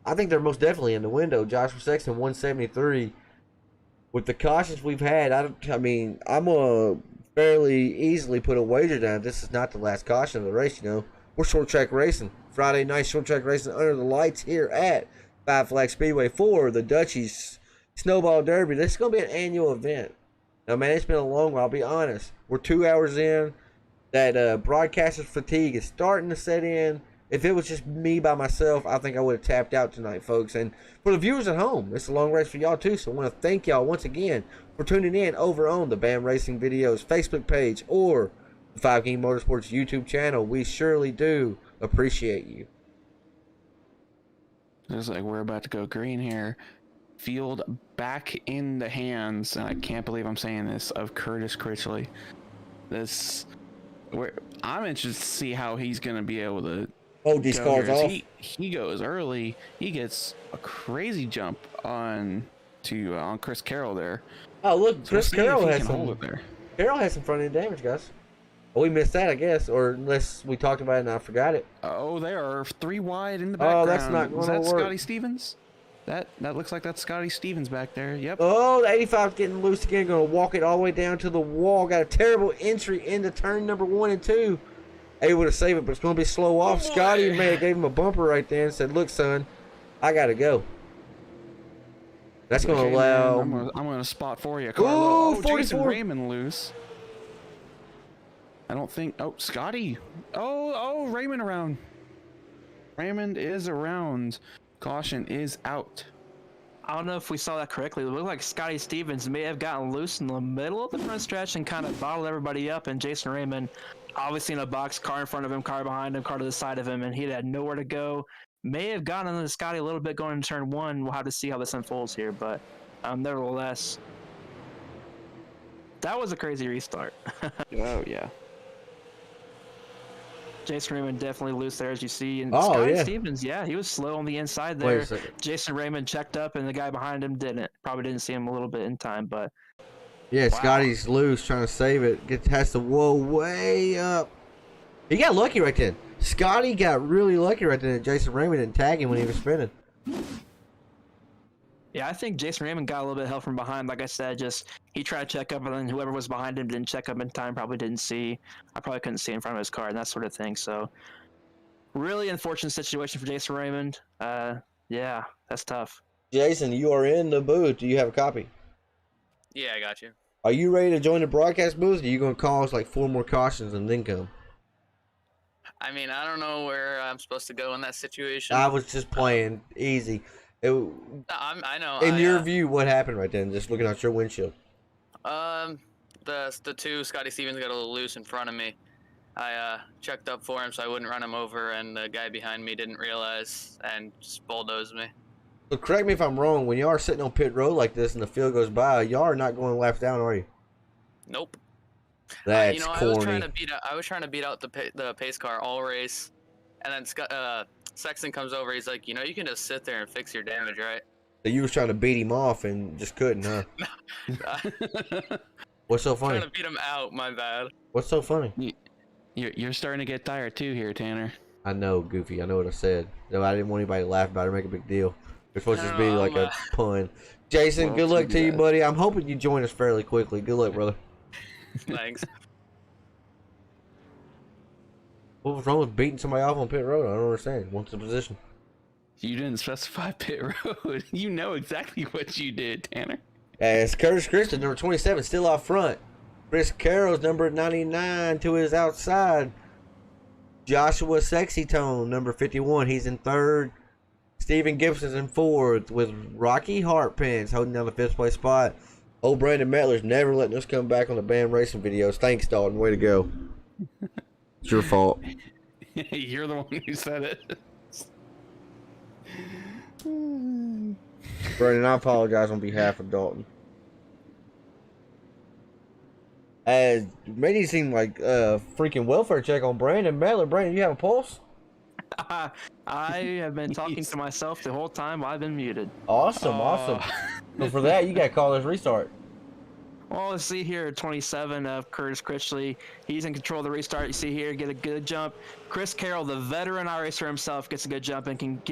I think they're most definitely in the window. Joshua Sexton 173. With the cautions we've had, I mean, I'm gonna fairly easily put a wager down. This is not the last caution of the race. You know, we're short track racing. Friday night short track racing under the lights here at Five Flag Speedway for the Dutchies Snowball Derby. This is going to be an annual event. Now, man, it's been a long while. I'll be honest. We're 2 hours in. That broadcaster's fatigue is starting to set in. If it was just me by myself, I think I would have tapped out tonight, folks. And for the viewers at home, it's a long race for y'all too. So I want to thank y'all once again for tuning in over on the BAM Racing Videos Facebook page or the 5 King Motorsports YouTube channel. We surely do appreciate you. Looks like we're about to go green here. Field back in the hands, and I can't believe I'm saying this, of Curtis Critchley. I'm interested to see how he's going to be able to hold these cars off. He goes early. He gets a crazy jump on Chris Carroll there. Oh, look, So Chris Carroll has hold some. it there. Carroll has some front end damage, guys. Well, we missed that, I guess, or unless we talked about it and I forgot it. Oh, they are 3 wide in the background. Oh, that's not going to work. Is that Scotty Stevens? That looks like that's Scotty Stevens back there. Yep. Oh, the 85's getting loose again. Going to walk it all the way down to the wall. Got a terrible entry into turn number 1 and 2. Able to save it, but it's going to be slow off. Scotty may have gave him a bumper right there and said, "Look, son, I got to go." That's going to allow. Man, I'm going to spot for you, Carlo. Ooh, Oh, 44. Jason Raymond loose. I don't think. Oh, Scotty. Oh, Raymond around. Raymond is around. Caution is out. I don't know if we saw that correctly. It looked like Scotty Stevens may have gotten loose in the middle of the front stretch and kind of bottled everybody up. And Jason Raymond, obviously in a box, car in front of him, car behind him, car to the side of him, and he had nowhere to go. May have gotten into Scotty a little bit going into turn 1. We'll have to see how this unfolds here, but nevertheless, that was a crazy restart. Oh yeah. Jason Raymond definitely loose there, as you see. And Oh, Scotty yeah. Stevens, he was slow on the inside Wait a there. second. Jason Raymond checked up, and the guy behind him didn't. Probably didn't see him a little bit in time, but Yeah, Scotty's loose, trying to save it. Has to whoa way up. He got lucky right then. Scotty got really lucky right then that Jason Raymond didn't tag him when he was spinning. yeah, I think Jason Raymond got a little bit of help from behind. Like I said, just he tried to check up, and then whoever was behind him didn't check up in time. Probably didn't see. I probably couldn't see in front of his car and that sort of thing. So, really unfortunate situation for Jason Raymond. Yeah, that's tough. Jason, you are in the booth. Do you have a copy? Yeah, I got you. Are you ready to join the broadcast booth? Or are you going to call us like 4 more cautions and then come? I mean, I don't know where I'm supposed to go in that situation. I was just playing easy. I know. In your view, what happened right then? Just looking out your windshield. The 2 Scotty Stevens got a little loose in front of me. I checked up for him so I wouldn't run him over, and the guy behind me didn't realize and just bulldozed me. So correct me if I'm wrong. When y'all are sitting on pit road like this and the field goes by, y'all are not going laps down, are you? Nope. That's I corny. was trying to beat out the pace car all race, and then Sexton comes over. He's like, you can just sit there and fix your damage, right? So you was trying to beat him off and just couldn't, huh? What's so funny? Trying to beat him out. My bad. What's so funny? You're starting to get tired too here, Tanner. I know, Goofy. I know what I said. No, I didn't want anybody to laugh about it or make a big deal. It's supposed to just be like a pun. Jason, Well, good luck too to you, bad. buddy. I'm hoping you join us fairly quickly. Good luck, brother. Thanks. What was wrong with beating somebody off on pit road? I don't understand. What's the position? You didn't specify pit road. You know exactly what you did, Tanner. As Curtis Christian, number 27, still out front. Chris Carroll's number 99 to his outside. Joshua Sexy Tone, number 51. He's in third. Steven Gibson's in fourth with Rocky Hartpence holding down the 5th place spot. Old Brandon Mettler's never letting us come back on the BAM Racing videos. Thanks, Dalton. Way to go. It's your fault. You're the one who said it. Brandon, I apologize on behalf of Dalton. As made it seem like a freaking welfare check on Brandon Mettler. Brandon, you have a pulse? I have been talking to myself the whole time while I've been muted. Awesome, awesome. So for that, you got to call this restart. Well, let's see here, 27 of Curtis Critchley. He's in control of the restart. You see here, get a good jump. Chris Carroll, the veteran iRacer himself, gets a good jump and can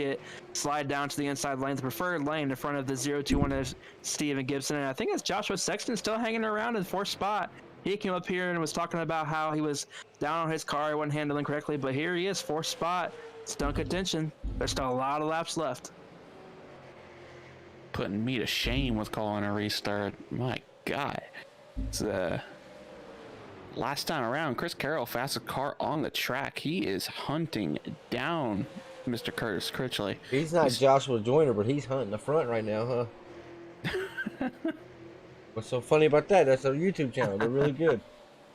slide down to the inside lane, the preferred lane in front of the 021 of Steven Gibson. And I think it's Joshua Sexton still hanging around in 4th spot. He came up here and was talking about how he was down on his car, he wasn't handling correctly, but here he is, 4th spot. Still in contention. There's still a lot of laps left. putting me to shame with calling a restart. My God. It's last time around, Chris Carroll, fastest car on the track. He is hunting down Mr. Curtis Critchley. He's not Joshua Joyner, but he's hunting the front right now, huh? What's so funny about that? That's our YouTube channel. They're really good.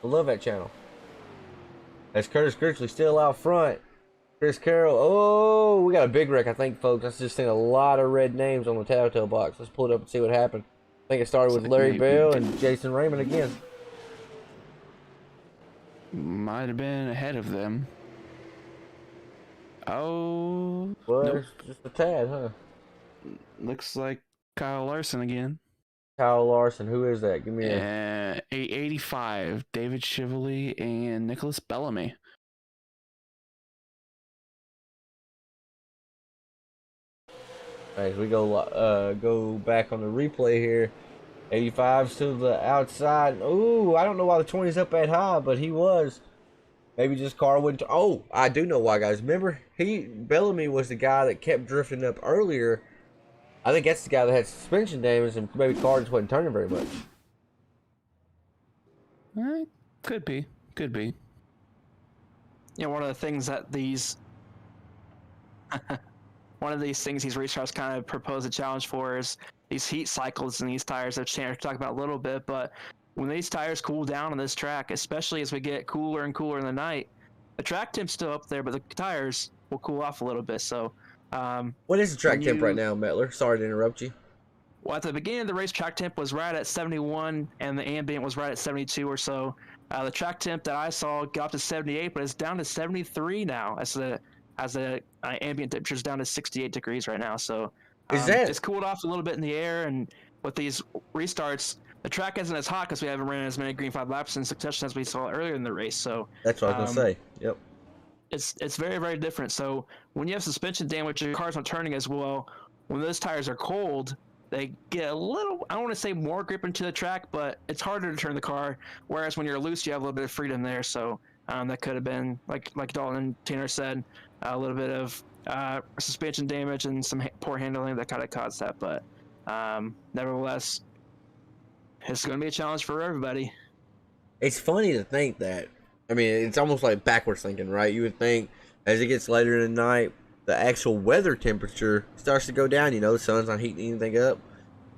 I love that channel. That's Curtis Critchley still out front. Chris Carroll. Oh, we got a big wreck, I think, folks. I just seen a lot of red names on the Tattletale box. Let's pull it up and see what happened. I think it started with Larry Bell and Jason Raymond again. Might have been ahead of them. Oh. Well, nope. Just a tad, huh? Looks like Kyle Larson again. Kyle Larson. Who is that? Give me a... 885. David Chivoli and Nicholas Bellamy. As we go back on the replay here, 85's to the outside. Ooh, I don't know why the 20's up that high, but he was. Maybe just car wouldn't. Oh, I do know why, guys. Remember, Bellamy was the guy that kept drifting up earlier. I think that's the guy that had suspension damage, and maybe car just wasn't turning very much. Could be. Yeah, one of the things that these these restarts kind of propose a challenge for is these heat cycles in these tires that Chandler talked about a little bit, but when these tires cool down on this track, especially as we get cooler and cooler in the night, the track temp's still up there, but the tires will cool off a little bit. So, what is the track temp right now, Metler? Sorry to interrupt you. Well, at the beginning of the race, track temp was right at 71, and the ambient was right at 72 or so. The track temp that I saw got up to 78, but it's down to 73 now as the ambient temperature is down to 68 degrees right now. So it's cooled off a little bit in the air, and with these restarts, the track isn't as hot because we haven't ran as many green flag laps in succession as we saw earlier in the race. So that's what I was gonna say. Yep. It's very, very different. So when you have suspension damage, your car's not turning as well. When those tires are cold, they get a little, I don't want to say more grip into the track, but it's harder to turn the car. Whereas when you're loose, you have a little bit of freedom there. So that could have been, like Dalton and Tanner said, a little bit of suspension damage and some poor handling that kind of caused that. But nevertheless, it's going to be a challenge for everybody. It's funny to think that. I mean, it's almost like backwards thinking, right? You would think as it gets later in the night, the actual weather temperature starts to go down. You know, the sun's not heating anything up.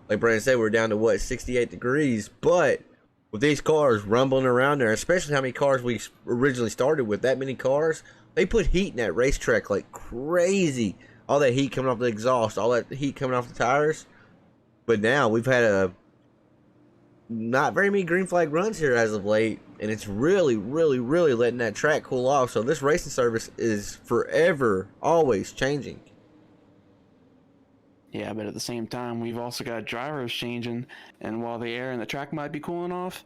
Like Brandon said, we're down to 68 degrees. But with these cars rumbling around there, especially how many cars we originally started with, that many cars, they put heat in that racetrack like crazy. All that heat coming off the exhaust, all that heat coming off the tires. But now we've had not very many green flag runs here as of late, and it's really, really, really letting that track cool off. So this racing service is forever, always changing. Yeah, but at the same time, we've also got drivers changing, and while the air and the track might be cooling off,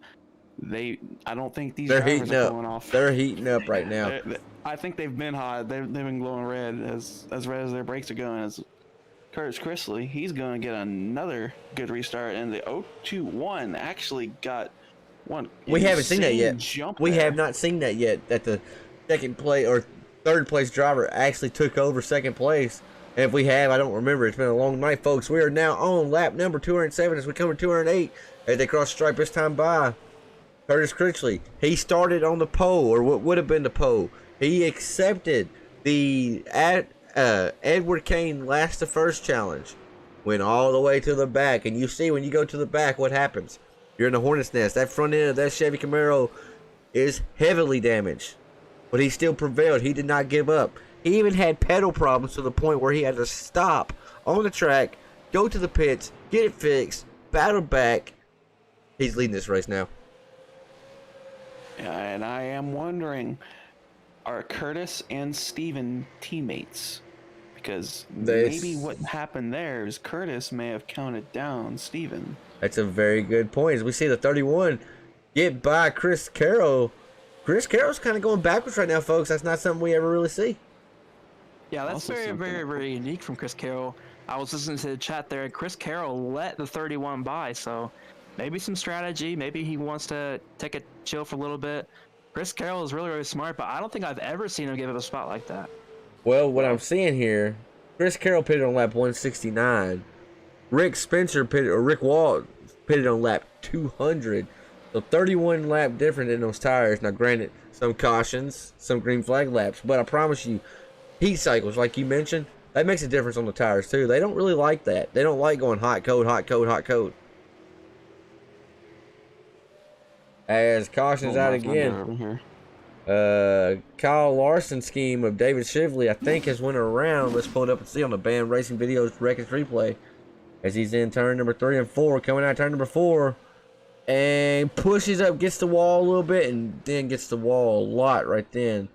I don't think these drivers are cooling off. They're heating up right now. I think they've been hot. They've been glowing red as red as their brakes are going. As Curtis Critchley, he's going to get another good restart, and the 021 actually got one. We haven't seen that yet. We have not seen that yet. That the second place or third place driver actually took over second place. And if we have, I don't remember. It's been a long night, folks. We are now on lap number 207 as we come to 208 as they cross the stripe this time by Curtis Critchley. He started on the pole, or what would have been the pole. He accepted the Edward Kane last to first challenge. Went all the way to the back. And you see when you go to the back what happens. You're in the hornet's nest. That front end of that Chevy Camaro is heavily damaged. But he still prevailed. He did not give up. He even had pedal problems to the point where he had to stop on the track, go to the pits, get it fixed, battle back. He's leading this race now. And I am wondering, are Curtis and Steven teammates? Because maybe what happened there is Curtis may have counted down Steven. That's a very good point. As we see the 31 get by Chris Carroll. Chris Carroll's kind of going backwards right now, folks. That's not something we ever really see. Yeah, that's very, very, very unique from Chris Carroll. I was listening to the chat there, and Chris Carroll let the 31 by, so maybe some strategy. Maybe he wants to take a chill for a little bit. Chris Carroll is really, really smart, but I don't think I've ever seen him give up a spot like that. Well, what I'm seeing here, Chris Carroll pitted on lap 169. Rick Spencer pitted, or Rick Wall pitted on lap 200. So 31 lap difference in those tires. Now, granted, some cautions, some green flag laps, but I promise you, heat cycles, like you mentioned, that makes a difference on the tires too. They don't really like that. They don't like going hot, cold, hot, cold, hot, cold. As cautions out again. Kyle Larson's scheme of David Shively, I think, has went around. Let's pull it up and see on the Band Racing Videos Records replay. As he's in turn number 3 and 4, coming out turn number 4, and pushes up, gets the wall a little bit, and then gets the wall a lot right then.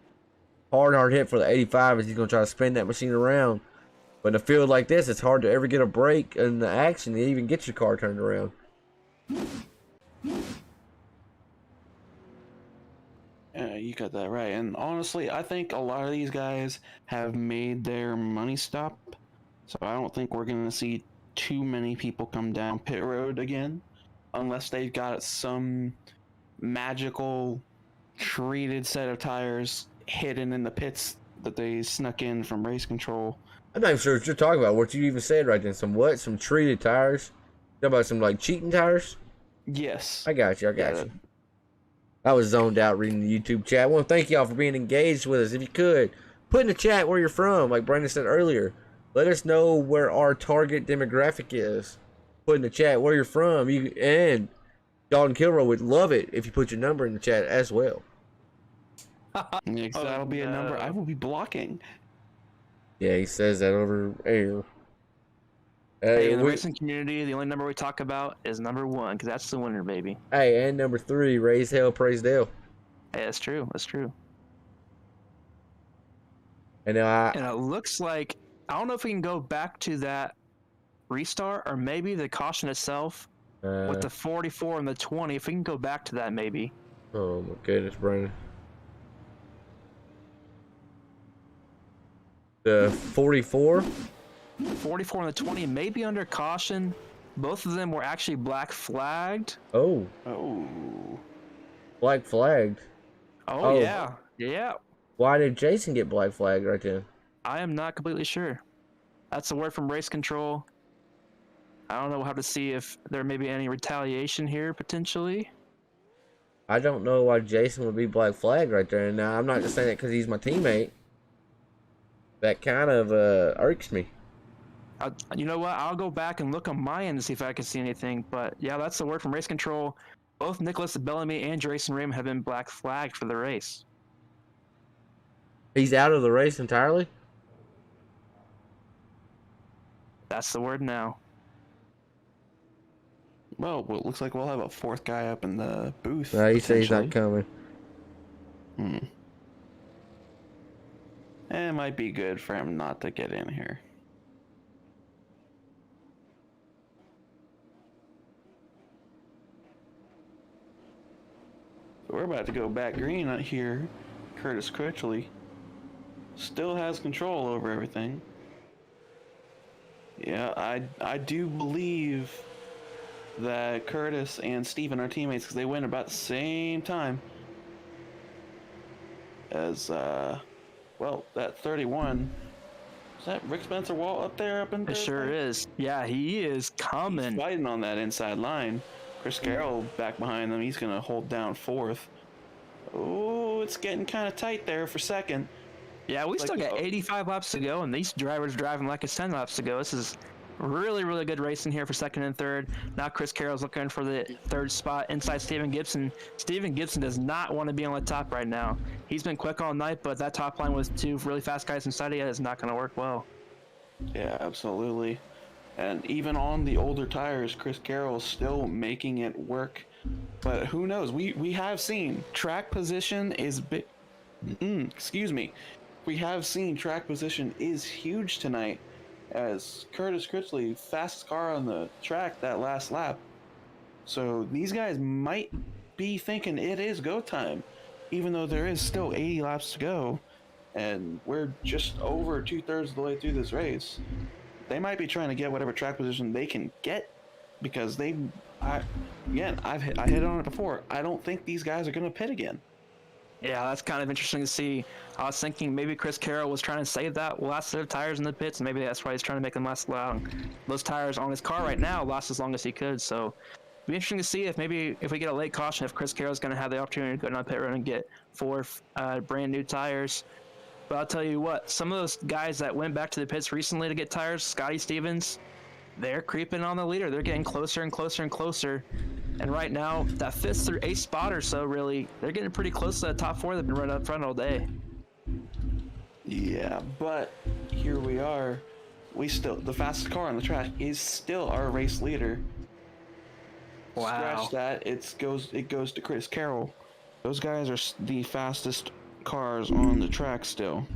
Hard hit for the 85 as he's going to try to spin that machine around. But in a field like this, it's hard to ever get a break in the action to even get your car turned around. Yeah, you got that right. And honestly, I think a lot of these guys have made their money stop. So I don't think we're going to see too many people come down pit road again. Unless they've got some magical treated set of tires hidden in the pits that they snuck in from race control. I'm not even sure what you're talking about. What you even said right then. Some what? Some treated tires? You talking about some like cheating tires? Yes. I got you. I was zoned out reading the YouTube chat. I want to thank y'all for being engaged with us. If you could, put in the chat where you're from, like Brandon said earlier. Let us know where our target demographic is. Put in the chat where you're from. And Dalton Kilroy would love it if you put your number in the chat as well. That'll be a number I will be blocking. Yeah, he says that over air. Hey, in the racing community, the only number we talk about is number 1, because that's the winner, baby. Hey, and number 3, raise hell, praise Dale. Hey, that's true. That's true. And it looks like, I don't know if we can go back to that restart, or maybe the caution itself with the 44 and the 20. If we can go back to that, maybe. Oh my goodness, Brandon. The 44? 44 and the 20, maybe under caution. Both of them were actually black flagged. Oh. Black flagged? Oh, yeah. Yeah. Why did Jason get black flagged right then? I am not completely sure. That's a word from race control. I don't know how to see if there may be any retaliation here, potentially. I don't know why Jason would be black flagged right there. Now, I'm not just saying that because he's my teammate. That kind of irks me. You know what? I'll go back and look on my end to see if I can see anything. But yeah, that's the word from race control. Both Nicholas Bellamy and Jason Rim have been black flagged for the race. He's out of the race entirely? That's the word now. Well, it looks like we'll have a 4th guy up in the booth. He says he's not coming. It might be good for him not to get in here. We're about to go back green out here. Curtis Critchley still has control over everything. Yeah, I do believe that Curtis and Steven are teammates because they win about the same time as, well, that 31. Is that Rick Spencer Wall up there up in It sure is. Yeah, he is coming. He's fighting on that inside line. Chris Carroll back behind them. He's going to hold down 4th. Oh, it's getting kind of tight there for 2nd. Yeah, we still got 85 laps to go, and these drivers driving like it's 10 laps to go. This is really, really good racing here for 2nd and 3rd. Now Chris Carroll's looking for the 3rd spot inside Steven Gibson. Steven Gibson does not want to be on the top right now. He's been quick all night, but that top line with 2 really fast guys inside of it is not going to work well. Yeah, absolutely. And even on the older tires, Chris Carroll is still making it work. But who knows? We have seen track position is big. Excuse me. We have seen track position is huge tonight, as Curtis Critchley, fastest car on the track that last lap. So these guys might be thinking it is go time, even though there is still 80 laps to go, and we're just over 2/3 of the way through this race. They might be trying to get whatever track position they can get, because I hit on it before. I don't think these guys are going to pit again. Yeah, that's kind of interesting to see. I was thinking maybe Chris Carroll was trying to save that last set of tires in the pits, and maybe that's why he's trying to make them last long. Those tires on his car right now last as long as he could, so it'd be interesting to see if maybe if we get a late caution, if Chris Carroll's going to have the opportunity to go down pit road and get 4 brand new tires. But I'll tell you what, some of those guys that went back to the pits recently to get tires, Scotty Stevens, they're creeping on the leader. They're getting closer and closer and closer. And right now, that 5th through 8th spot or so, really, they're getting pretty close to that top 4 that have been running up front all day. Yeah, but here we are. The fastest car on the track is still our race leader. Wow. Scratch that. It goes to Chris Carroll. Those guys are the fastest cars on the track still.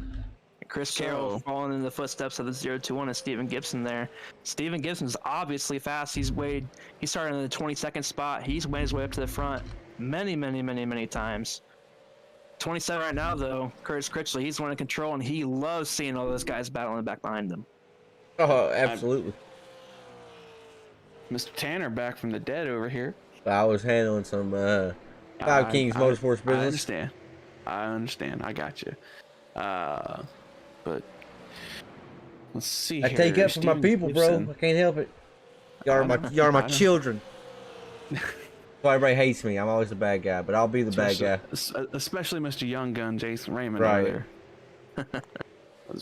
Chris Carroll following in the footsteps of the 021 and Steven Gibson there. Steven Gibson's obviously fast. He started in the 22nd spot. He's made his way up to the front many times. 27 right now, though, Curtis Critchley, he's the one in control, and he loves seeing all those guys battling back behind him. Oh, absolutely. Mr. Tanner back from the dead over here. I was handling some Five Kings Motorsports business. I understand. I got you. But let's see. I take up for my people, bro. I can't help it. Y'all are my children. Well, everybody hates me. I'm always the bad guy, but I'll be the bad guy. Especially Mr. Young Gun, Jason Raymond. Right.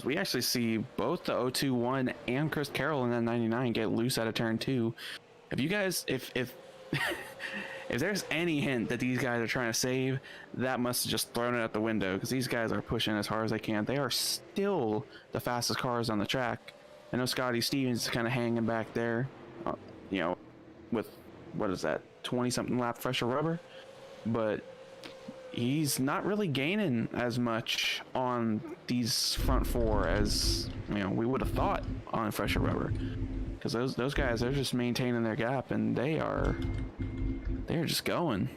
We actually see both the 021 and Chris Carroll in that 99 get loose out of turn 2. If you guys, if there's any hint that these guys are trying to save, that must have just thrown it out the window, because these guys are pushing as hard as they can. They are still the fastest cars on the track. I know Scotty Stevens is kind of hanging back there, with, what is that, 20-something lap fresher rubber, but he's not really gaining as much on these front 4 as we would have thought on fresher rubber, because those guys, they're just maintaining their gap, and they're just going.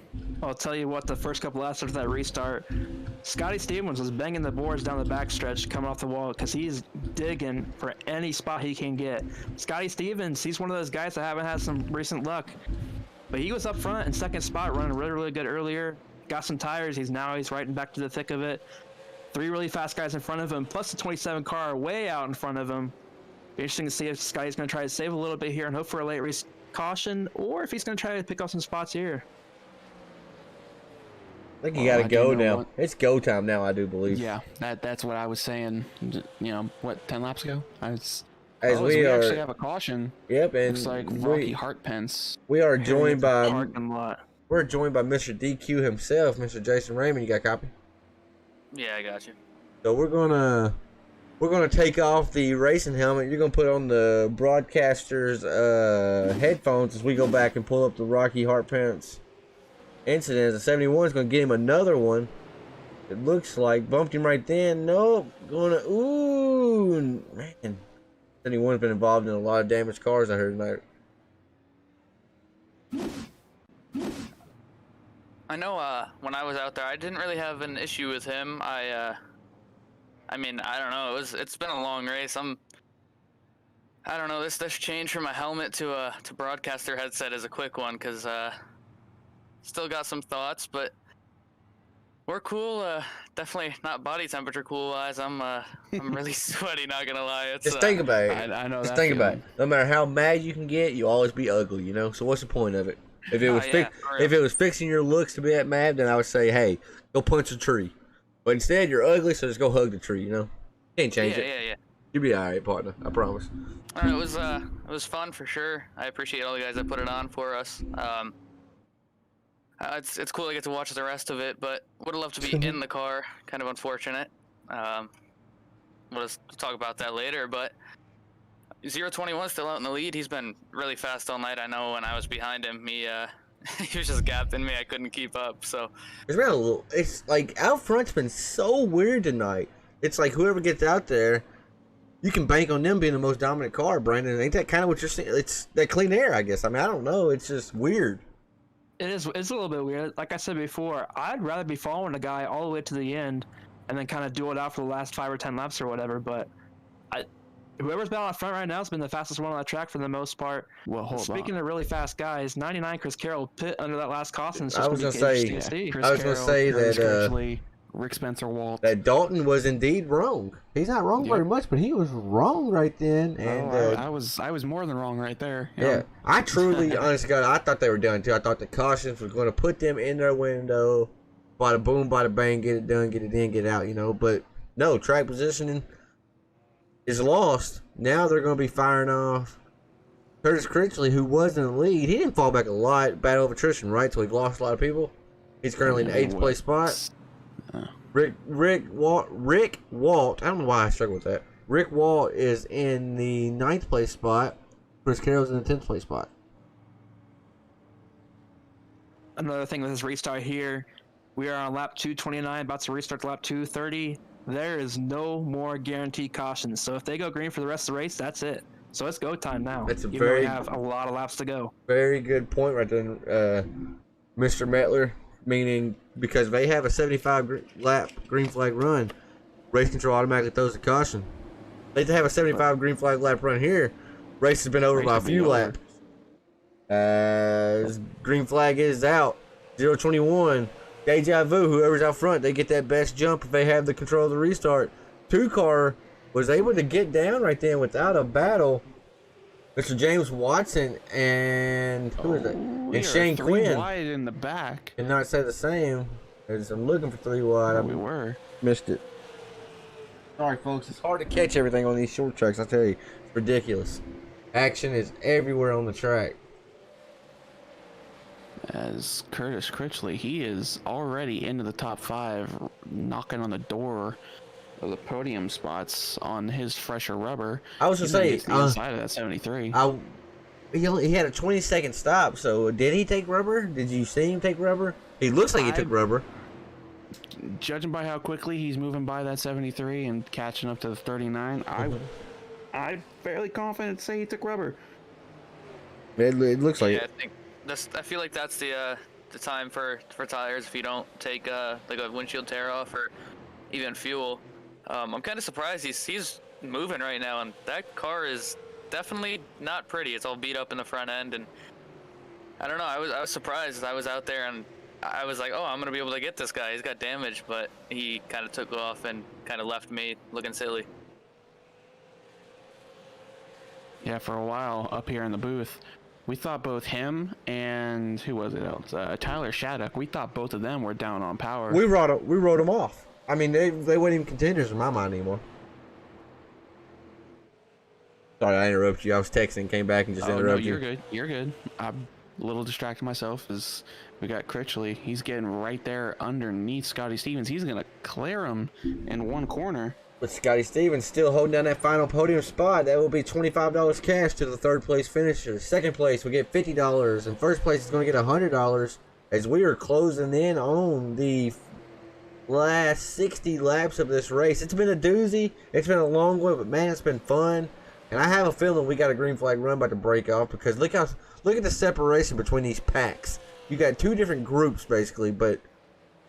I'll tell you what, the first couple laps after that restart, Scotty Stevens was banging the boards down the backstretch coming off the wall, because he's digging for any spot he can get. Scotty Stevens, he's one of those guys that haven't had some recent luck, but he was up front in 2nd spot running really good earlier, got some tires, he's right back to the thick of it. 3 really fast guys in front of him, plus the 27 car way out in front of him. Be interesting to see if Scotty's going to try to save a little bit here and hope for a late race caution, or if he's going to try to pick up some spots here. I think you got to go now. It's go time now, I do believe. Yeah, that's what I was saying. 10 laps ago? We actually have a caution. Yep, and looks like Rocky Hartpence. We are joined by We're joined by Mr. DQ himself, Mr. Jason Raymond. You got a copy? Yeah, I got you. So we're gonna take off the racing helmet. You're gonna put on the broadcaster's headphones as we go back and pull up the Rocky Hartpence incident. The 71 is gonna get him another one. It looks like bumped him right then. Nope. Ooh, man. 71's been involved in a lot of damaged cars, I heard tonight. I know when I was out there, I didn't really have an issue with him. I mean, I don't know. It's been a long race. I don't know. This change from a helmet to broadcaster headset is a quick one, because still got some thoughts, but we're cool. Definitely not body temperature cool wise. I'm really sweaty. Not gonna lie. Just think about it. I know. Just think about it. No matter how mad you can get, you always be ugly. So what's the point of it? If it was if it was fixing your looks to be that mad, then I would say, hey, go punch a tree. But instead, you're ugly, so just go hug the tree. Can't change it. Yeah. You'll be all right, partner. I promise. All right, it was fun for sure. I appreciate all the guys that put it on for us. It's cool to get to watch the rest of it, but would have loved to be in the car. Kind of unfortunate. We'll just talk about that later, but 021 still out in the lead. He's been really fast all night. I know when I was behind him, he was just gapping me. I couldn't keep up. So it's like out front's been so weird tonight. It's like whoever gets out there, you can bank on them being the most dominant car, Brandon. Ain't that kind of what you're saying? It's that clean air, I guess. I mean, I don't know. It's just weird. It's a little bit weird. Like I said before, I'd rather be following a guy all the way to the end and then kind of do it out for the last 5 or 10 laps or whatever, but whoever's been out front right now has been the fastest one on the track for the most part. Well, Speaking of really fast guys, 99 Chris Carroll pit under that last caution. I was gonna say that Rick Spencer Walt. That Dalton was indeed wrong. He's not wrong very much, but he was wrong right then. And I was more than wrong right there. Yeah, I truly, honestly, God, I thought they were done too. I thought the cautions was going to put them in their window. Bada boom, bada bang, get it done, get it in, get out. But no, track positioning is lost. Now they're going to be firing off Curtis Critchley, who was in the lead. He didn't fall back a lot, battle of attrition, right? So he lost a lot of people. He's currently in the 8th place spot. Rick Walt. I don't know why I struggle with that. Rick Walt is in the 9th place spot. Chris Carroll's in the 10th place spot. Another thing with this restart here, we are on lap 229, about to restart to lap 230. There is no more guaranteed cautions. So if they go green for the rest of the race, that's it. So it's go time now. That's Even though we have a lot of laps to go. Very good point right there, Mr. Metler. Meaning, because they have a 75 lap green flag run, race control automatically throws the caution. They have a 75 green flag lap run here. Race has been over by a few laps. Green flag is out. 021. Deja vu. Whoever's out front, they get that best jump if they have the control of the restart. 2-car was able to get down right then without a battle. Mr. James Watson and who is it? And Shane Quinn wide in the back. Did not say the same. As I'm looking for 3 wide. We were. Missed it. Sorry, folks. It's hard to catch everything on these short tracks. I tell you, it's ridiculous. Action is everywhere on the track. As Curtis Critchley, he is already into the top 5, knocking on the door of the podium spots on his fresher rubber. I was just saying, inside of that 73. He had a 20-second stop. So did he take rubber? Did you see him take rubber? He looks like he took rubber. Judging by how quickly he's moving by that 73 and catching up to the 39, I'm fairly confident to say he took rubber. It looks like it. I feel like that's the time for tires if you don't take like a windshield tear off or even fuel. I'm kind of surprised he's moving right now, and that car is definitely not pretty. It's all beat up in the front end, and I don't know. I was surprised. I was out there and I was like, oh, I'm gonna be able to get this guy. He's got damage, but he kind of took off and kind of left me looking silly. Yeah, for a while up here in the booth, we thought both him and who was it else? Tyler Shattuck. We thought both of them were down on power. We wrote them off. I mean, they weren't even contenders in my mind anymore. Sorry, I interrupted you. I was texting, came back and just interrupted you. No, you're good. You're good. I'm a little distracted myself as we got Critchley. He's getting right there underneath Scotty Stevens. He's going to clear him in one corner. With Scotty Stevens still holding down that final podium spot, that will be $25 cash to the 3rd place finisher. 2nd place, we get $50. And 1st place is going to get $100 as we are closing in on the last 60 laps of this race. It's been a doozy. It's been a long one, but man, it's been fun. And I have a feeling we got a green flag run about to break off because look at the separation between these packs. You got 2 different groups basically, but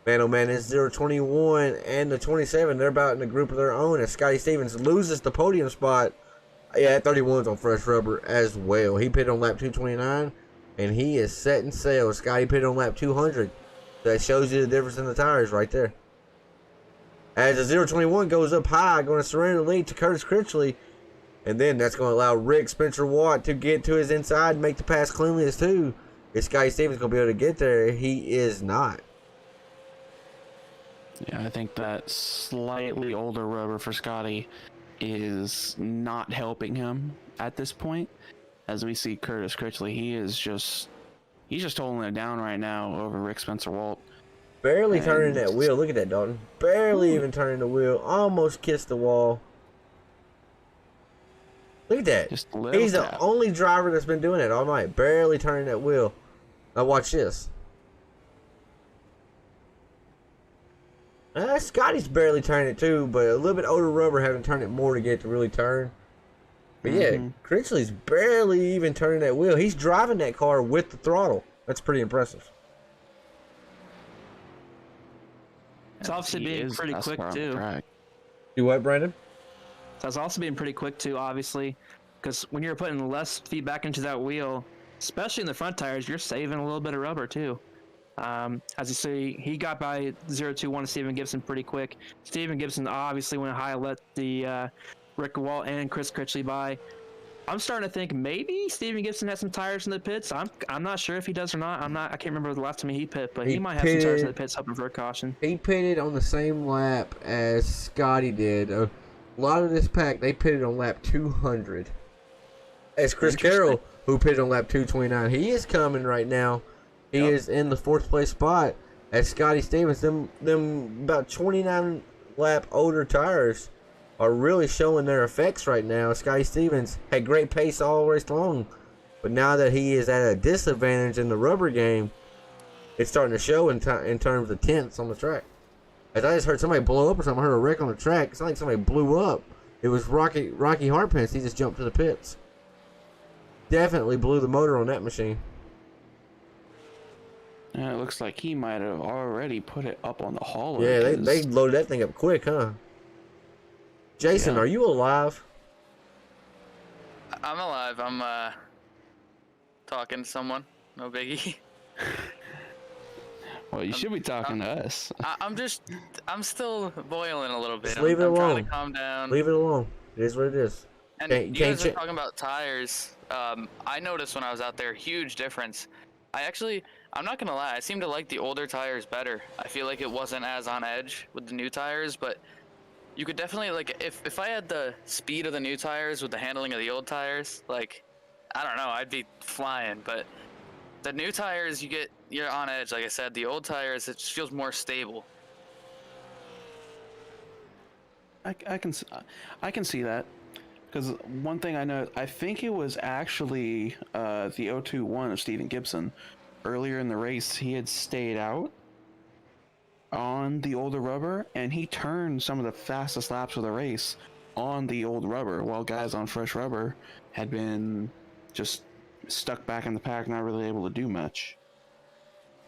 man, oh man, it's 021 and the 27. They're about in a group of their own as Scotty Stevens loses the podium spot. Yeah, 31's on fresh rubber as well. He pitted on lap 229, and he is setting sail. Scotty pitted on lap 200. That shows you the difference in the tires right there. As the 021 goes up high, going to surrender the lead to Curtis Critchley. And then that's going to allow Rick Spencer Watt to get to his inside and make the pass cleanly as too. Is Scotty Stevens going to be able to get there? He is not. Yeah, I think that slightly older rubber for Scotty is not helping him at this point. As we see Curtis Critchley, he's just holding it down right now over Rick Spencer Walt. Barely turning that wheel. Look at that, Dalton. Barely even turning the wheel. Almost kissed the wall. Look at that. Just a little He's tap. the only driver that's been doing it all night. Barely turning that wheel. Now watch this. Scotty's barely turning it too, but a little bit older rubber having turned it more to get it to really turn. But yeah, Critchley's barely even turning that wheel. He's driving that car with the throttle. That's pretty impressive. It's obviously being pretty quick too. Do what, Brandon? So it's also being pretty quick too, obviously, because when you're putting less feedback into that wheel, especially in the front tires, you're saving a little bit of rubber too. As you see, he got by 0-2-1 to Stephen Gibson pretty quick. Stephen Gibson obviously went high, let the Rick Walt and Chris Critchley by. I'm starting to think maybe Stephen Gibson has some tires in the pits. I'm not sure if he does or not. I can't remember the last time he pit, but he might have some tires in the pits hoping for a caution. He pitted on the same lap as Scotty did. A lot of this pack, they pitted on lap 200. As Chris Carroll, who pitted on lap 229, he is coming right now. He is in the 4th place spot. As Scotty Stevens, them about 29 lap older tires are really showing their effects right now. Scotty Stevens had great pace all race long, but now that he is at a disadvantage in the rubber game, it's starting to show in terms of tenths on the track. As I just heard somebody blow up or something, I heard a wreck on the track. It's not like somebody blew up. It was Rocky Hartpence. He just jumped to the pits. Definitely blew the motor on that machine. And it looks like he might have already put it up on the hauler. Yeah, they loaded that thing up quick, huh? Jason, are you alive? I'm alive. I'm talking to someone. No biggie. Well, you should be talking to us. I'm still boiling a little bit. Just leave it alone. I'm trying to calm down. Leave it alone. It is what it is. And you guys are talking about tires. I noticed when I was out there, huge difference. I'm not gonna lie, I seem to like the older tires better. I feel like it wasn't as on edge with the new tires, but you could definitely, like, if I had the speed of the new tires with the handling of the old tires, like, I don't know, I'd be flying. But the new tires, you're on edge, like I said. The old tires, it just feels more stable. I can see that, because one thing I know, I think it was actually the 021 of Stephen Gibson. Earlier in the race, he had stayed out on the older rubber, and he turned some of the fastest laps of the race on the old rubber, while guys on fresh rubber had been just stuck back in the pack, not really able to do much.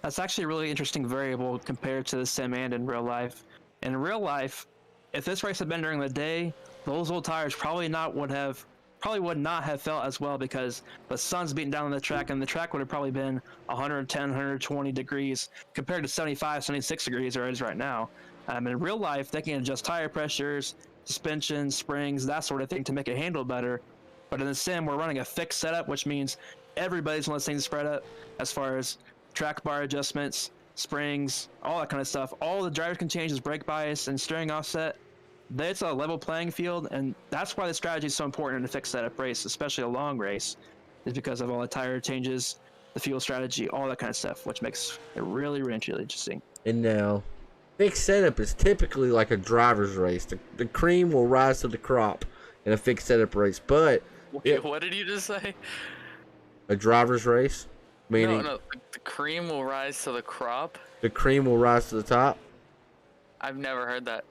That's actually a really interesting variable compared to the sim and in real life. In real life, if this race had been during the day, those old tires probably would not have felt as well, because the sun's beating down on the track, and the track would have probably been 110, 120 degrees compared to 75, 76 degrees where it is right now. In real life, they can adjust tire pressures, suspension, springs, that sort of thing to make it handle better. But in the sim, we're running a fixed setup, which means everybody's one of those things spread up as far as track bar adjustments, springs, all that kind of stuff. All the drivers can change is brake bias and steering offset. It's a level playing field, and that's why the strategy is so important in a fixed setup race, especially a long race, is because of all the tire changes, the fuel strategy, all that kind of stuff, which makes it really, really interesting. And now, fixed setup is typically like a driver's race. The cream will rise to the crop in a fixed setup race, but... Wait, what did you just say? A driver's race? Meaning... No, the cream will rise to the crop? The cream will rise to the top? I've never heard that.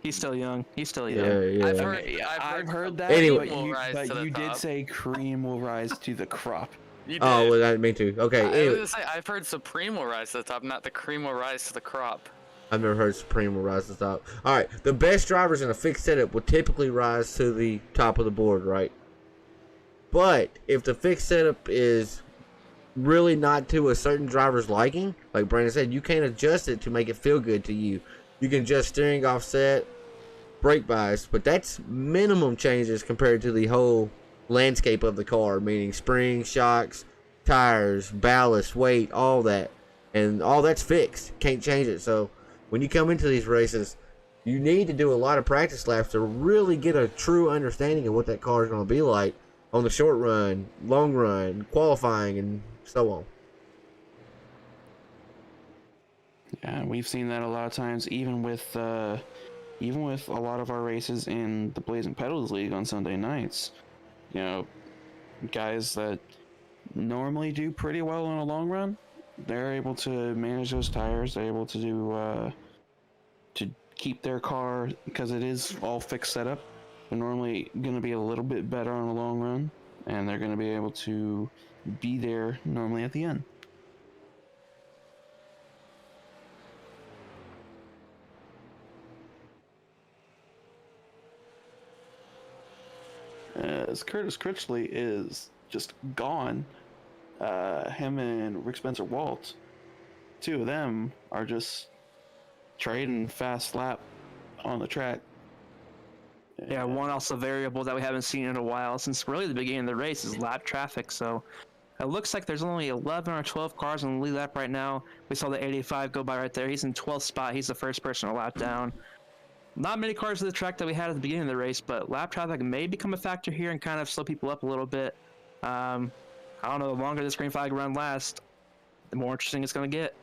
He's still young. Yeah. I've heard that. Anyway, but you did say cream will rise to the crop. You did. Oh, well, that me too. Okay. I Anyway. was gonna say, I've heard supreme will rise to the top, not the cream will rise to the crop. I've never heard supreme will rise to the top. All right. The best drivers in a fixed setup will typically rise to the top of the board, right? But if the fixed setup is really not to a certain driver's liking, like Brandon said, you can't adjust it to make it feel good to you. You can adjust steering offset, brake bias, but that's minimum changes compared to the whole landscape of the car, meaning springs, shocks, tires, ballast, weight, all that. And all that's fixed. Can't change it. So when you come into these races, you need to do a lot of practice laps to really get a true understanding of what that car is going to be like on the short run, long run, qualifying, and so on. Yeah, we've seen that a lot of times, even with a lot of our races in the Blazing Pedals League on Sunday nights. You know, guys that normally do pretty well in a long run, they're able to manage those tires. They're able to do to keep their car, because it is all fixed setup. They're normally going to be a little bit better on a long run, and they're going to be able to be there normally at the end. As Curtis Critchley is just gone, him and Rick Spencer Walt two of them are just trading fast lap on the track. Yeah, one also variable that we haven't seen in a while since really the beginning of the race is lap traffic. So it looks like there's only 11 or 12 cars on the lead lap right now. We saw the 85 go by right there. He's in 12th spot. He's the first person to lap down. Not many cars to the track that we had at the beginning of the race, but lap traffic may become a factor here and kind of slow people up a little bit. I don't know, the longer this green flag run lasts, the more interesting it's going to get.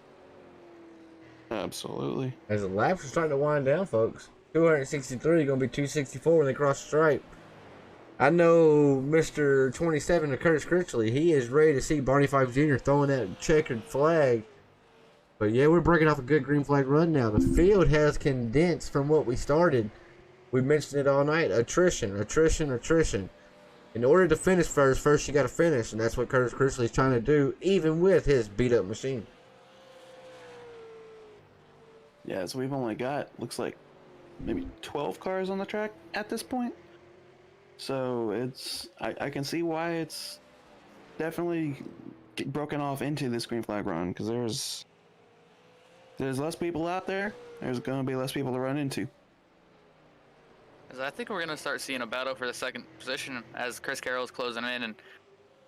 Absolutely. As the laps are starting to wind down, folks. 263 going to be 264 when they cross the stripe. I know Mr. 27 of Curtis Critchley, he is ready to see Barney Fife Jr. throwing that checkered flag. But yeah, we're breaking off a good green flag run now. The field has condensed from what we started. We mentioned it all night. Attrition. In order to finish first you got to finish. And that's what Curtis Critchley is trying to do, even with his beat-up machine. Yeah, so we've only got, looks like, maybe 12 cars on the track at this point. So it's, I can see why it's definitely broken off into this green flag run, because there's less people out there. There's going to be less people to run into. I think we're going to start seeing a battle for the second position as Chris Carroll's closing in and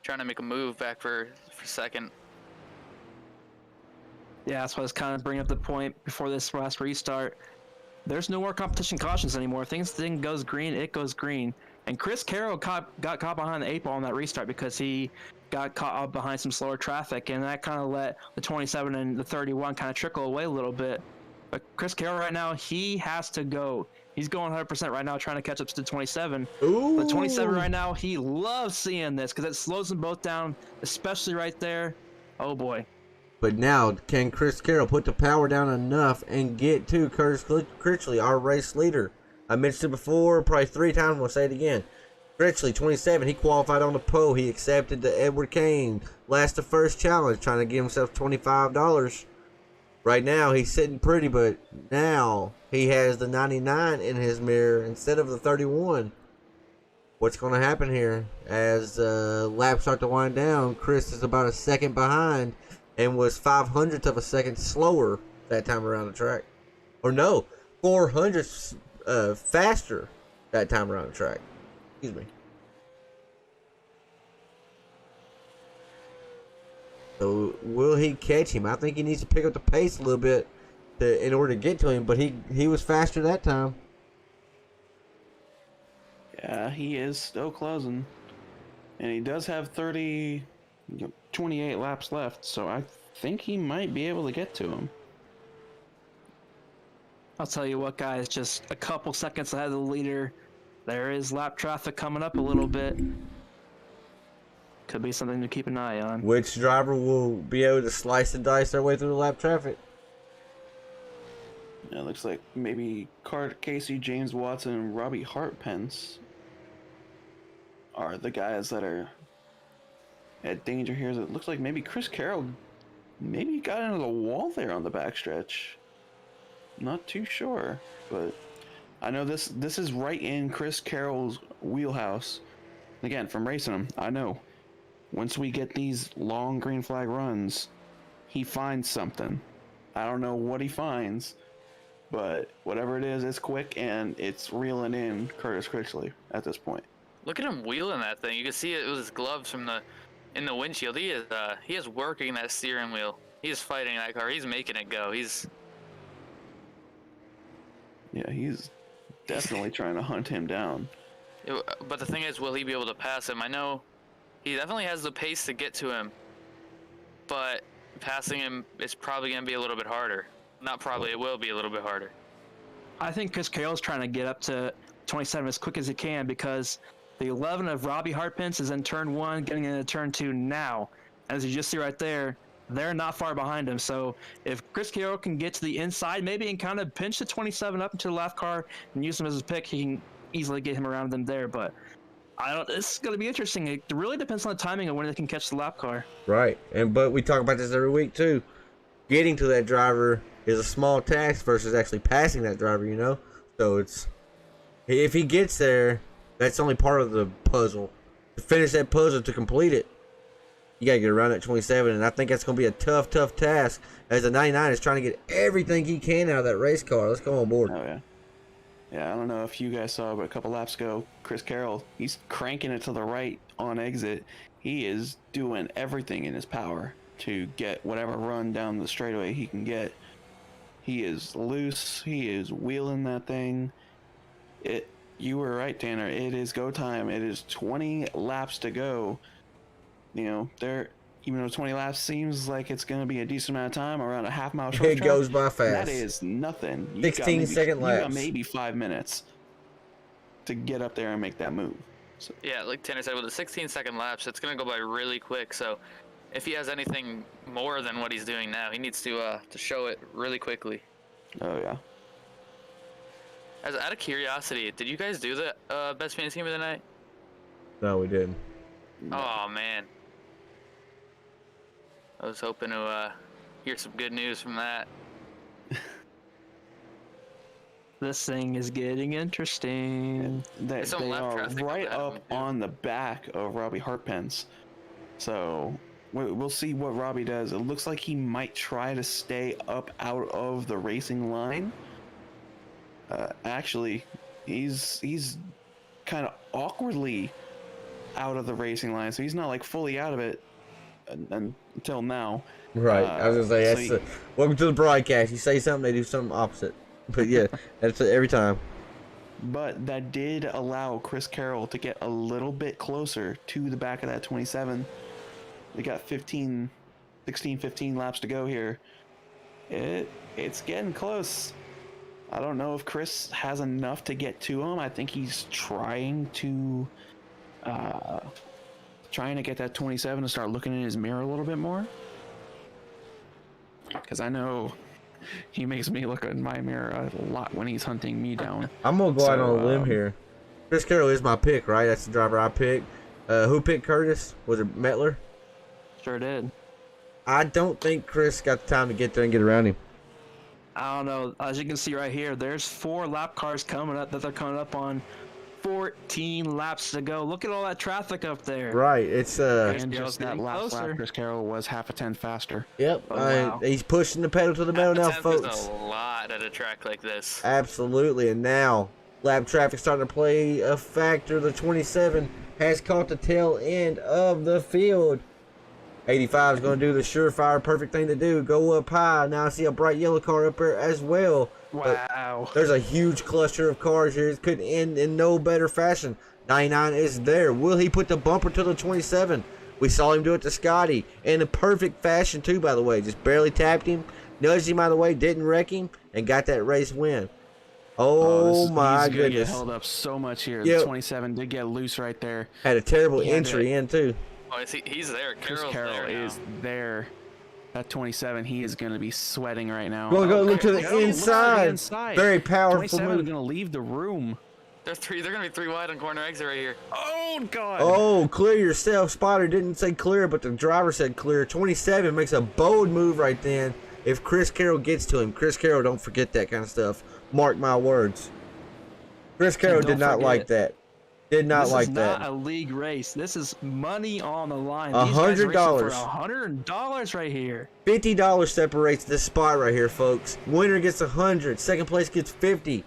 trying to make a move back for second. Yeah, that's why I was kind of bringing up the point before this last restart. There's no more competition cautions anymore. Thing goes green, it goes green. And Chris Carroll got caught behind the 8 ball on that restart because he got caught up behind some slower traffic, and that kind of let the 27 and the 31 kind of trickle away a little bit. But Chris Carroll right now, he has to go. He's going 100% right now, trying to catch up to the 27. Ooh. The 27 right now, he loves seeing this because it slows them both down, especially right there. Oh boy. But now, can Chris Carroll put the power down enough and get to Curtis Critchley, our race leader? I mentioned it before, probably 3 times. We'll say it again. Critchley, 27, he qualified on the pole. He accepted the Edward Kane last to first challenge, trying to give himself $25. Right now, he's sitting pretty, but now he has the 99 in his mirror instead of the 31. What's going to happen here? As laps start to wind down, Chris is about a second behind and was 0.05 of a second slower that time around the track. Or no, 0.04 faster that time around the track. Excuse me. So will he catch him? I think he needs to pick up the pace a little bit in order to get to him, but he was faster that time. Yeah, he is still closing. And he does have 28 laps left, so I think he might be able to get to him. I'll tell you what, guys, just a couple seconds ahead of the leader. There is lap traffic coming up a little bit. Could be something to keep an eye on. Which driver will be able to slice and dice their way through the lap traffic? Yeah, it looks like maybe Carter Casey, James Watson, and Robbie Hartpence are the guys that are at danger here. It looks like maybe Chris Carroll maybe got into the wall there on the backstretch. Not too sure, but I know this is right in Chris Carroll's wheelhouse. Again, from racing him, I know once we get these long green flag runs, he finds something. I don't know what he finds, but whatever it is, it's quick and it's reeling in Curtis Critchley at this point. Look at him wheeling that thing. You can see it with his gloves in the windshield. He is working that steering wheel. He is fighting that car. He's making it go. He's definitely trying to hunt him down. But the thing is, will he be able to pass him? I know he definitely has the pace to get to him, but passing him is probably going to be a little bit harder. Not probably, it will be a little bit harder. I think Chris Carroll's trying to get up to 27 as quick as he can because the 11 of Robbie Hartpence is in turn 1, getting into turn 2 now. As you just see right there, they're not far behind him. So if Chris Carroll can get to the inside, maybe and kind of pinch the 27 up into the left car and use him as his pick, he can easily get him around them there. But this is going to be interesting. It really depends on the timing of when they can catch the lap car. Right, but we talk about this every week too. Getting to that driver is a small task versus actually passing that driver, you know? So if he gets there, that's only part of the puzzle. To finish that puzzle, to complete it, You got to get around that 27, and I think that's going to be a tough task as the 99 is trying to get everything he can out of that race car. Let's go on board. Oh, yeah. Yeah, I don't know if you guys saw, but a couple laps ago, Chris Carroll, he's cranking it to the right on exit. He is doing everything in his power to get whatever run down the straightaway he can get. He is loose. He is wheeling that thing. You were right, Tanner. It is go time. It is 20 laps to go. You know, even though 20 laps seems like it's going to be a decent amount of time, around a half mile short It track, goes by fast. that is nothing. 16-second laps. You got maybe 5 minutes to get up there and make that move. So. Yeah, like Tanner said, with the 16-second laps, it's going to go by really quick. So if he has anything more than what he's doing now, he needs to show it really quickly. Oh, yeah. Out of curiosity, did you guys do the best fantasy team of the night? No, we didn't. Oh, man. I was hoping to hear some good news from that. This thing is getting interesting. They some lap are traffic right on that up one, too. on the back of Robbie Hartpence. So we'll see what Robbie does. It looks like he might try to stay up out of the racing line. Actually, he's kind of awkwardly out of the racing line, so he's not like fully out of it until now. Right. I was going to say, so welcome to the broadcast. You say something, they do something opposite. But yeah, that's it every time. But that did allow Chris Carroll to get a little bit closer to the back of that 27. We got 16, 15 laps to go here. It's getting close. I don't know if Chris has enough to get to him. I think he's trying to get that 27 to start looking in his mirror a little bit more. Because I know he makes me look in my mirror a lot when he's hunting me down. I'm going to go out on a limb here. Chris Carroll is my pick, right? That's the driver I picked. Who picked Curtis? Was it Mettler? Sure did. I don't think Chris got the time to get there and get around him. I don't know. As you can see right here, there's 4 lap cars coming up that they're coming up on. 14 laps to go. Look at all that traffic up there. Right. It's And just that last closer. lap, Chris Carroll was half a tenth faster. Yep. Oh, wow. He's pushing the pedal to the metal now, Half a tenth folks. is a lot at a track like this. Absolutely. And now lap traffic starting to play a factor. The 27 has caught the tail end of the field. 85 is going to do the surefire perfect thing to do. Go up high. Now I see a bright yellow car up there as well. Wow. There's a huge cluster of cars here. It could end in no better fashion. 99 is there. Will he put the bumper to the 27? We saw him do it to Scotty in a perfect fashion too, by the way. Just barely tapped him, nudged him out of the way, didn't wreck him, and got that race win. Oh my he's gonna goodness. get held up so much here. Yep. The 27 did get loose right there. Had a terrible He had entry in too. Oh, he's there. Chris Carroll's Carroll there now. is there. At 27, he is going to be sweating right now. Go look to the Carroll looks to the inside. Very powerful 27 is move. going to leave the room. They're gonna be 3 wide on corner exit right here. Oh, God. Oh, clear yourself. Spotter didn't say clear, but the driver said clear. 27 makes a bold move right then. If Chris Carroll gets to him, Chris Carroll don't forget that kind of stuff. Mark my words. Chris Carroll did not like that. Did not like that. This is not a league race. This is money on the line. $100. These guys are racing for $100 right here. $50 separates this spot right here, folks. Winner gets 100. Second place gets 50.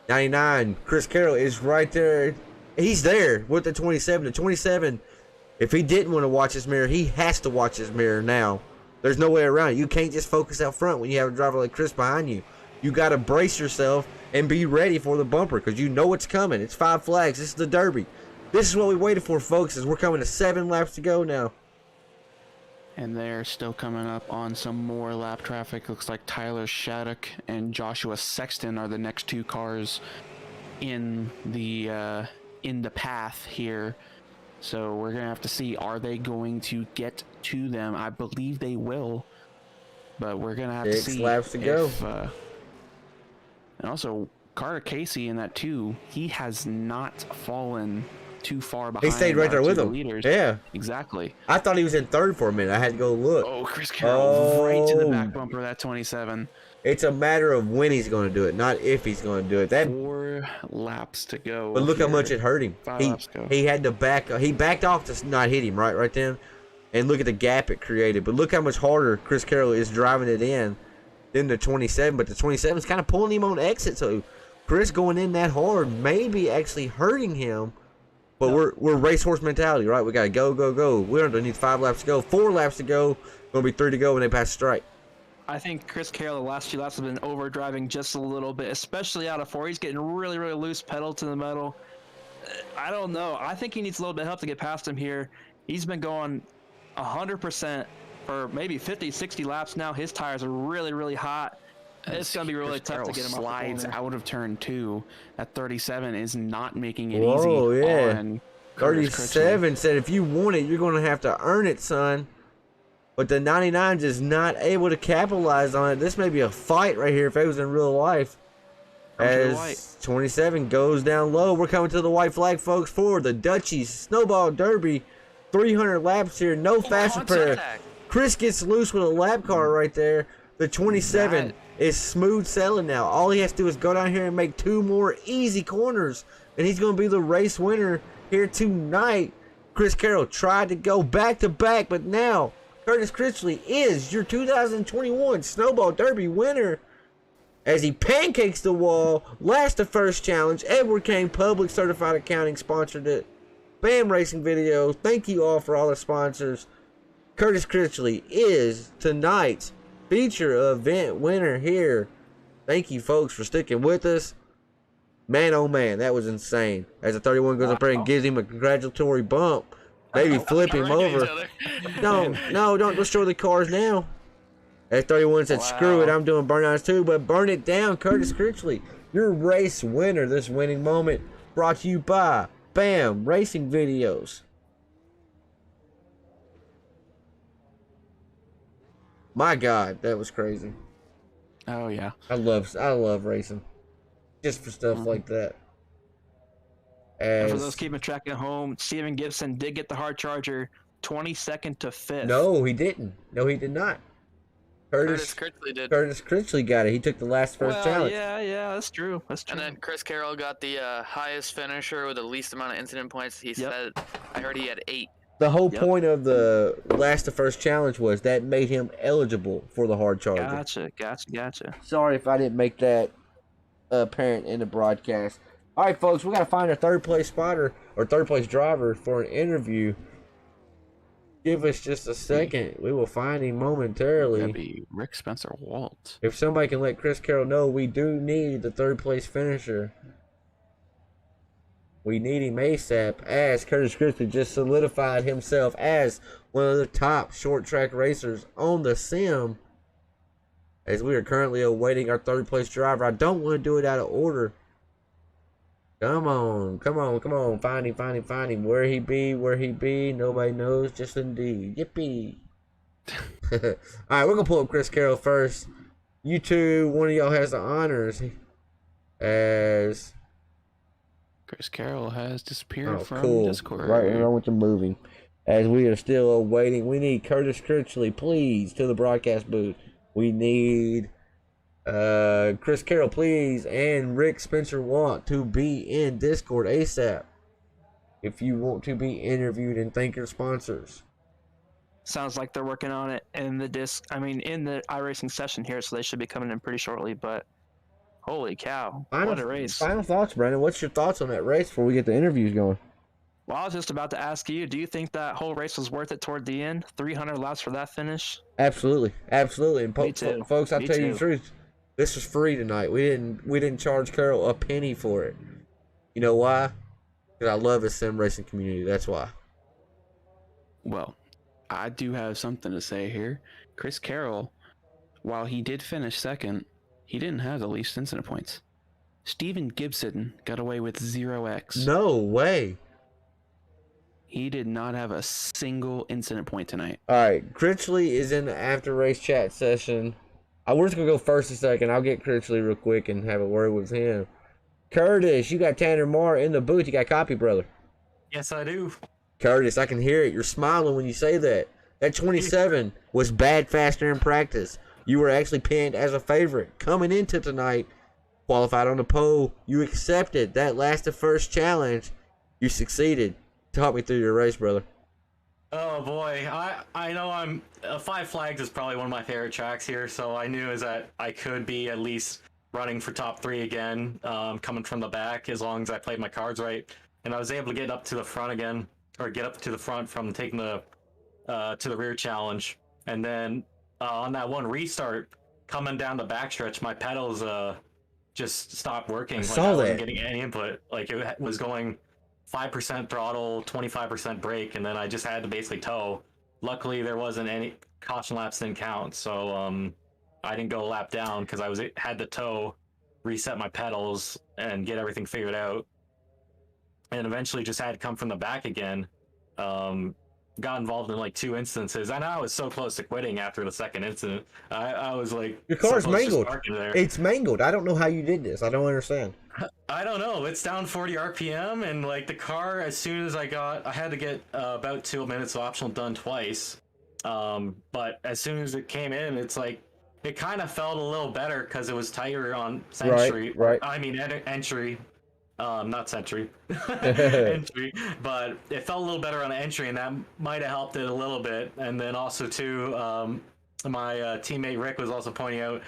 99. Chris Carroll is right there. He's there with the 27. The 27, if he didn't want to watch his mirror, he has to watch his mirror now. There's no way around it. You can't just focus out front when you have a driver like Chris behind you. You got to brace yourself and be ready for the bumper because you know it's coming. It's 5 flags. This is the Derby. This is what we waited for, folks, as we're coming to 7 laps to go now. And they're still coming up on some more lap traffic. Looks like Tyler Shattuck and Joshua Sexton are the next 2 cars in the path here. So we're gonna have to see, are they going to get to them? I believe they will, but we're gonna have to 6 see. laps to go. And also, Carter Casey in that 2, he has not fallen too far behind. He stayed right there with the him. leaders. Yeah. Exactly. I thought he was in 3rd for a minute. I had to go look. Oh, Chris Carroll right to the back bumper of that 27. It's a matter of when he's going to do it, not if he's going to do it. That 4 laps to go. But look how much it hurt him. 5 laps to go. He had to back. He backed off to not hit him right then, and look at the gap it created. But look how much harder Chris Carroll is driving it in than the 27. But the 27 is kind of pulling him on exit. So Chris going in that hard may be actually hurting him. But we're racehorse mentality, right? We got to go, go, go. We're underneath 5 laps to go. 4 laps to go. Going to be 3 to go when they pass the strike. I think Chris Carroll the last 2 laps have been overdriving just a little bit, especially out of 4. He's getting really, really loose, pedal to the metal. I don't know. I think he needs a little bit of help to get past him here. He's been going 100% for maybe 50, 60 laps now. His tires are really, really hot. It's going to be really tough to get him slides off the out of turn 2 at 37 is not making it Whoa, easy. Yeah. On 37 said if you want it, you're going to have to earn it, son. But the 99 is not able to capitalize on it. This may be a fight right here if it was in real life. As 27 goes down low, we're coming to the white flag, folks, for the Dutchies Snowball Derby. 300 laps here, no fast repair. Chris gets loose with a lap car right there. The 27 is smooth sailing now. All he has to do is go down here and make 2 more easy corners, and he's going to be the race winner here tonight. Chris Carroll tried to go back to back, but now Curtis Critchley is your 2021 Snowball Derby winner as he pancakes the wall. Last to first challenge. Edward Kane Public Certified Accounting sponsored it. Bam Racing Video. Thank you all for all the sponsors. Curtis Critchley is tonight's feature event winner here. Thank you, folks, for sticking with us. Man, oh man, that was insane. As the 31 goes up there and gives him a congratulatory bump. Maybe flip him over. No, don't destroy the cars now. As 31 said, screw it, I'm doing burnouts too, but burn it down, Curtis Critchley. Your race winner, this winning moment, brought to you by Bam Racing Videos. My God, that was crazy. Oh yeah. I love racing. Just for stuff like that. And for those keeping track at home, Steven Gibson did get the hard charger 22nd to 5th. No, he didn't. No, he did not. Curtis Critchley did. Curtis Critchley got it. He took the last first challenge. Yeah, that's true. And then Chris Carroll got the highest finisher with the least amount of incident points. He said, I heard he had 8. The whole point of the last to first challenge was that made him eligible for the hard charger. Gotcha. Sorry if I didn't make that apparent in the broadcast. All right, folks, we got to find a third place spotter or third place driver for an interview. Give us just a second. We will find him momentarily. That'd be Rick Spencer Walt. If somebody can let Chris Carroll know, we do need the third place finisher. We need him ASAP, as Curtis Critchley just solidified himself as one of the top short track racers on the sim. As we are currently awaiting our third place driver. I don't want to do it out of order. Come on. Find him. Where he be? Nobody knows, just indeed. Yippee. Alright, we're going to pull up Chris Carroll first. You two, one of y'all has the honors. As Chris Carroll has disappeared from Discord. Right, and I went to moving. As we are still awaiting, we need Curtis Critchley, please, to the broadcast booth. We need Chris Carroll, please, and Rick Spencer want to be in Discord ASAP. If you want to be interviewed and thank your sponsors. Sounds like they're working on it in the iRacing session here, so they should be coming in pretty shortly. But holy cow, what a race! Final thoughts, Brandon. What's your thoughts on that race before we get the interviews going? Well, I was just about to ask you, do you think that whole race was worth it toward the end? 300 laps for that finish? Absolutely. And Me too. Folks, I'll Me tell you too. the truth. This was free tonight. We didn't charge Carroll a penny for it. You know why? Because I love the sim racing community. That's why. Well, I do have something to say here. Chris Carroll, while he did finish second, he didn't have the least incident points. Steven Gibson got away with 0x. No way. He did not have a single incident point tonight. All right, Critchley is in the after race chat session. We're just gonna go first a second. I'll get Critchley real quick and have a word with him. Curtis, you got Tanner Marr in the booth. You got copy, brother. Yes, I do. Curtis, I can hear it. You're smiling when you say that. That 27 was bad faster in practice. You were actually pinned as a favorite coming into tonight. Qualified on the pole. You accepted that last to first challenge. You succeeded. Talk me through your race, brother. Oh boy, I know Five Flags is probably one of my favorite tracks here, so I knew is that I could be at least running for top 3 again, coming from the back as long as I played my cards right, and I was able to get up to the front again, or get up to the front from taking the to the rear challenge, and then on that one restart coming down the backstretch, my pedals just stopped working. Like I wasn't getting any input. Like it was going 5% throttle, 25% brake, and then I just had to basically tow. Luckily, there wasn't any caution laps didn't count, so I didn't go a lap down because had to tow, reset my pedals, and get everything figured out. And eventually, just had to come from the back again. Got involved in like 2 instances. I know I was so close to quitting after the second incident. I was like, your car's so close to mangled. parking there. It's mangled. I don't know how you did this. I don't understand. I don't know. It's down 40 RPM, and like the car, as soon as I had to get about 2 minutes of optional done twice. But as soon as it came in, it's like it kind of felt a little better because it was tighter on Century. Right. I mean, entry. Not Century. Entry. But it felt a little better on entry, and that might have helped it a little bit. And then also, too, my teammate Rick was also pointing out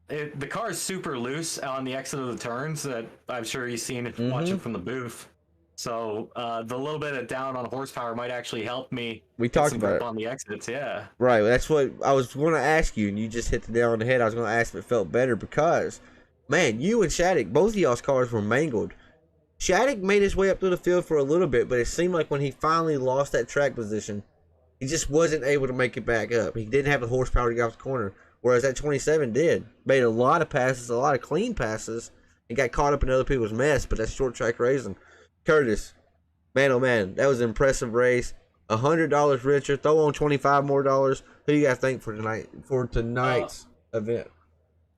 the car is super loose on the exit of the turns that I'm sure you've seen it watching from the booth. So the little bit of down on horsepower might actually help me. We talked about it on the exits, yeah. Right, that's what I was going to ask you, and you just hit the nail on the head. I was going to ask if it felt better because, man, you and Shattuck, both of y'all's cars were mangled. Shattuck made his way up through the field for a little bit, but it seemed like when he finally lost that track position, he just wasn't able to make it back up. He didn't have the horsepower to get off the corner, whereas that 27 did. Made a lot of passes, a lot of clean passes, and got caught up in other people's mess, but that's short track racing. Curtis, man, oh man, that was an impressive race. $100 richer. Throw on $25 more. Who you guys think for tonight's event?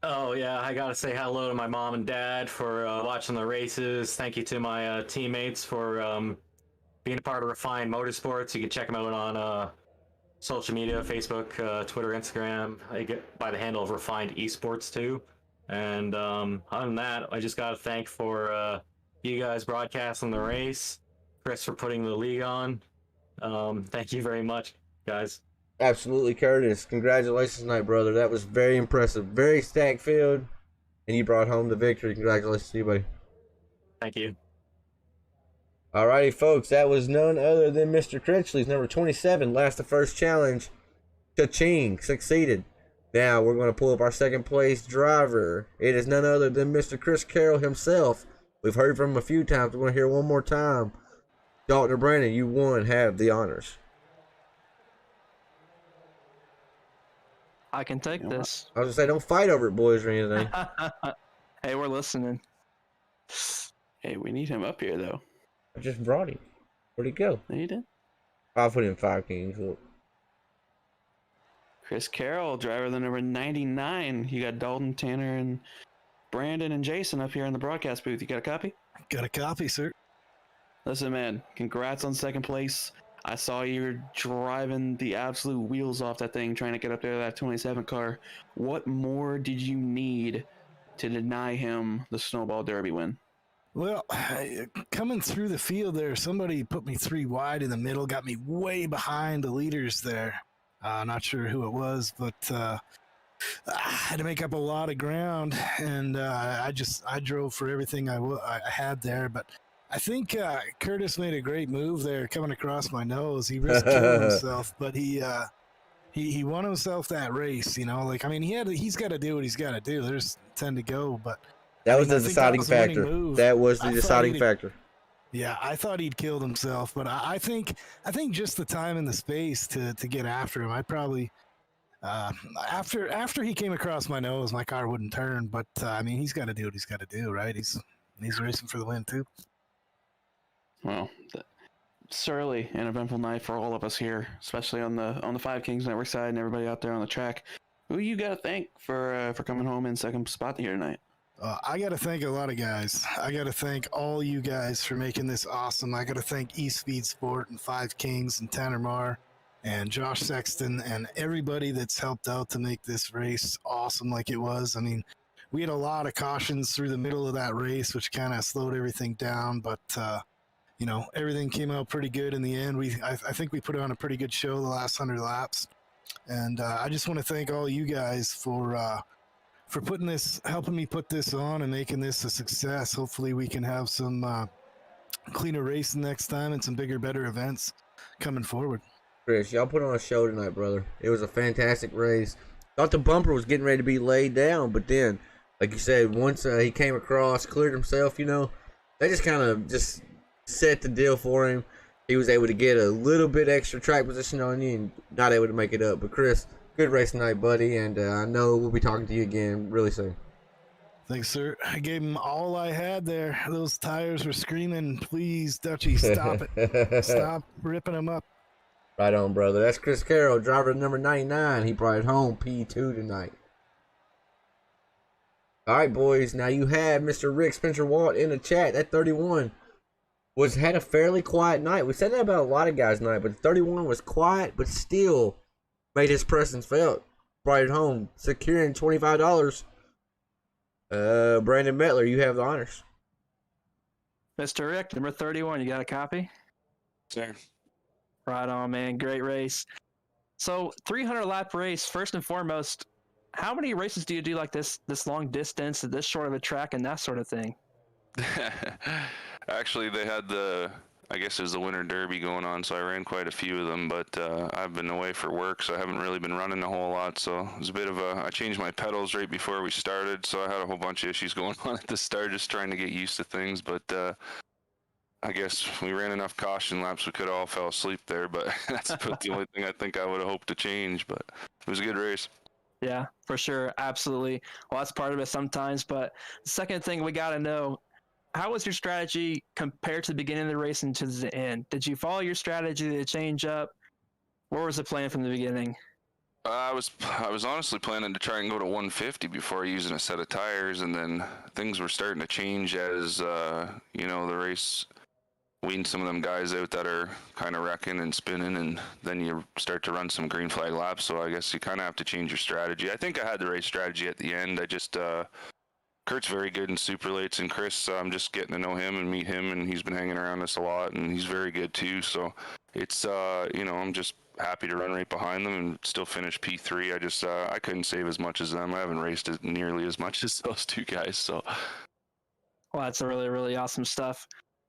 Oh yeah, I gotta say hello to my mom and dad for watching the races. Thank you to my teammates for being a part of Refined Motorsports. You can check them out on social media, Facebook, Twitter, Instagram. I get by the handle of Refined Esports too. And other than that, I just gotta thank for you guys broadcasting the race, Chris for putting the league on. Thank you very much, guys. Absolutely, Curtis. Congratulations tonight, brother. That was very impressive. Very stacked field, and you brought home the victory. Congratulations to you, buddy. Thank you. Alrighty, folks. That was none other than Mr. Critchley's number 27. Last the first challenge. Cha-ching. Succeeded. Now we're going to pull up our second place driver. It is none other than Mr. Chris Carroll himself. We've heard from him a few times. We're going to hear one more time. Dr. Brandon, you won. Have the honors. I can take this. I was gonna say, don't fight over it, boys, or anything. Hey, we're listening. Hey, we need him up here, though. I just brought him. Where'd he go? No, you did. I'll put him 5 Kings. Look. Chris Carroll, driver the number 99. You got Dalton, Tanner, and Brandon and Jason up here in the broadcast booth. You got a copy? Got a copy, sir. Listen, man, congrats on second place. I saw you were driving the absolute wheels off that thing, trying to get up there to that 27 car. What more did you need to deny him the Snowball Derby win? Well, coming through the field there, somebody put me 3 wide in the middle, got me way behind the leaders there. Not sure who it was, but I had to make up a lot of ground, and I drove for everything I had there, but I think Curtis made a great move there coming across my nose. He risked killing himself, but he won himself that race, you know. Like, I mean, he's got to do what he's got to do. There's 10 to go, but that was the deciding factor. That was the deciding factor. Yeah, I thought he'd killed himself, but I think just the time and the space to get after him, I probably after he came across my nose, my car wouldn't turn. But I mean, he's got to do what he's got to do, right? He's racing for the win too. Well, surly and eventful night for all of us here, especially on the Five Kings Network side and everybody out there on the track. Who you got to thank for coming home in second spot here tonight? I got to thank a lot of guys. I got to thank all you guys for making this awesome. I got to thank East Speed Sport and Five Kings and Tanner Marr and Josh Sexton and everybody that's helped out to make this race awesome like it was. I mean, we had a lot of cautions through the middle of that race, which kind of slowed everything down, but everything came out pretty good in the end. I think we put on a pretty good show the last 100 laps. And I just want to thank all you guys for helping me put this on and making this a success. Hopefully we can have some cleaner racing next time and some bigger, better events coming forward. Chris, y'all put on a show tonight, brother. It was a fantastic race. Thought the bumper was getting ready to be laid down, but then, like you said, once he came across, cleared himself, they just kind of just set the deal for him. He was able to get a little bit extra track position on you and not able to make it up. But Chris, good race tonight, buddy, and I know we'll be talking to you again really soon. Thanks, sir. I gave him all I had there. Those tires were screaming, please, Dutchies, stop it. Stop ripping them up. Right on, brother. That's Chris Carroll, driver number 99. He brought it home P2 tonight. All right, boys. Now you have Mr. Rick Spencer Walt in the chat. That 31 had a fairly quiet night. We said that about a lot of guys tonight, but 31 was quiet, but still made his presence felt. Brought it home, securing $25. Brandon Mettler, you have the honors. Mr. Rick, number 31, you got a copy? Sir. Right on, man. Great race. So, 300-lap race, first and foremost, how many races do you do like this long distance, this short of a track, and that sort of thing? Actually, they had I guess it was the Winter Derby going on, so I ran quite a few of them, but I've been away for work, so I haven't really been running a whole lot, so it was a bit of I changed my pedals right before we started, so I had a whole bunch of issues going on at the start, just trying to get used to things, but I guess we ran enough caution laps, we could all fell asleep there, but that's about the only thing I think I would have hoped to change, but it was a good race. Yeah, for sure. Absolutely. Well, that's part of it sometimes, but the second thing we got to know, how was your strategy compared to the beginning of the race and to the end? Did you follow your strategy to change up? What was the plan from the beginning? I was honestly planning to try and go to 150 before using a set of tires, and then things were starting to change as the race weaned some of them guys out that are kind of wrecking and spinning, and then you start to run some green flag laps. So I guess you kind of have to change your strategy. I think I had the race strategy at the end. I just Kurt's very good in super lates, and Chris, I'm just getting to know him and meet him, and he's been hanging around us a lot, and he's very good too. So it's I'm just happy to run right behind them and still finish P3. I just I couldn't save as much as them. I haven't raced it nearly as much as those two guys. So well, that's really, really awesome stuff.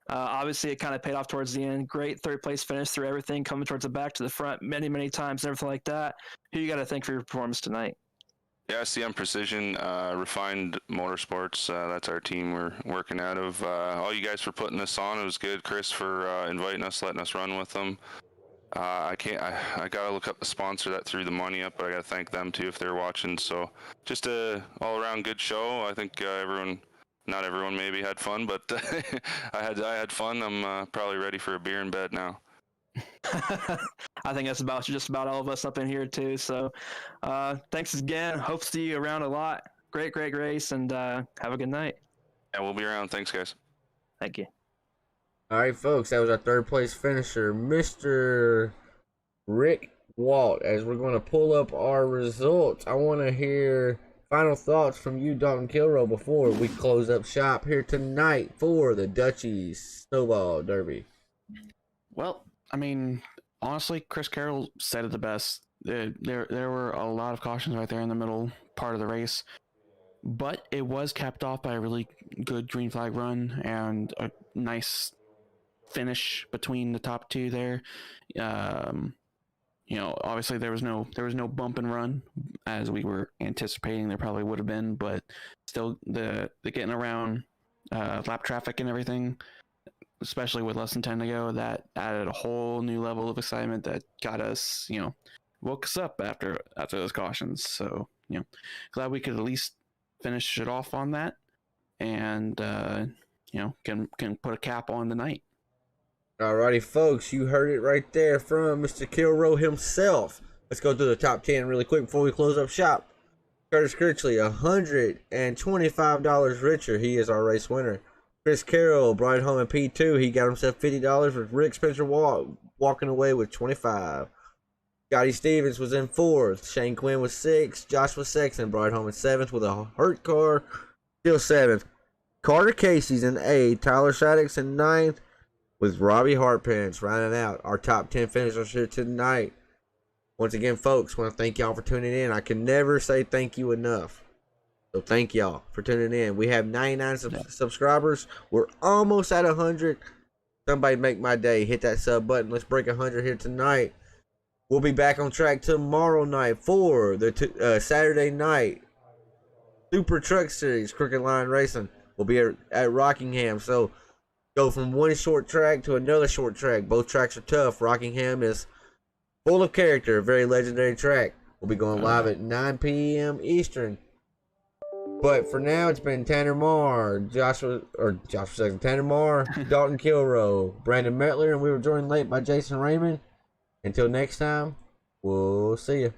Obviously, it kind of paid off towards the end. Great third place finish through everything, coming towards the back to the front many, many times, and everything like that. Who you got to thank for your performance tonight? Yeah, CM Precision, Refined Motorsports. That's our team we're working out of. All you guys for putting this on. It was good. Chris for inviting us, letting us run with them. I gotta look up the sponsor that threw the money up, but I gotta thank them too if they're watching. So just a all-around good show. I think not everyone maybe had fun, but I had fun. I'm probably ready for a beer in bed now. I think that's just about all of us up in here too. So thanks again. Hope to see you around a lot. Great race, and have a good night. Yeah, we'll be around. Thanks, guys. Thank you. All right, folks, that was our third place finisher, Mr. Rick Walt. As we're going to pull up our results, I want to hear final thoughts from you, Dalton Kilrow, before we close up shop here tonight for the Dutchies Snowball Derby. Well, I mean, honestly, Chris Carroll said it the best. There were a lot of cautions right there in the middle part of the race, but it was capped off by a really good green flag run and a nice finish between the top two there. Obviously there was no bump and run as we were anticipating there probably would have been, but still the getting around lap traffic and everything, especially with less than 10 to go, that added a whole new level of excitement that got us, woke us up after those cautions. So, glad we could at least finish it off on that and, can put a cap on the night. Alrighty, folks, you heard it right there from Mr. Kilrow himself. Let's go through the top 10 really quick before we close up shop. Curtis Critchley, $125 richer. He is our race winner. Chris Carroll brought it home in P2. He got himself $50 with Rick Spencer walking away with $25. Scotty Stevens was in 4th. Shane Quinn was 6th. Joshua Sexton brought it home in 7th with a hurt car. Still 7th. Carter Casey's in 8th. Tyler Shaddix in 9th. with Robbie Hartpence rounding out our top 10 finishers here tonight. Once again, folks, want to thank y'all for tuning in. I can never say thank you enough. So thank y'all for tuning in. We have 99 subscribers. We're almost at 100. Somebody make my day. Hit that sub button. Let's break 100 here tonight. We'll be back on track tomorrow night for the Saturday night Super Truck Series Crooked Line Racing. We'll be at Rockingham. So go from one short track to another short track. Both tracks are tough. Rockingham is full of character. A very legendary track. We'll be going live at 9 p.m. Eastern. But for now, it's been Tanner Marr, Tanner Marr, Dalton Kilrow, Brandon Metler, and we were joined late by Jason Raymond. Until next time, we'll see you.